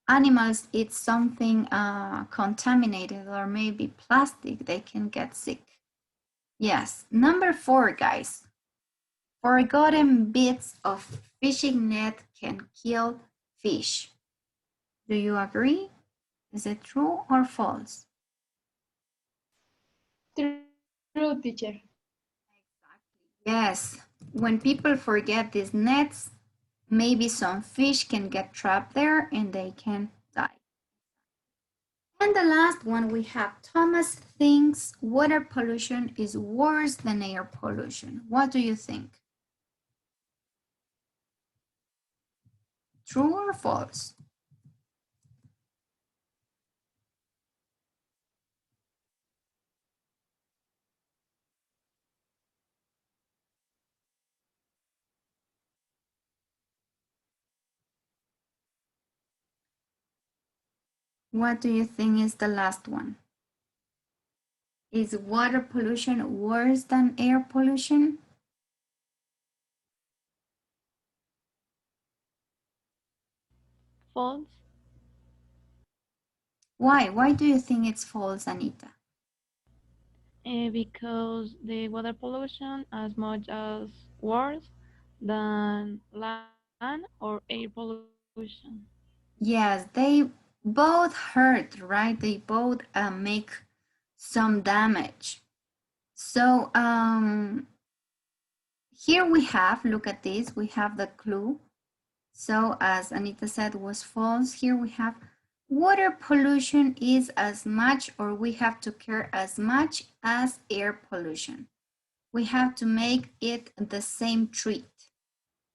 animals eat something contaminated or maybe plastic, they can get sick. Yes, number 4, guys. Forgotten bits of fishing net can kill fish. Do you agree? Is it true or false? True, teacher. Yes, when people forget these nets, maybe some fish can get trapped there and they can die. And the last one we have, Thomas thinks water pollution is worse than air pollution. What do you think? True or false? What do you think is the last one? Is water pollution worse than air pollution? False. Why? Why do you think it's false, Anita? Because the water pollution as much as worse than land or air pollution. Yes, they both hurt, right? They both make some damage. So here we have, look at this, we have the clue. So as Anita said, was false. Here we have water pollution is as much, or we have to care as much as air pollution. We have to make it the same treat.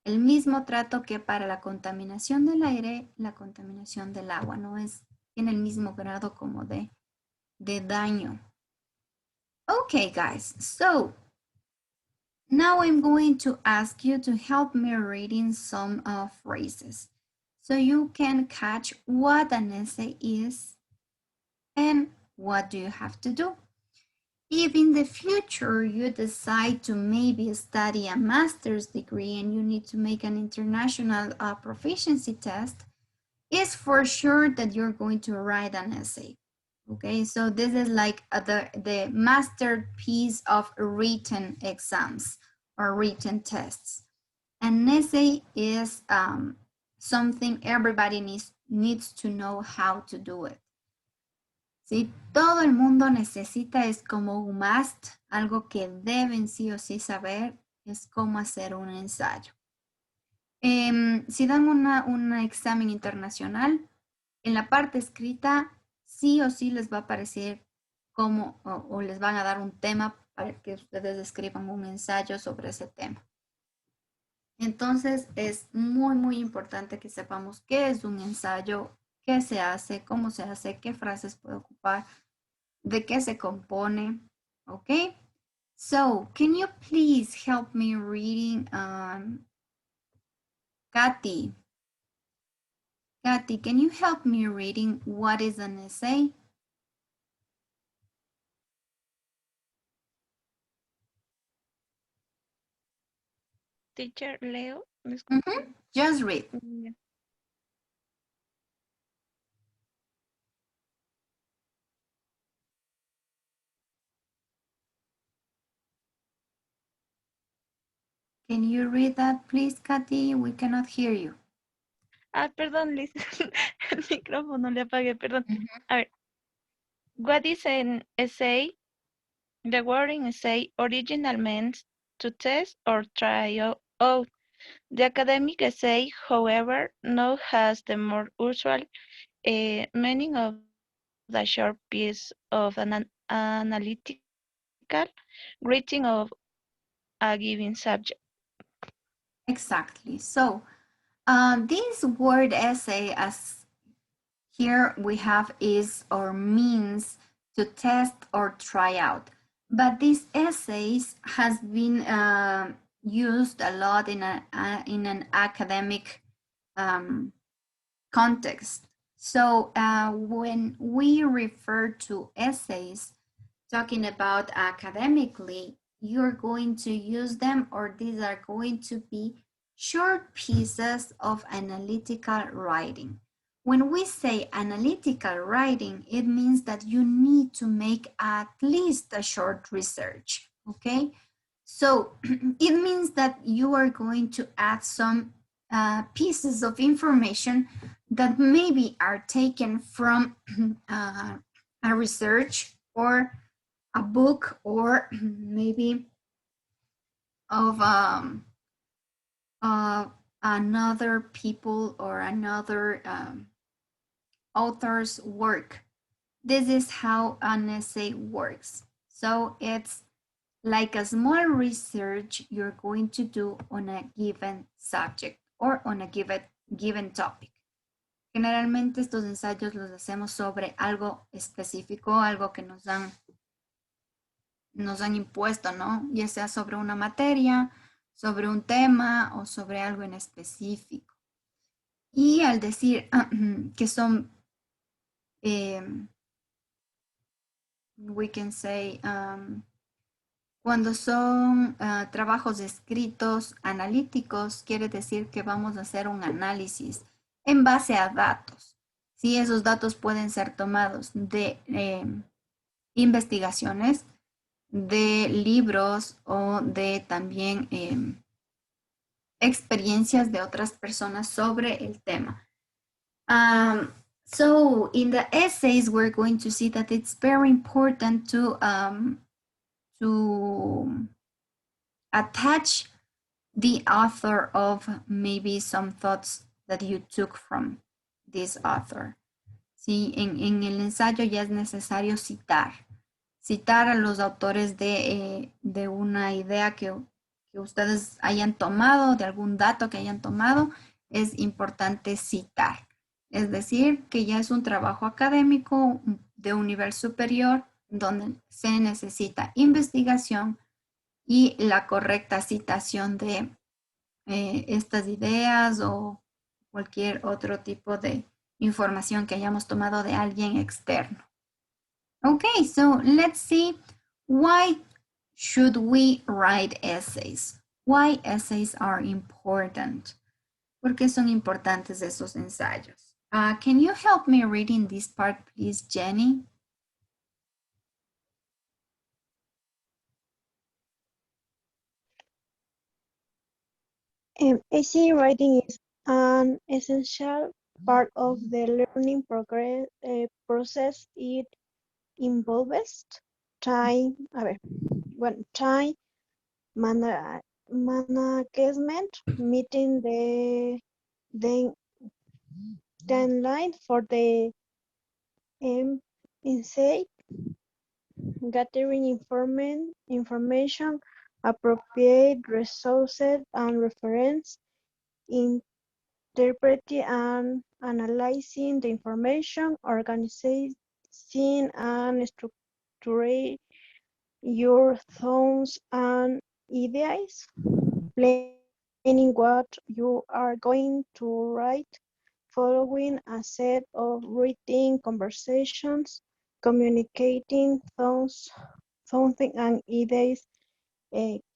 El mismo trato que para la contaminación del aire, la contaminación del agua, no es en el mismo grado como de daño. Okay, guys, so now I'm going to ask you to help me reading some phrases. so you can catch what an essay is and what do you have to do. If in the future you decide to maybe study a master's degree and you need to make an international proficiency test, it's for sure that you're going to write an essay. Okay, so this is like the masterpiece of written exams or written tests. An essay is something everybody needs to know how to do it. ¿Sí? Todo el mundo necesita, es como un must, algo que deben sí o sí saber, es cómo hacer un ensayo. Si dan un examen internacional, en la parte escrita, sí o sí les va a aparecer cómo, o les van a dar un tema para que ustedes escriban un ensayo sobre ese tema. Entonces, es muy, muy importante que sepamos qué es un ensayo, qué se hace, cómo se hace, qué frases puede ocupar, de qué se compone, ¿ok? So, can you please help me reading, Kathy? Kathy, can you help me reading what is an essay? Teacher, Leo. Just read. Yeah. Can you read that, please, Kathy? We cannot hear you. Ah, perdón, Liz. El micrófono le apagué, perdón. A ver. What is an essay? The word in essay originally meant to test or try out. The academic essay, however, now has the more usual meaning of the short piece of an analytical writing of a given subject. Exactly. So this word essay, as here we have, is or means to test or try out. But these essays has been used a lot in an academic context. So when we refer to essays, talking about academically, you're going to use them, or these are going to be short pieces of analytical writing. When we say analytical writing, it means that you need to make at least a short research, okay? So it means that you are going to add some pieces of information that maybe are taken from a research or a book, or maybe of another people or another author's work. This is how an essay works. So it's like a small research you're going to do on a given subject or on a given topic. Generalmente estos ensayos los hacemos sobre algo específico, algo que nos han impuesto, ¿no? Ya sea sobre una materia, sobre un tema o sobre algo en específico. Y al decir que son, we can say, cuando son trabajos escritos analíticos, quiere decir que vamos a hacer un análisis en base a datos. Sí, esos datos pueden ser tomados de investigaciones, de libros o de también experiencias de otras personas sobre el tema. So in the essays, we're going to see that it's very important to attach the author of maybe some thoughts that you took from this author. Sí, en el ensayo ya es necesario citar a los autores de una idea que ustedes hayan tomado, de algún dato que hayan tomado, es importante citar. Es decir, que ya es un trabajo académico de un nivel superior donde se necesita investigación y la correcta citación de estas ideas o cualquier otro tipo de información que hayamos tomado de alguien externo. Okay, so let's see, why should we write essays? Why essays are important? ¿Por qué son importantes esos ensayos? Can you help me reading this part, please, Jenny? Essay writing is an essential part of the learning process. It involves time management, meeting the deadline for the essay, gathering information, appropriate resources and reference, interpreting and analyzing the information, organizing and structuring your thoughts and ideas, planning what you are going to write, following a set of written conversations, communicating thoughts, something and ideas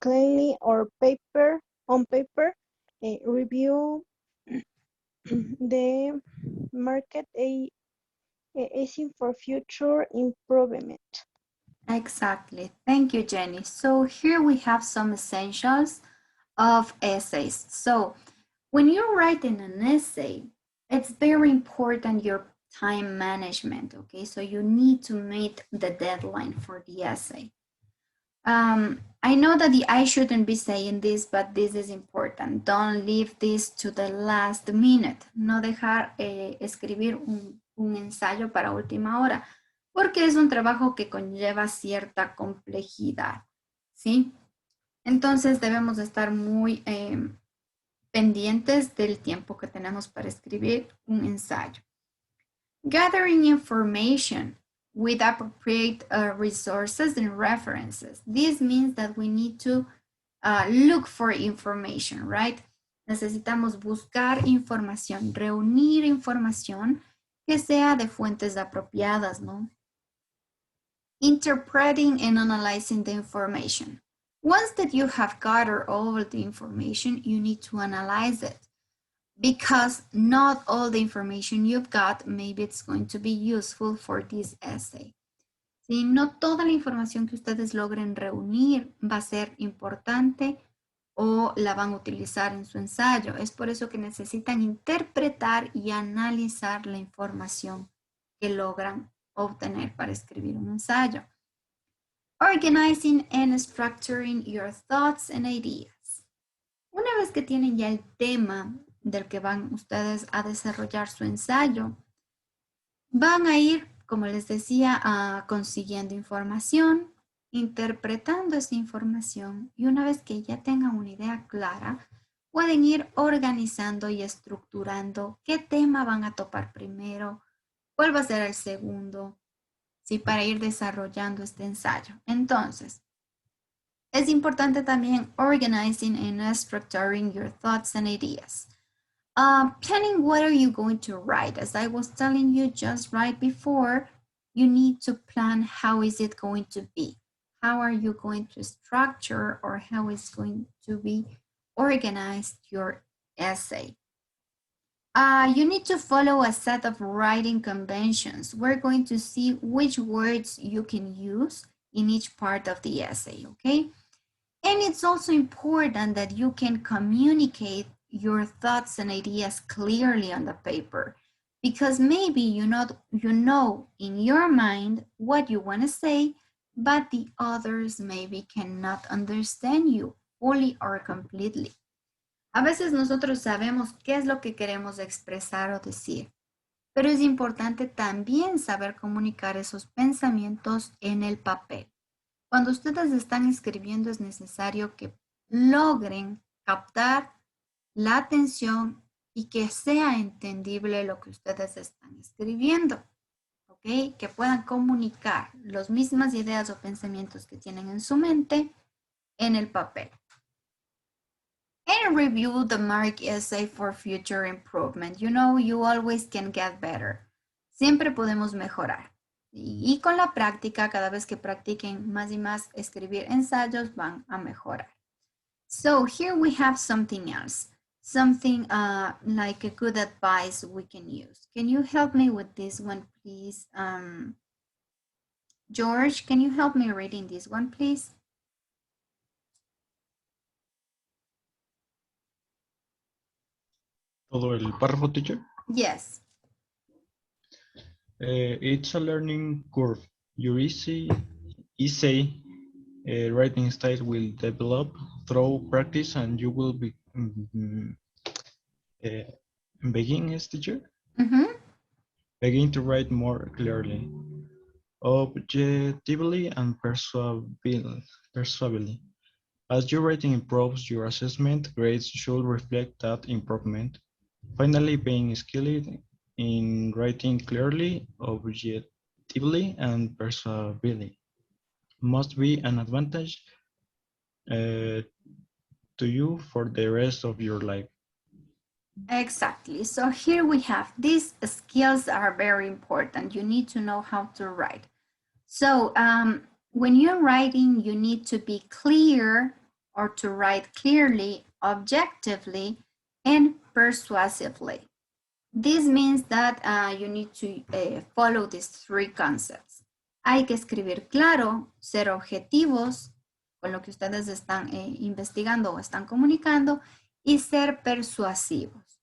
clearly or on paper, review the market aiming for future improvement. Exactly. Thank you, Jenny. So here we have some essentials of essays. So when you're writing an essay, it's very important your time management, okay? So you need to meet the deadline for the essay. I know that I shouldn't be saying this, but this is important. Don't leave this to the last minute. No dejar escribir un ensayo para última hora, porque es un trabajo que conlleva cierta complejidad, ¿sí? Entonces debemos estar muy pendientes del tiempo que tenemos para escribir un ensayo. Gathering information with appropriate resources and references. This means that we need to look for information, right? Necesitamos buscar información, reunir información que sea de fuentes apropiadas, ¿no? Interpreting and analyzing the information. Once that you have gathered all of the information, you need to analyze it, because not all the information you've got, maybe it's going to be useful for this essay. ¿Sí? No toda la información que ustedes logren reunir va a ser importante o la van a utilizar en su ensayo. Es por eso que necesitan interpretar y analizar la información que logran obtener para escribir un ensayo. Organizing and structuring your thoughts and ideas. Una vez que tienen ya el tema del que van ustedes a desarrollar su ensayo, van a ir, como les decía, consiguiendo información, interpretando esa información, y una vez que ya tengan una idea clara, pueden ir organizando y estructurando qué tema van a topar primero, cuál va a ser el segundo, ¿sí? Para ir desarrollando este ensayo. Entonces, es importante también organizing and structuring your thoughts and ideas. Planning what are you going to write. As I was telling you just right before, you need to plan how is it going to be. How are you going to structure, or how is going to be organized your essay. You need to follow a set of writing conventions. We're going to see which words you can use in each part of the essay, okay? And it's also important that you can communicate your thoughts and ideas clearly on the paper, because maybe you know in your mind what you want to say, but the others maybe cannot understand you fully or completely. A veces nosotros sabemos qué es lo que queremos expresar o decir, pero es importante también saber comunicar esos pensamientos en el papel. Cuando ustedes están escribiendo, es necesario que logren captar la atención y que sea entendible lo que ustedes están escribiendo, ¿ok? Que puedan comunicar las mismas ideas o pensamientos que tienen en su mente en el papel. And and review the mark essay for future improvement. You know, you always can get better. Siempre podemos mejorar. Y con la práctica, cada vez que practiquen más y más escribir ensayos, van a mejorar. So here we have something else. Something like a good advice we can use. Can you help me with this one, please? George, can you help me reading this one, please? Todo el párrafo, teacher. Yes. It's a learning curve. Your essay writing style will develop through practice, and you will be begin as teacher. Begin to write more clearly, objectively, and persuasively. As your writing improves, your assessment grades should reflect that improvement. Finally, being skilled in writing clearly, objectively, and persuasively must be an advantage to you for the rest of your life. Exactly. So here we have these skills are very important. You need to know how to write. So when you're writing, you need to be clear or to write clearly, objectively, and persuasively. This means that you need to follow these three concepts. Hay que escribir claro, ser objetivos con lo que ustedes están investigando o están comunicando y ser persuasivos.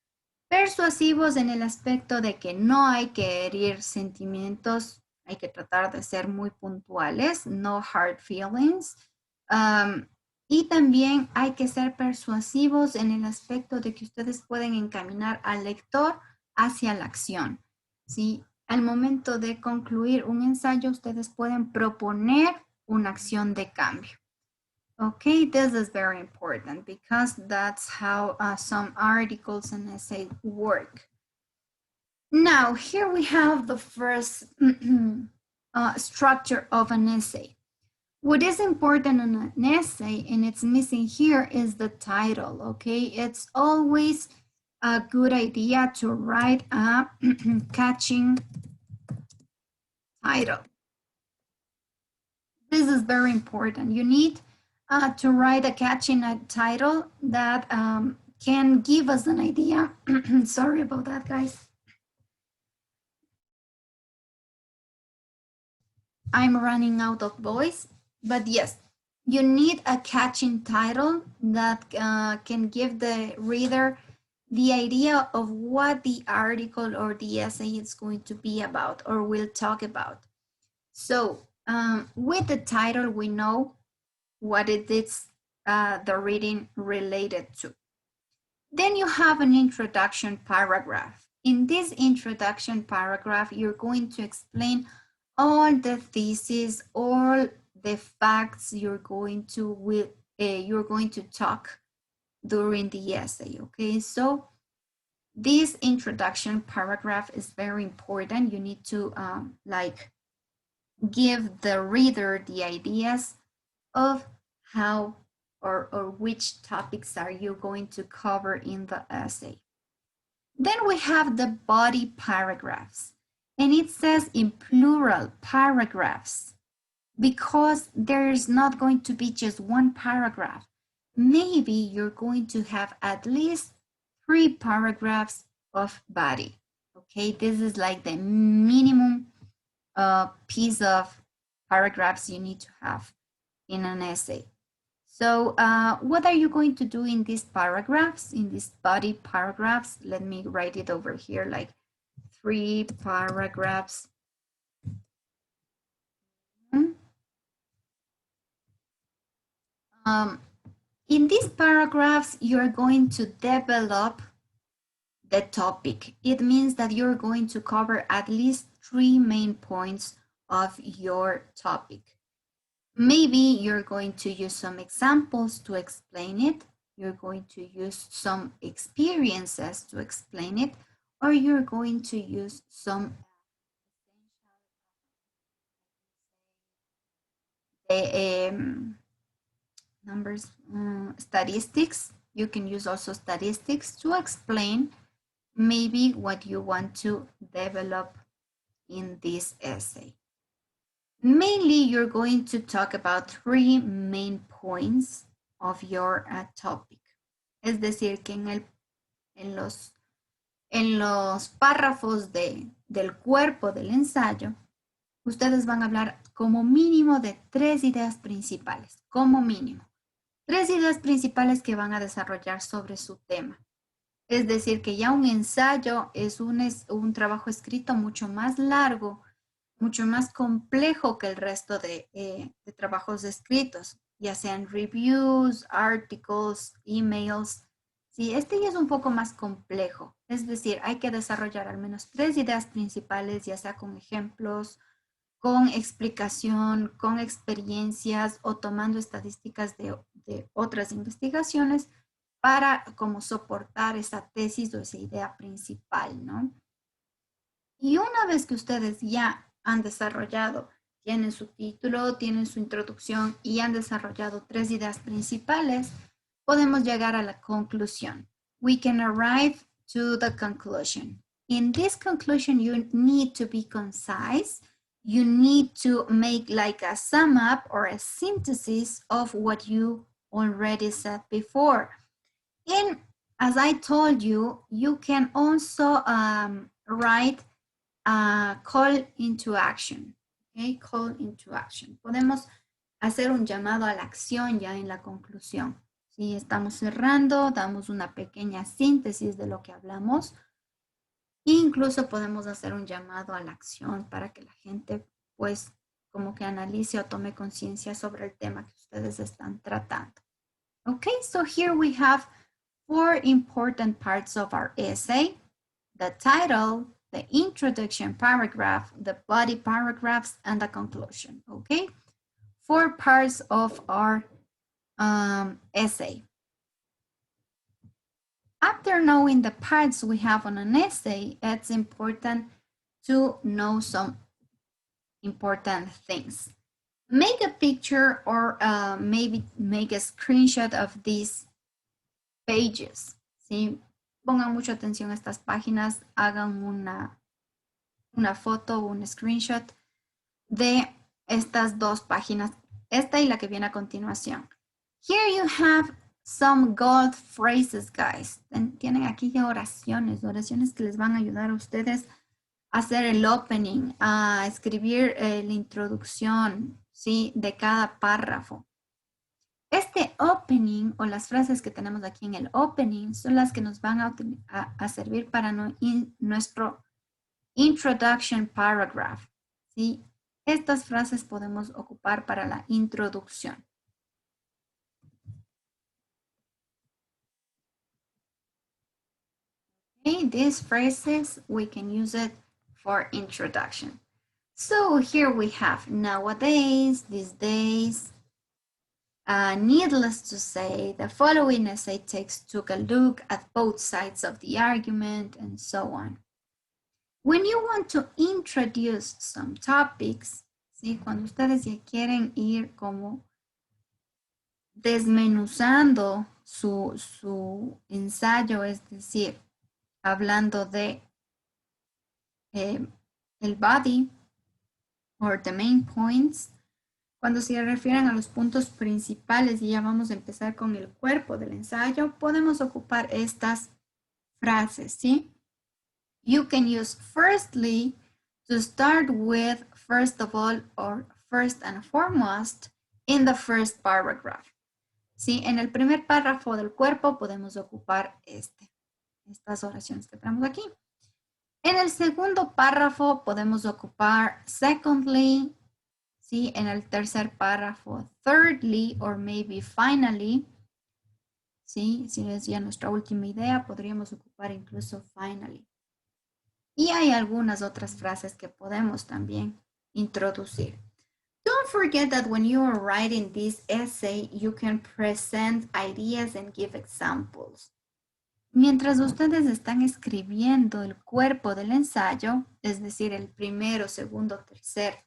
Persuasivos en el aspecto de que no hay que herir sentimientos, hay que tratar de ser muy puntuales, no hard feelings. Y también hay que ser persuasivos en el aspecto de que ustedes pueden encaminar al lector hacia la acción, ¿sí? Al momento de concluir un ensayo, ustedes pueden proponer una acción de cambio. Okay, this is very important because that's how some articles and essays work. Now, here we have the first structure of an essay. What is important in an essay, and it's missing here, is the title, okay? It's always a good idea to write a catching title. This is very important. You need to write a catchy title that can give us an idea. Sorry about that, guys. I'm running out of voice, but yes, you need a catching title that can give the reader the idea of what the article or the essay is going to be about or will talk about. So with the title, we know what it is the reading related to. Then you have an introduction paragraph. In this introduction paragraph, you're going to explain all the thesis, all the facts you're going to talk during the essay, okay? So this introduction paragraph is very important. You need to give the reader the ideas of how or which topics are you going to cover in the essay. Then we have the body paragraphs, and it says in plural paragraphs because there is not going to be just one paragraph. Maybe you're going to have at least 3 paragraphs of body, okay? This is like the minimum piece of paragraphs you need to have in an essay. So what are you going to do in these paragraphs, in these body paragraphs? Let me write it over here, like 3 paragraphs. In these paragraphs, you're going to develop the topic. It means that you're going to cover at least 3 main points of your topic. Maybe you're going to use some examples to explain it. You're going to use some experiences to explain it, or you're going to use some statistics You can use also statistics to explain maybe what you want to develop in this essay. Mainly, you're going to talk about 3 main points of your topic. Es decir, que en los párrafos del cuerpo del ensayo, ustedes van a hablar como mínimo de 3 ideas principales, como mínimo. 3 ideas principales que van a desarrollar sobre su tema. Es decir, que ya un ensayo es un trabajo escrito mucho más largo, mucho más complejo que el resto de trabajos escritos, ya sean reviews, articles, emails. Sí, este ya es un poco más complejo. Es decir, hay que desarrollar al menos 3 ideas principales, ya sea con ejemplos, con explicación, con experiencias o tomando estadísticas de otras investigaciones para como soportar esa tesis o esa idea principal, ¿no? Y una vez que ustedes ya han desarrollado, tienen su título, tienen su introducción y han desarrollado 3 ideas principales, podemos llegar a la conclusión. We can arrive to the conclusion. In this conclusion, you need to be concise. You need to make like a sum up or a synthesis of what you already said before. And as I told you, you can also write call into action. Okay, call into action. Podemos hacer un llamado a la acción ya en la conclusión. Si estamos cerrando, damos una pequeña síntesis de lo que hablamos. Incluso podemos hacer un llamado a la acción para que la gente pues como que analice o tome conciencia sobre el tema que ustedes están tratando. Okay, so here we have 4 important parts of our essay: the title, the introduction paragraph, the body paragraphs, and the conclusion. Okay, 4 parts of our essay. After knowing the parts we have on an essay, it's important to know some important things. Make a picture or maybe make a screenshot of these pages. ¿Sí? Pongan mucha atención a estas páginas, hagan una foto o un screenshot de estas 2 páginas, esta y la que viene a continuación. Here you have some gold phrases, guys. Tienen aquí ya oraciones que les van a ayudar a ustedes a hacer el opening, a escribir la introducción, ¿sí? De cada párrafo. Este opening o las frases que tenemos aquí en el opening son las que nos van a servir para nuestro introduction paragraph, ¿sí? Estas frases podemos ocupar para la introducción. Okay, these phrases, we can use it for introduction. So here we have nowadays, these days. Needless to say, the following essay took a look at both sides of the argument and so on. When you want to introduce some topics, ¿sí? Cuando ustedes ya quieren ir como desmenuzando su ensayo, es decir, hablando de el body or the main points, cuando se refieren a los puntos principales y ya vamos a empezar con el cuerpo del ensayo, podemos ocupar estas frases, ¿sí? You can use firstly to start with first of all or first and foremost in the first paragraph. ¿Sí? En el primer párrafo del cuerpo podemos ocupar estas oraciones que tenemos aquí. En el segundo párrafo podemos ocupar secondly, ¿sí? En el tercer párrafo thirdly or maybe finally, ¿sí? Si es ya nuestra última idea, podríamos ocupar incluso finally. Y hay algunas otras frases que podemos también introducir. Don't forget that when you are writing this essay, you can present ideas and give examples. Mientras ustedes están escribiendo el cuerpo del ensayo, es decir, el primero, segundo, tercer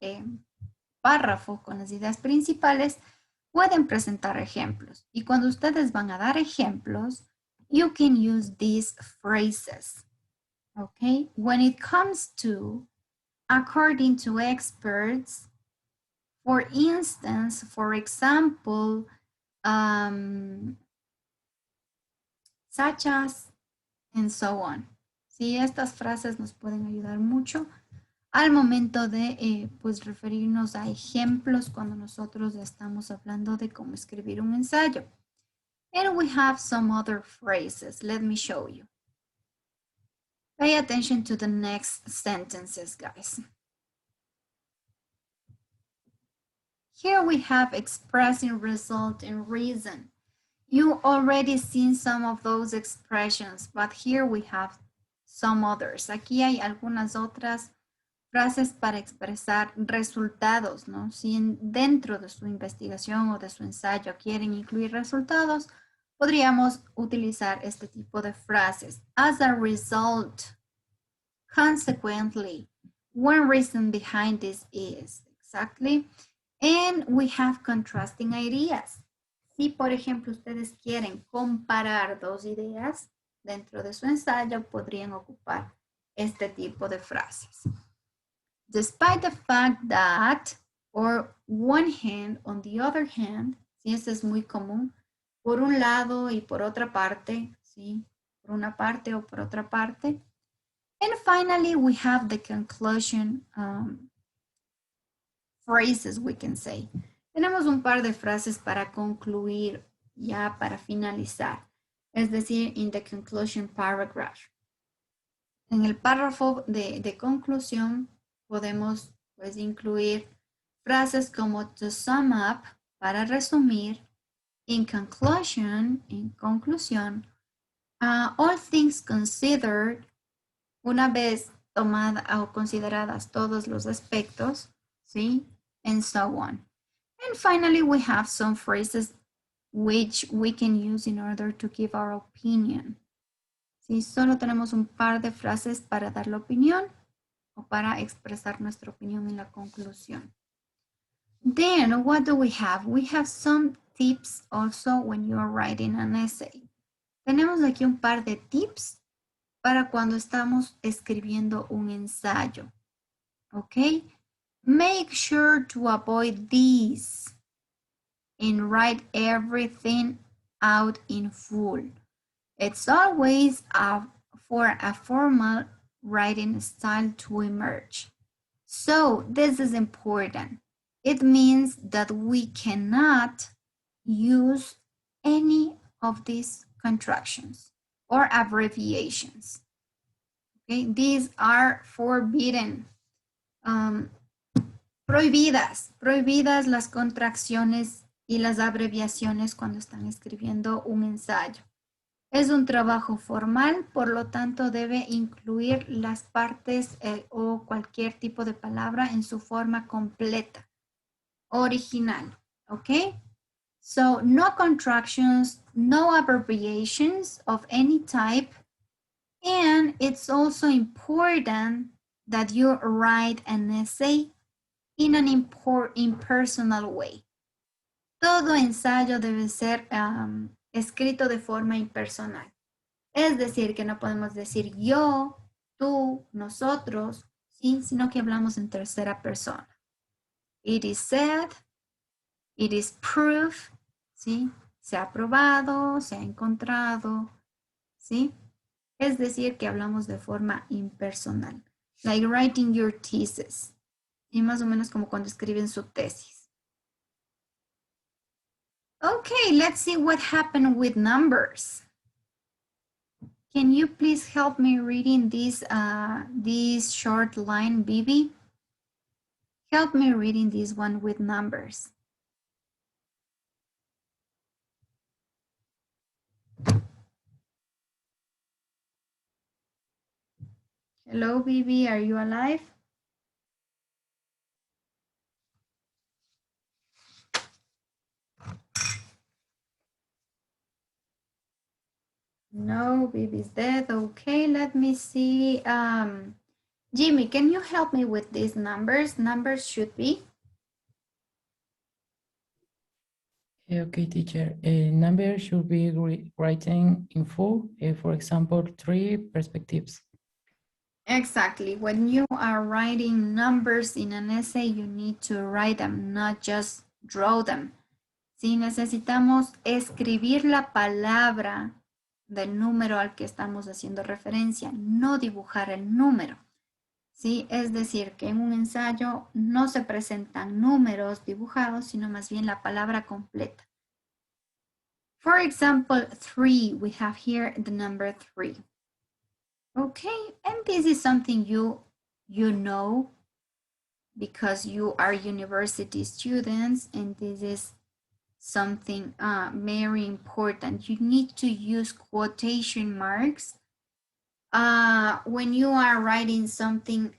párrafo con las ideas principales, pueden presentar ejemplos. Y cuando ustedes van a dar ejemplos, you can use these phrases. Okay? When it comes to, according to experts, for instance, for example, such as, and so on. Sí, estas frases nos pueden ayudar mucho al momento de pues referirnos a ejemplos cuando nosotros estamos hablando de cómo escribir un ensayo. And we have some other phrases. Let me show you. Pay attention to the next sentences, guys. Here we have expressing result and reason. You already seen some of those expressions, but here we have some others. Aquí hay algunas otras frases para expresar resultados, ¿no? Si dentro de su investigación o de su ensayo quieren incluir resultados, podríamos utilizar este tipo de frases. As a result, consequently, one reason behind this is, exactly. And we have contrasting ideas. Si, por ejemplo, ustedes quieren comparar dos ideas dentro de su ensayo, podrían ocupar este tipo de frases. Despite the fact that, or one hand, on the other hand, sí, este es muy común, por un lado y por otra parte, sí, por una parte o por otra parte. And finally, we have the conclusion phrases, we can say. Tenemos un par de frases para concluir, ya para finalizar. Es decir, in the conclusion paragraph. En el párrafo de conclusión podemos pues incluir frases como to sum up, para resumir, in conclusion, en conclusión, all things considered, una vez tomada o consideradas todos los aspectos, ¿sí? And so on. And finally, we have some phrases which we can use in order to give our opinion. ¿Sí? Solo tenemos un par de frases para dar la opinión o para expresar nuestra opinión en la conclusión. Then, what do we have? We have some tips also when you are writing an essay. Tenemos aquí un par de tips para cuando estamos escribiendo un ensayo. ¿Ok? Make sure to avoid these and write everything out in full. It's always for a formal writing style to emerge. So this is important. It means that we cannot use any of these contractions or abbreviations. Okay, these are forbidden. Prohibidas las contracciones y las abreviaciones cuando están escribiendo un ensayo. Es un trabajo formal, por lo tanto debe incluir las partes o cualquier tipo de palabra en su forma completa, original, ¿ok? So, no contractions, no abbreviations of any type, and it's also important that you write an essay in an impersonal way. Todo ensayo debe ser escrito de forma impersonal. Es decir, que no podemos decir yo, tú, nosotros, ¿sí? Sino que hablamos en tercera persona. It is said, it is proof, ¿sí? Se ha probado, se ha encontrado, ¿sí? Es decir, que hablamos de forma impersonal. Like writing your thesis. Y más o menos como cuando escriben su tesis. Okay, let's see what happened with numbers. Can you please help me reading this short line, Bibi? Help me reading this one with numbers. Hello, Bibi, are you alive? No, Bibi's dead. Okay, let me see. Jimmy, can you help me with these numbers? Numbers should be? Okay, teacher. A number should be written in full. For example, 3 perspectives. Exactly. When you are writing numbers in an essay, you need to write them, not just draw them. Sí, necesitamos escribir la palabra del número al que estamos haciendo referencia, no dibujar el número. Sí, es decir, que en un ensayo no se presentan números dibujados, sino más bien la palabra completa. For example, 3, we have here the number 3. Okay, and this is something you know because you are university students, and this is something very important. You need to use quotation marks when you are writing something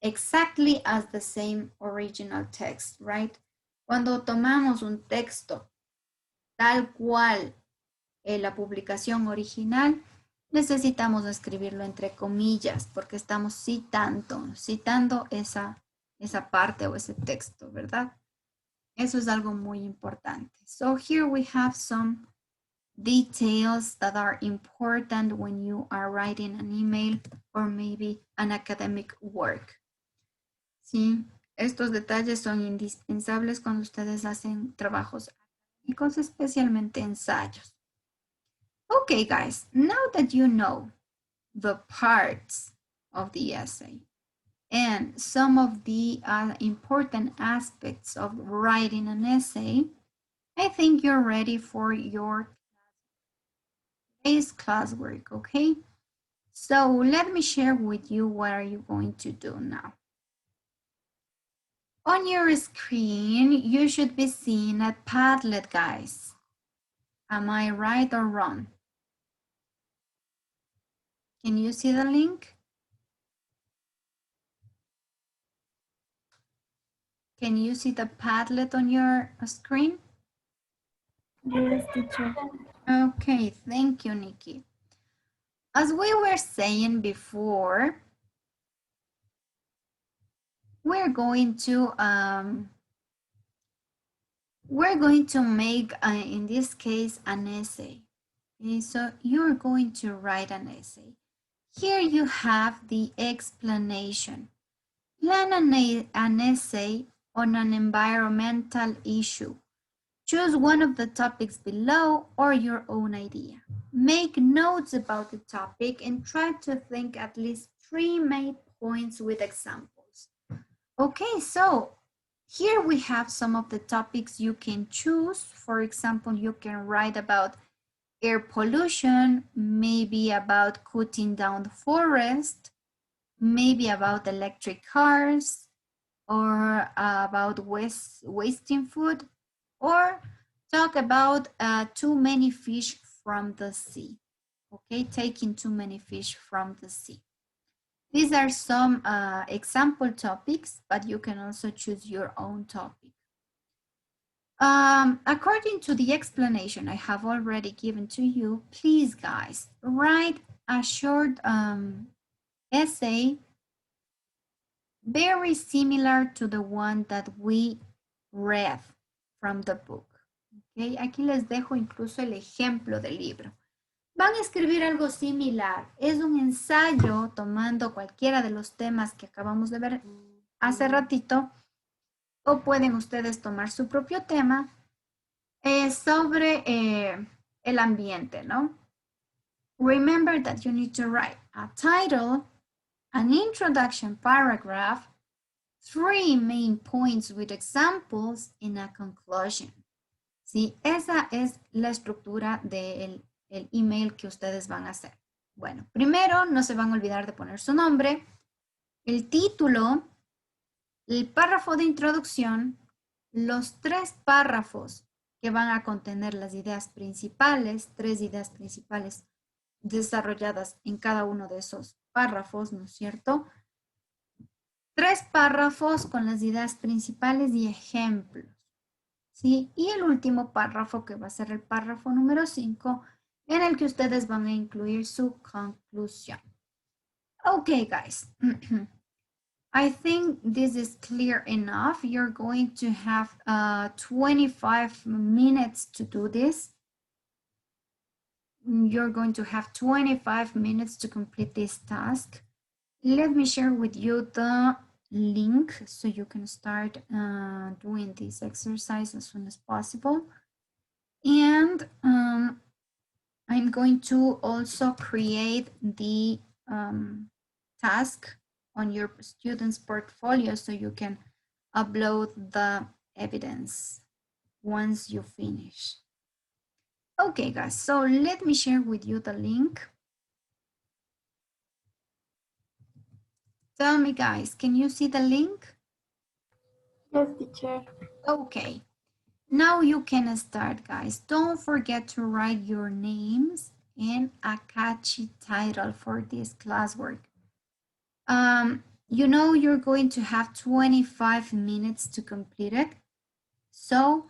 exactly as the same original text, right? Cuando tomamos un texto tal cual la publicación original, necesitamos escribirlo entre comillas porque estamos citando esa parte o ese texto, ¿verdad? Eso es algo muy importante. So here we have some details that are important when you are writing an email or maybe an academic work. Sí, estos detalles son indispensables cuando ustedes hacen trabajos académicos, especialmente ensayos. Okay, guys, now that you know the parts of the essay and some of the important aspects of writing an essay, I think you're ready for your today's classwork, okay? So let me share with you what are you going to do now. On your screen, you should be seeing a Padlet, guys. Am I right or wrong? Can you see the link? Can you see the Padlet on your screen? Yes, teacher. Okay, thank you, Nikki. As we were saying before, we're going to make, in this case, an essay. Okay, so you're going to write an essay. Here you have the explanation. Plan an essay on an environmental issue. Choose one of the topics below or your own idea. Make notes about the topic and try to think at least 3 main points with examples. Okay, so here we have some of the topics you can choose. For example, you can write about air pollution, maybe about cutting down the forest, maybe about electric cars, or about wasting food, or talk about too many fish from the sea. Okay, taking too many fish from the sea. These are some example topics, but you can also choose your own topic. According to the explanation I have already given to you, please guys, write a short essay very similar to the one that we read from the book. Okay, aquí les dejo incluso el ejemplo del libro. Van a escribir algo similar. Es un ensayo tomando cualquiera de los temas que acabamos de ver hace ratito, o pueden ustedes tomar su propio tema sobre el ambiente, ¿no? Remember that you need to write a title, an introduction paragraph, 3 main points with examples, and a conclusion. Sí, esa es la estructura del email que ustedes van a hacer. Bueno, primero no se van a olvidar de poner su nombre, el título, el párrafo de introducción, los 3 párrafos que van a contener las ideas principales, 3 ideas principales desarrolladas en cada uno de esos párrafos, ¿no es cierto? 3 párrafos con las ideas principales y ejemplos, ¿sí? Y el último párrafo, que va a ser el párrafo número 5, en el que ustedes van a incluir su conclusión. Okay, guys. I think this is clear enough. You're going to have 25 minutes to do this. You're going to have 25 minutes to complete this task. Let me share with you the link so you can start doing this exercise as soon as possible. And I'm going to also create the task on your student's portfolio so you can upload the evidence once you finish. Okay, guys, so let me share with you the link. Tell me, guys, can you see the link? Yes, teacher. Okay, now you can start, guys. Don't forget to write your names and a catchy title for this classwork. You know you're going to have 25 minutes to complete it. So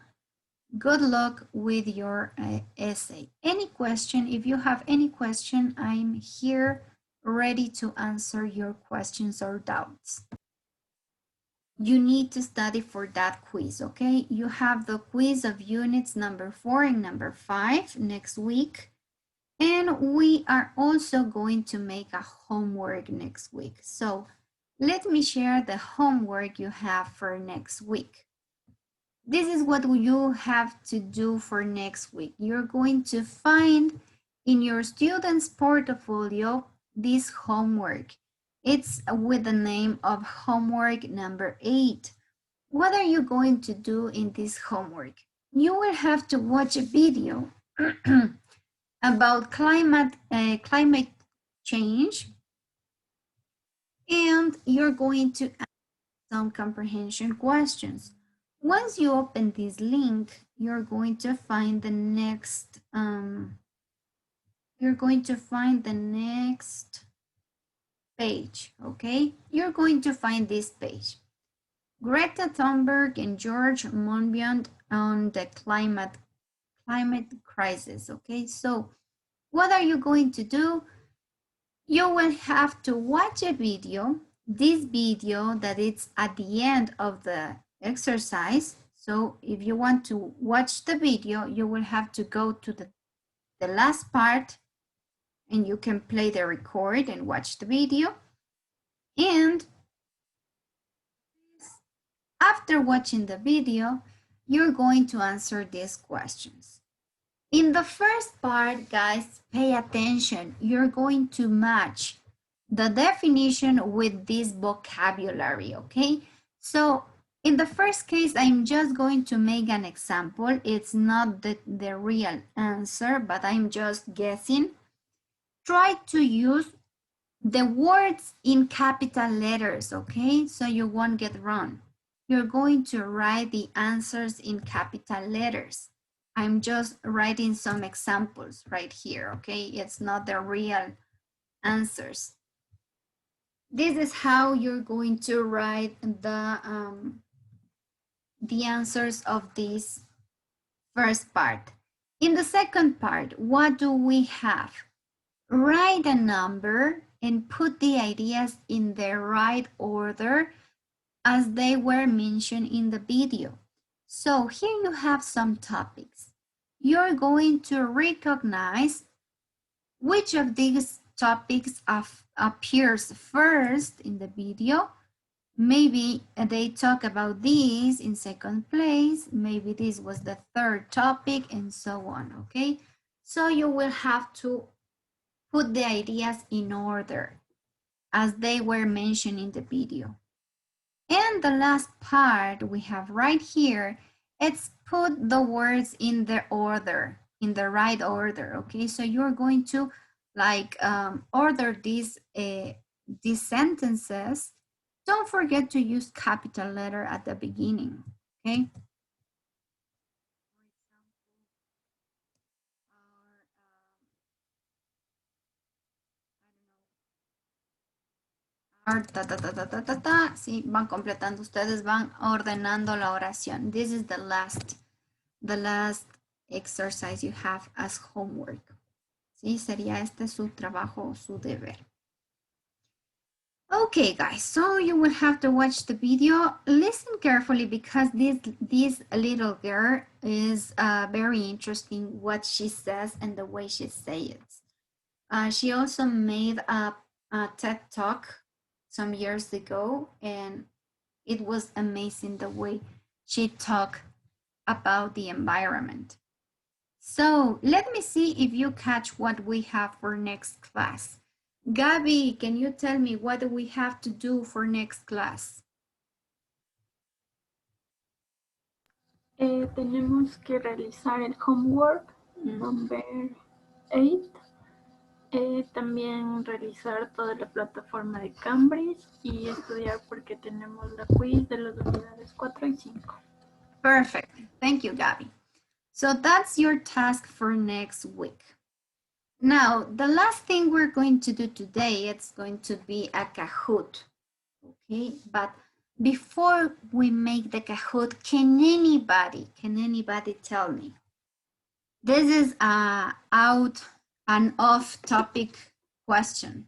good luck with your essay. Any question, if you have any question, I'm here ready to answer your questions or doubts. You need to study for that quiz, okay? You have the quiz of units number 4 and number 5 next week. And we are also going to make a homework next week. So let me share the homework you have for next week. This is what you have to do for next week. You're going to find in your student's portfolio this homework. It's with the name of homework number 8. What are you going to do in this homework? You will have to watch a video about climate change, and you're going to ask some comprehension questions. Once you open this link, you're going to find the next page, okay? You're going to find this page. Greta Thunberg and George Monbiot on the climate crisis, okay? So what are you going to do? You will have to watch a video, this video that it's at the end of the exercise. So if you want to watch the video, you will have to go to the last part and you can play the record and watch the video. And after watching the video, you're going to answer these questions. In the first part, guys, pay attention. You're going to match the definition with this vocabulary, okay? So in the first case, I'm just going to make an example. It's not the real answer, but I'm just guessing. Try to use the words in capital letters, okay? So you won't get wrong. You're going to write the answers in capital letters. I'm just writing some examples right here, okay? It's not the real answers. This is how you're going to write the answers of this first part. In the second part, what do we have? Write a number and put the ideas in the right order as they were mentioned in the video. So here you have some topics. You're going to recognize which of these topics appears first in the video. Maybe they talk about these in second place. Maybe this was the third topic and so on, okay? So you will have to put the ideas in order as they were mentioned in the video. And the last part we have right here, it's put the words in the order, in the right order, okay? So you're going to like order these sentences. Don't forget to use capital letter at the beginning, okay? Sí, van completando, ustedes van ordenando la oración. This is the last exercise you have as homework. Sí, sería este su trabajo, su deber. Okay, guys, so you will have to watch the video. Listen carefully because this little girl is very interesting what she says and the way she says it. She also made a TED Talk some years ago, and it was amazing the way she talked about the environment. So let me see if you catch what we have for next class. Gabby, can you tell me what do we have to do for next class? Tenemos que realizar el homework number 8. También realizar toda la plataforma de Cambridge y estudiar porque tenemos la quiz de las unidades 4 y 5. Perfect. Thank you, Gabby. So that's your task for next week. Now, the last thing we're going to do today, it's going to be a Kahoot. Okay, but before we make the Kahoot, can anybody tell me? This is an off-topic question.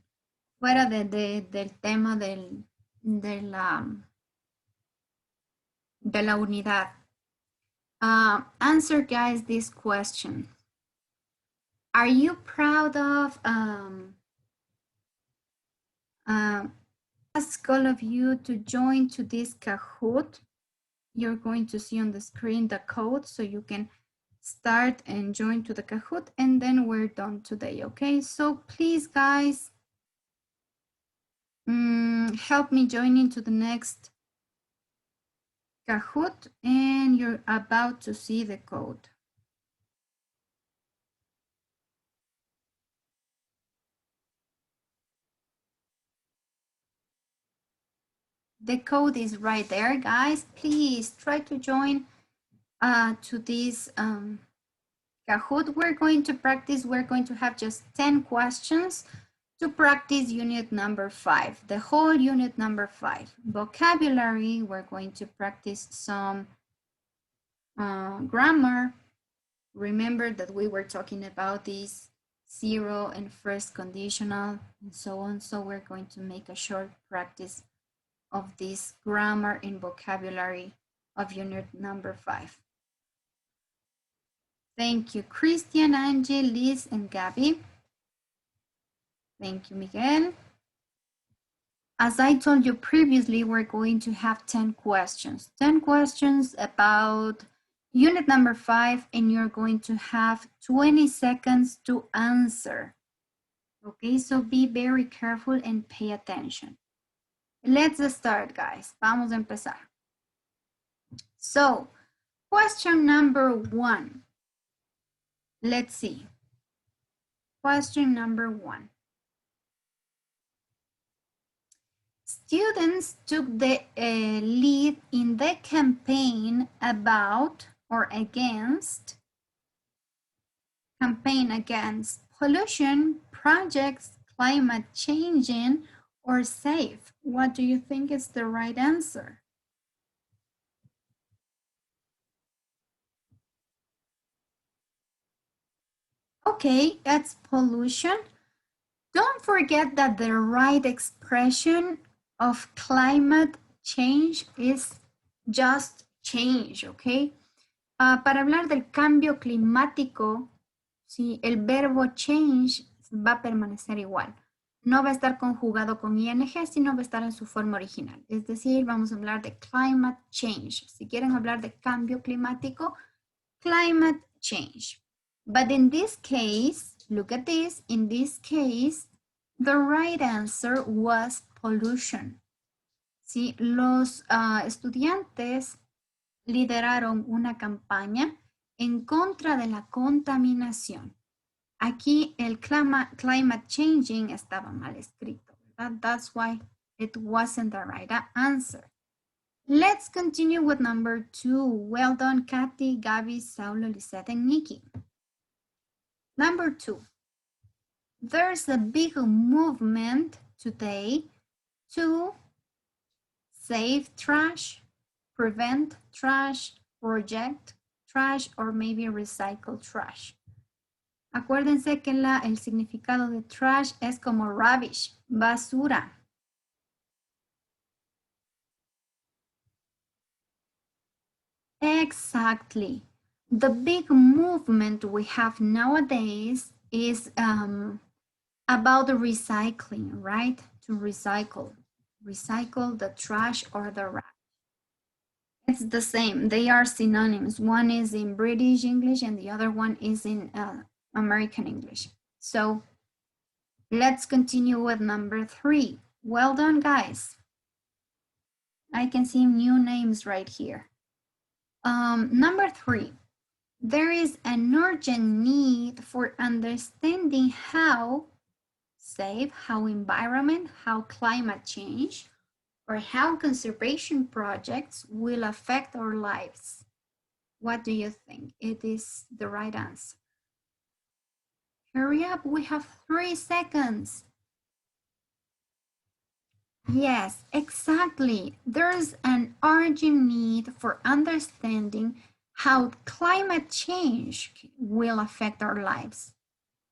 Fuera del tema de la unidad. Answer, guys, this question. Are you proud of ask all of you to join to this Kahoot? You're going to see on the screen the code so you can start and join to the Kahoot, and then we're done today, okay? So please, guys, help me join into the next Kahoot, and you're about to see the code. The code is right there, guys. Please try to join to this Kahoot. We're going to practice, we're going to have just 10 questions to practice unit number 5, the whole unit number 5. Vocabulary, we're going to practice some grammar. Remember that we were talking about this zero and first conditional and so on. So we're going to make a short practice of this grammar and vocabulary of unit number 5. Thank you, Christian, Angie, Liz, and Gabby. Thank you, Miguel. As I told you previously, we're going to have 10 questions. 10 questions about unit number 5, and you're going to have 20 seconds to answer. Okay, so be very careful and pay attention. Let's start, guys. Vamos a empezar. So, question number 1. Let's see. Question number 1. Students took the lead in the campaign about or against pollution, projects, climate changing, or safe. What do you think is the right answer? Okay, it's pollution. Don't forget that the right expression of climate change is just change, okay? Para hablar del cambio climático, ¿sí? El verbo change va a permanecer igual. No va a estar conjugado con ing, sino va a estar en su forma original. Es decir, vamos a hablar de climate change. Si quieren hablar de cambio climático, climate change. But in this case, look at this, in this case, the right answer was pollution. ¿Sí? Los estudiantes lideraron una campaña en contra de la contaminación. Aquí el climate changing estaba mal escrito, ¿verdad? That's why it wasn't the right answer. Let's continue with number 2. Well done, Kathy, Gabby, Saulo, Lisette, and Nikki. Number 2. There's a big movement today to save trash, prevent trash, project trash, or maybe recycle trash. Acuérdense que el significado de trash es como rubbish, basura. Exactly. The big movement we have nowadays is about the recycling, right? To recycle the trash or the rubbish. It's the same. They are synonyms. One is in British English and the other one is in American English. So let's continue with number 3. Well done, guys. I can see new names right here. Number 3. There is an urgent need for understanding how environment, how climate change, or how conservation projects will affect our lives. What do you think? It is the right answer. Hurry up, we have 3 seconds. Yes, exactly. There's an urgent need for understanding how climate change will affect our lives.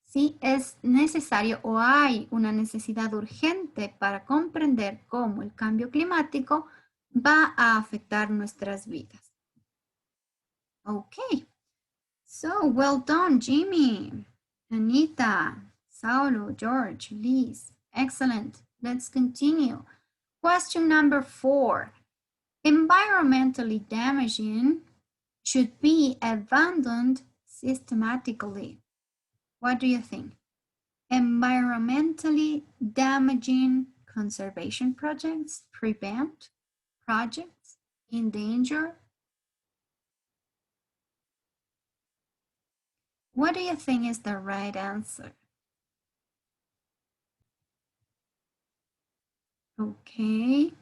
Sí, es necesario o hay una necesidad urgente para comprender cómo el cambio climático va a afectar nuestras vidas. Okay, so well done, Jimmy, Anita, Saulo, George, Liz. Excellent. Let's continue. Question number 4. Environmentally damaging should be abandoned systematically. What do you think? Environmentally damaging conservation projects, prevent projects, endanger. What do you think is the right answer? Okay,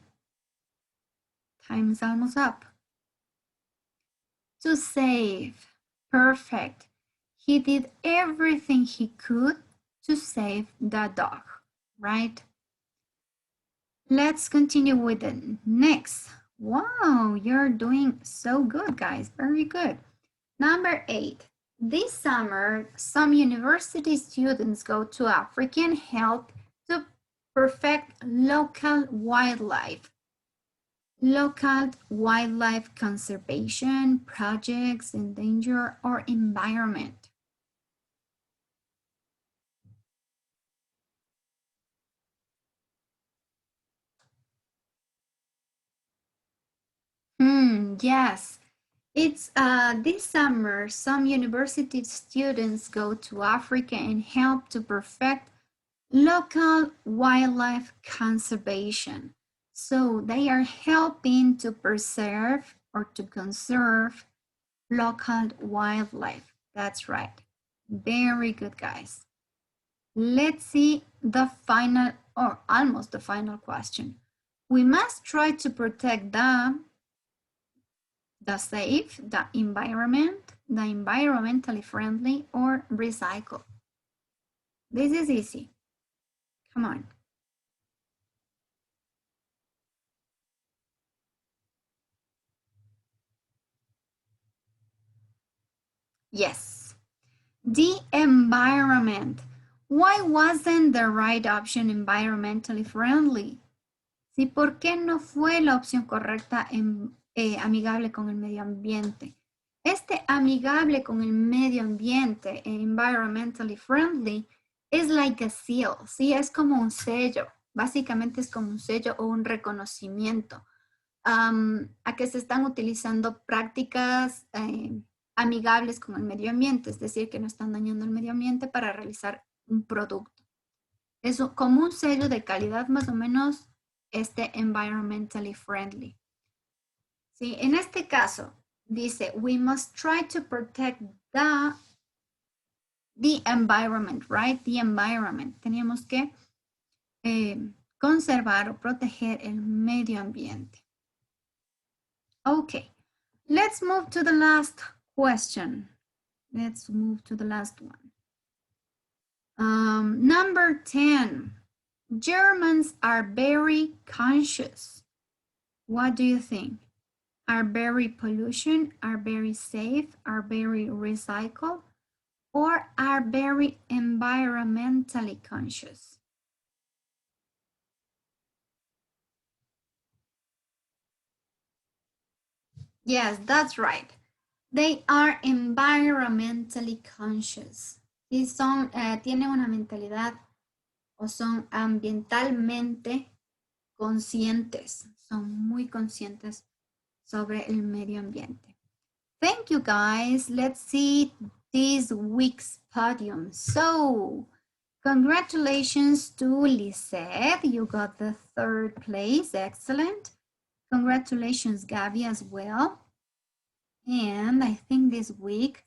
time is almost up. To save, perfect. He did everything he could to save the dog, right? Let's continue with the next. Wow, you're doing so good, guys. Very good. Number 8. This summer, some university students go to Africa and help to perfect local wildlife conservation projects, endanger or environment. Yes, it's this summer, some university students go to Africa and help to perfect local wildlife conservation. So they are helping to preserve or to conserve local wildlife. That's right. Very good, guys. Let's see the final or almost the final question. We must try to protect the safe, the environment, the environmentally friendly, or recycle. This is easy. Come on. Yes, the environment. Why wasn't the right option environmentally friendly? Sí, ¿por qué no fue la opción correcta amigable con el medio ambiente? Este amigable con el medio ambiente, environmentally friendly, es like a seal, ¿sí? Es como un sello, básicamente es como un sello o un reconocimiento a que se están utilizando prácticas amigables con el medio ambiente, es decir, que no están dañando el medio ambiente para realizar un producto. Es como un sello de calidad más o menos environmentally friendly. Sí, en este caso dice, we must try to protect the environment, right? The environment. Teníamos que conservar o proteger el medio ambiente. Okay, let's move to the last question. Let's move to the last one. Number 10. Germans are very conscious. What do you think? Are very pollution, are very safe, are very recycle, or are very environmentally conscious? Yes, that's right. They are environmentally conscious. Y son, tienen una mentalidad o son ambientalmente conscientes. Son muy conscientes sobre el medio ambiente. Thank you, guys. Let's see this week's podium. So, congratulations to Lisette. You got the 3rd place. Excellent. Congratulations, Gabby, as well. And I think this week,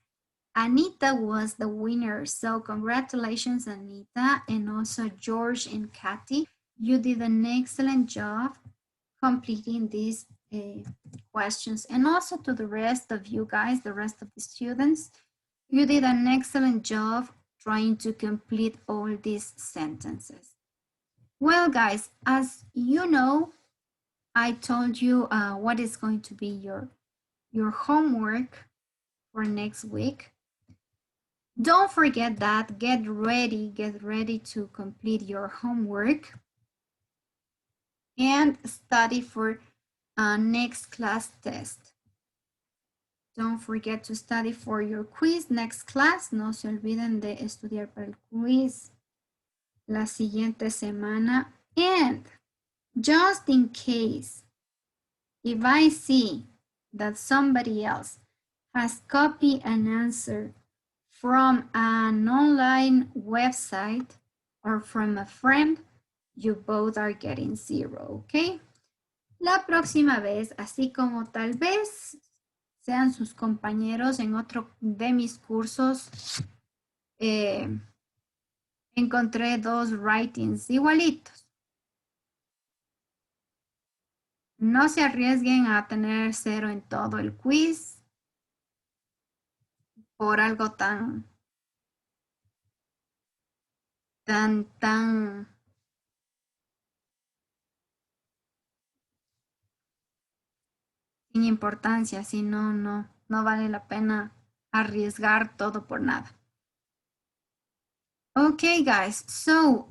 Anita was the winner. So congratulations, Anita, and also George and Kathy. You did an excellent job completing these questions. And also to the rest of you guys, the rest of the students, you did an excellent job trying to complete all these sentences. Well, guys, as you know, I told you what is going to be your homework for next week. Don't forget that. Get ready to complete your homework and study for next class test. Don't forget to study for your quiz next class. No se olviden de estudiar para el quiz la siguiente semana. And just in case, if I see that somebody else has copied an answer from an online website or from a friend, you both are getting 0, okay? La próxima vez, así como tal vez sean sus compañeros en otro de mis cursos, encontré 2 writings igualitos. No se arriesguen a tener 0 en todo el quiz por algo tan sin importancia, si no vale la pena arriesgar todo por nada. Okay, guys, so